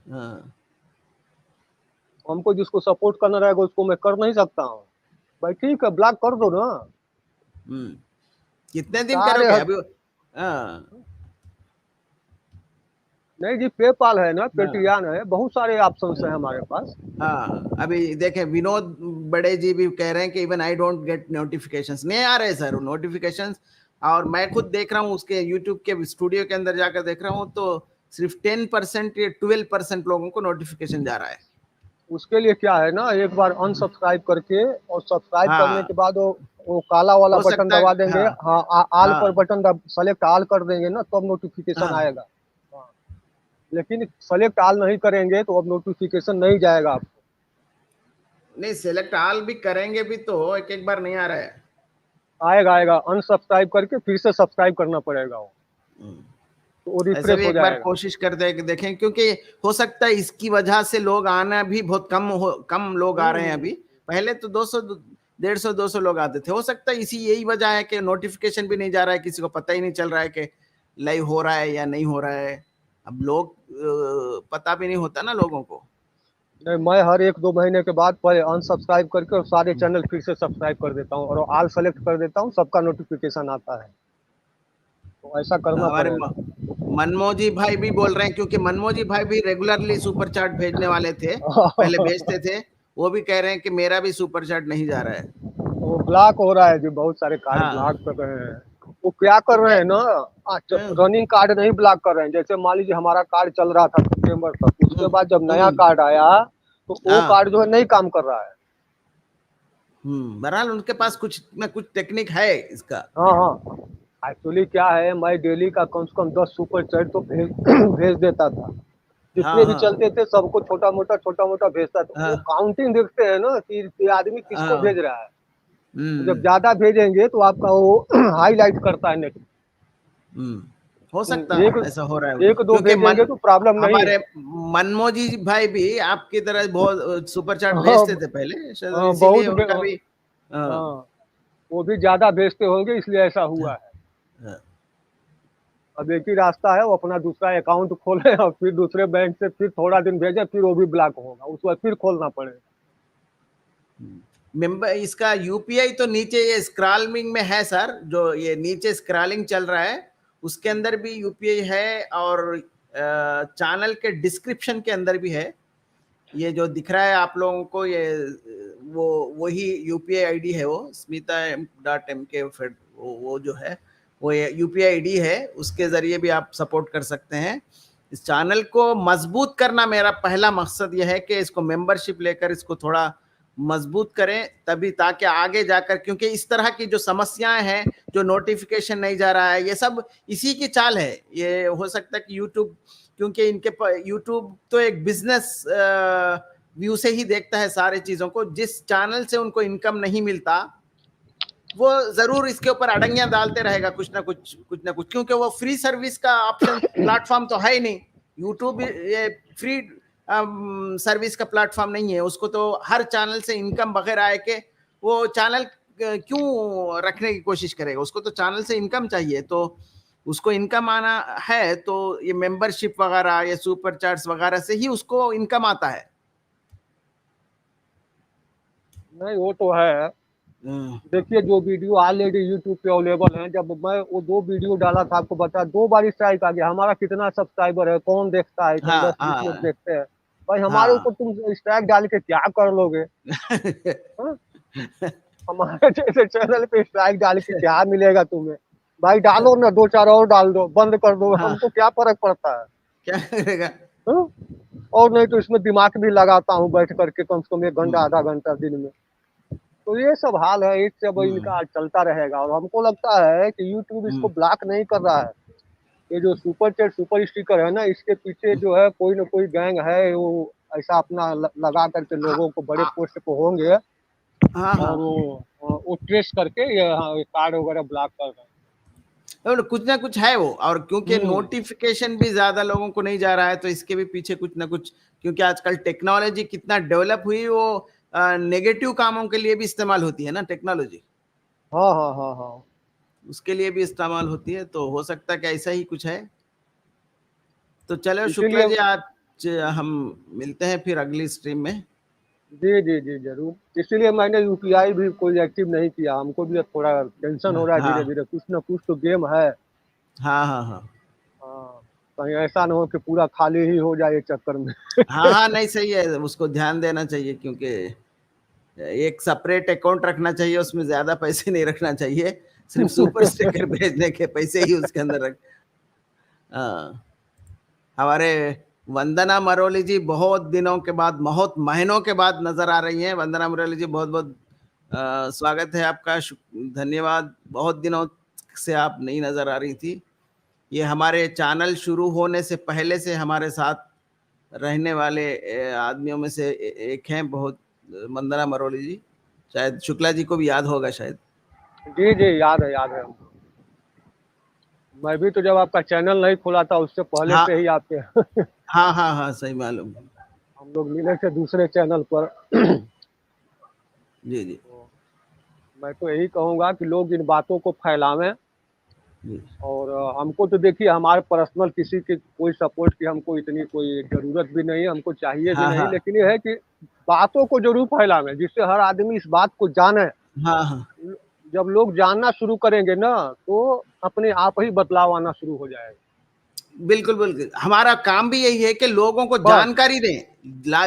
हाँ। हमको जिसको सपोर्ट करना रहेगा उसको मैं कर नहीं सकता हूँ। भाई ठीक है, ब्लॉक कर दो ना। हम्म। कितने दिन सारे करोगे हद अभी? हाँ नहीं जी, पेपाल है ना, हाँ पेट्रियन है, बहुत सारे ऑप्शंस हैं हमारे पास। हाँ। अभी देखें, विनोद बड़े जी भी कह रहे हैं कि even I don't get notifications, नहीं आ रहे सर नोटिफिकेशंस। और मैं खुद देख रहा हूँ, उसके यूट्यूब के स्टूडियो के अंदर जाकर देख रहा हूँ, तो सिर्फ 10% या 12% लोगों को नोटिफिकेशन जा रहा है। उसके लिए क्या है ना, एक बार अनसब्सक्राइब करके और सब्सक्राइब करने हाँ, के बाद वो काला वाला हो बटन सकता है। दबा देंगे। हाँ हाँ, आल पर हाँ बटन सेलेक्ट आल कर देंगे ना, तब नोटिफिकेशन हाँ। आएगा। हाँ, लेकिन सेलेक्ट आल नहीं करेंगे तो अब नोटिफिकेशन नहीं जाएगा आपको। नहीं, सेलेक्ट ऑल भी करेंगे भी तो एक एक बार नहीं आ रहा है। आएगा आएगा, अनसब्सक्राइब करके फिर से सब्सक्राइब करना पड़ेगा वो, तो वो ऐसा रिफ्रेश भी हो एक बार जाएगा। कोशिश करते हैं कि देखें, क्योंकि हो सकता है इसकी वजह से लोग आना भी बहुत कम लोग आ रहे हैं हम्म। अभी। पहले तो 200, 150, 200 लोग आते थे। हो सकता है इसी यही वजह है कि नोटिफिकेशन भी नहीं जा रहा है, किसी को पता ही नहीं चल रहा है कि लाइव हो रहा है या नहीं हो रहा है। अब लोग पता भी नहीं होता ना लोगों को। नहीं, मैं हर 1-2 महीने के बाद पहले अनसब्सक्राइब करके और सारे चैनल फिर से सब्सक्राइब कर देता हूँ, और ऑल सेलेक्ट कर देता हूँ, सबका नोटिफिकेशन आता है। तो ऐसा करना हमारे पड़ेगा। मनमोजी भाई भी बोल रहे हैं, क्योंकि मनमोजी भाई भी रेगुलरली सुपर चैट भेजने वाले थे, पहले भेजते थे। वो भी कह रहे हैं कि मेरा भी सुपर चैट नहीं जा रहा है। वो ब्लॉक हो रहा है जी, बहुत सारे कार्ड हाँ, ब्लॉक कर रहे हैं। वो क्या कर रहे हैं ना, हम्म रनिंग कार्ड नहीं ब्लॉक कर रहे हैं। जैसे मान लीजिए हमारा कार्ड चल रहा था सितंबर तक, उसके बाद जब नया हम्म, कार्ड आया तो वो हाँ, कार्ड जो है नहीं काम कर रहा है। बहरहाल उनके पास कुछ ना कुछ टेक्निक है इसका। हाँ हाँ, एक्चुअली क्या है, मैं डेली का कम से कम 10 सुपर चैट तो भेज भेज देता था। हाँ जितने भी हाँ चलते थे सबको छोटा मोटा भेजता था। वो हाँ काउंटिंग देखते हैं ना कि ये आदमी किसको हाँ। भेज रहा है। तो जब हम्म ज्यादा भेजेंगे तो आपका वो हाईलाइट करता है नेट। हम्म। हो सकता एक ऐसा हो रहा है, एक दो क्योंकि भेजेंगे तो प्रॉब्लम नहीं है। हमारे मनमोजी भाई भी आपकी तरह बहुत सुपर चैट हाँ, भेजते थे पहले, शायद हाँ, इसीलिए उनका भी। हाँ हाँ, वो भी ज्यादा भेजते होंगे इसलिए ऐसा हुआ है। हाँ अब एक ही रास्ता है, वो अपना दूसरा अकाउंट खोले और फिर दूसरे बैंक से फिर थोड़ा दिन भेजे, फिर वो भी ब्लॉक होगा, उसके बाद फिर खोलना पड़ेगा। मेंबर इसका यूपीआई तो नीचे ये स्क्रॉलिंग में है सर, जो ये नीचे स्क्रॉलिंग चल रहा है उसके अंदर भी यूपीआई है, और चैनल के डिस्क्रिप्शन के अंदर भी है। ये जो दिख रहा है आप लोगों को, ये वही यूपीआई आईडी है, वो smita.mk वो जो है वो यूपीआई आईडी है, उसके जरिए भी आप सपोर्ट कर सकते हैं। इस चैनल को मजबूत करना मेरा पहला मकसद यह है कि इसको मेंबरशिप लेकर इसको थोड़ा मजबूत करें, तभी ताकि आगे जाकर, क्योंकि इस तरह की जो समस्याएं हैं, जो नोटिफिकेशन नहीं जा रहा है, ये सब इसी की चाल है। ये हो सकता है कि यूट्यूब, क्योंकि इनके यूट्यूब तो एक बिजनेस व्यू से ही देखता है सारे चीजों को, जिस चैनल से उनको इनकम नहीं मिलता वो जरूर इसके ऊपर अड़ंगियां डालते रहेगा कुछ ना कुछ क्योंकि वो फ्री सर्विस का ऑप्शन प्लेटफॉर्म तो है ही नहीं। यूट्यूब ये फ्री सर्विस का प्लेटफॉर्म नहीं है, उसको तो हर चैनल से इनकम वगैरह आए के वो चैनल क्यों रखने की कोशिश करेगा, उसको तो चैनल से इनकम चाहिए। तो उसको इनकम आना है तो ये मेंबरशिप वगैरह या सुपर चैट्स वगैरह से ही उसको इनकम आता है। नहीं वो तो है। देखिए जो वीडियो ऑलरेडी यूट्यूब पे अवेलेबल है, जब मैं वो 2 वीडियो डाला था आपको बता, 2 बार स्ट्राइक आ गया। हमारा कितना सब्सक्राइबर है, कौन देखता है, कम 10 हाँ 20 लोग हाँ देखते हैं। भाई हमारे हाँ ऊपर तुम स्ट्राइक डाल के क्या कर लोगे? हाँ? हमारे जैसे चैनल पे स्ट्राइक डाल के क्या मिलेगा तुम्हें? भाई डालो ना, 2 4 और डाल दो, बंद कर दो, हाँ, हमको क्या फर्क पड़ता है? क्या करेगा। हाँ? और नहीं तो इसमें दिमाग भी लगाता हूँ बैठ करके, कम से कम 1 घंटा आधा घंटा दिन में। तो ये सब हाल है, इससे अब इनका चलता रहेगा। और हमको लगता है कि यूट्यूब इसको ब्लॉक नहीं कर रहा है। ये जो सुपर चैट सुपर स्टिकर है ना, इसके पीछे जो है कोई ना कोई गैंग है, वो ऐसा अपना लगा करके लोगों को बड़े पोस्ट पे होंगे हाँ और हाँ, वो ट्रेस करके ये कार्ड वगैरह ब्लॉक कर रहे हैं। और कुछ ना कुछ है वो, और क्योंकि हम्म। नोटिफिकेशन भी ज्यादा लोगों को नहीं जा रहा है तो इसके भी पीछे कुछ ना कुछ, क्योंकि आजकल टेक्नोलॉजी कितना डेवलप हुई, वो नेगेटिव कामों के लिए भी इस्तेमाल होती है ना टेक्नोलॉजी, हाँ हाँ हाँ हाँ। उसके लिए भी इस्तेमाल होती है। तो हो सकता है कि ऐसा ही कुछ है। तो चलो शुक्ला इसीलिए जी, आज हम मिलते हैं फिर अगली स्ट्रीम में। जी जी जी जरूर। इसीलिए मैंने यूपीआई भी कोई एक्टिव नहीं किया। हमको भी अब थोड़ा टेंशन हो रहा है, धीरे हाँ धीरे कुछ ना कुछ तो गेम है। हाँ हाँ हाँ हाँ, कहीं ऐसा ना हो कि पूरा खाली ही हो जाए इस चक्कर में। हाँ हाँ, नहीं सही है, उसको ध्यान देना चाहिए, क्योंकि एक सेपरेट अकाउंट रखना चाहिए, उसमें ज्यादा पैसे नहीं रखना चाहिए, सिर्फ सुपर स्टिकर भेजने के पैसे ही उसके अंदर रख। हाँ, हमारे वंदना मरोली जी बहुत दिनों के बाद, बहुत महीनों के बाद नजर आ रही हैं। वंदना मरोली जी, बहुत बहुत स्वागत है आपका, धन्यवाद। बहुत दिनों से आप नहीं नजर आ रही थी। ये हमारे चैनल शुरू होने से पहले से हमारे साथ रहने वाले आदमियों में से एक हैं, बहुत वंदना मरोली जी, शायद शुक्ला जी को भी याद होगा शायद। जी जी याद है याद है। मैं भी तो जब आपका चैनल नहीं खोला था उससे पहले हाँ से ही आपके हाँ हाँ हाँ, सही मालूम। हम लोग मिले थे दूसरे चैनल पर। जी जी तो मैं तो यही कहूँगा कि लोग इन बातों को फैलावें। जी। और हमको तो देखिए हमारे पर्सनल किसी की कोई सपोर्ट की हमको इतनी कोई ज़रूरत भी नहीं है, हमको चाहिए भी हाँ नहीं। हाँ लेकिन ये है कि बातों को ज़रूर फैलावें जिससे हर आदमी इस बात को जाने। हाँ हाँ, जब लोग जानना शुरू करेंगे ना तो अपने आप ही बदलाव आना शुरू हो जाएगा। बिल्कुल बिल्कुल, हमारा काम भी यही है कि लोगों को बस जानकारी दें,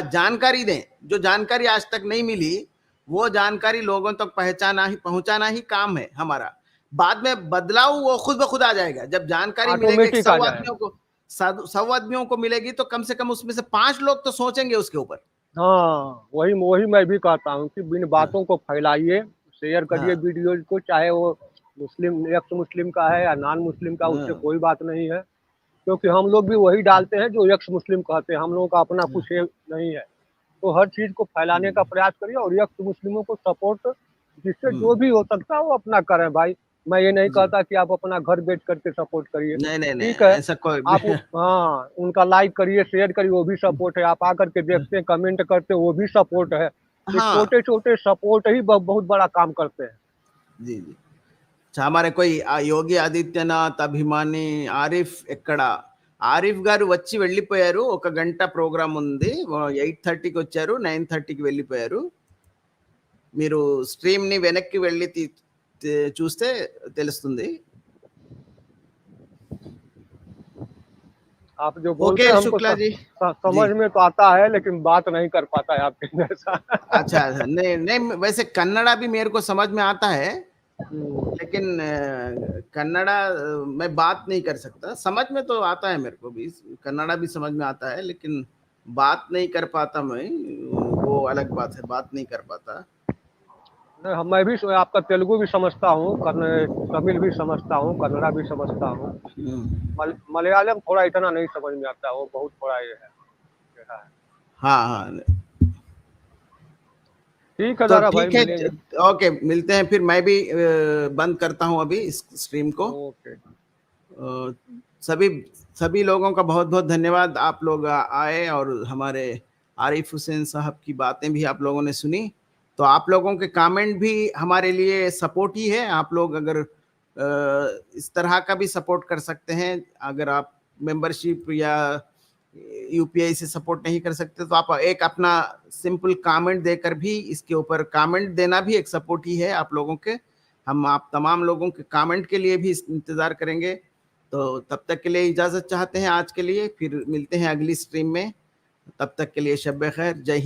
जानकारी दें, जो जानकारी आज तक नहीं मिली वो जानकारी लोगों तक पहुंचाना ही काम है हमारा। बाद में बदलाव वो खुद ब खुद आ जाएगा, जब जानकारी मिलेगी ऑटोमेटिक 100 आ जाएगा। आदमियों को, 100 आदमियों को मिलेगी तो कम से कम उसमें से 5 लोग तो सोचेंगे उसके ऊपर। हाँ वही वही मैं भी कहता हूँ कि इन हाँ बातों को फैलाइए, शेयर करिए हाँ वीडियोज को, चाहे वो मुस्लिम एक्स मुस्लिम का है या नॉन मुस्लिम का, उससे हाँ कोई बात नहीं है। क्योंकि हम लोग भी वही डालते हैं जो एक्स मुस्लिम कहते हैं, हम लोगों का अपना कुछ है नहीं है। तो हर चीज को फैलाने का प्रयास करिए और एक्स मुस्लिमों को सपोर्ट जिससे जो भी हो सकता है वो अपना करें भाई। मैं ये नहीं जी, कहता कि आप अपना घर बैठ करके सपोर्ट करिए, नहीं नहीं नहीं, ठीक है। ऐसा कोई आप हाँ उनका लाइक करिए शेयर करिए, वो भी सपोर्ट है। आप आकर के देखते हैं कमेंट करते हैं, वो भी सपोर्ट है। ये हाँ छोटे छोटे सपोर्ट ही बहुत बड़ा काम करते हैं। जी जी। हमारे कोई యోగి ఆదిత్యనాథ్ అభిమాని ఆరిఫ్ ఎక్కడ, ఆరిఫ్ గారు వచ్చి వెళ్ళిపోయారు, ఒక గంట ప్రోగ్రామ్ ఉంది, 8:30కి వచ్చారు, 9:30కి వెళ్ళిపోయారు. మీరు స్ట్రీమ్ ని వెనక్కి వెళ్ళి చూస్తే తెలుస్తుంది. आप जो बोलते ओके हैं हमको शुक्ला जी। समझ जी, में तो आता है, लेकिन बात नहीं कर पाता है आपके जैसा। अच्छा, नहीं नहीं, वैसे कन्नड़ा भी मेरे को समझ में आता है, लेकिन कन्नड़ा मैं बात नहीं कर सकता। समझ में तो आता है, मेरे को भी कन्नड़ा भी समझ में आता है, लेकिन बात नहीं कर पाता मैं, वो अलग बात है, बात नहीं कर पाता। नहीं, मैं भी आपका तेलुगु भी समझता हूँ, तमिल भी समझता हूँ, कन्नड़ा भी समझता हूँ। मलयालम थोड़ा इतना नहीं समझ में आता, वो बहुत थोड़ा ये है। हाँ हाँ, ठीक है तो दारा भाई, ठीक है। मिलेंगे। ओके, मिलते हैं फिर। मैं भी बंद करता हूँ अभी इस स्ट्रीम को। ओके। सभी सभी लोगों का बहुत बहुत धन्यवाद। आप लोग आए और हमारे आरिफ हुसैन साहब की बातें भी आप लोगों ने सुनी। तो आप लोगों के कमेंट भी हमारे लिए सपोर्ट ही है। आप लोग अगर इस तरह का भी सपोर्ट कर सकते हैं, अगर आप मेंबरशिप या यूपीआई से सपोर्ट नहीं कर सकते, तो आप एक अपना सिंपल कमेंट देकर भी, इसके ऊपर कमेंट देना भी एक सपोर्ट ही है आप लोगों के। हम आप तमाम लोगों के कमेंट के लिए भी इंतजार करेंगे। तो तब तक के लिए इजाजत चाहते हैं आज के लिए, फिर मिलते हैं अगली स्ट्रीम में। तब तक के लिए शब खैर, जय हिंद।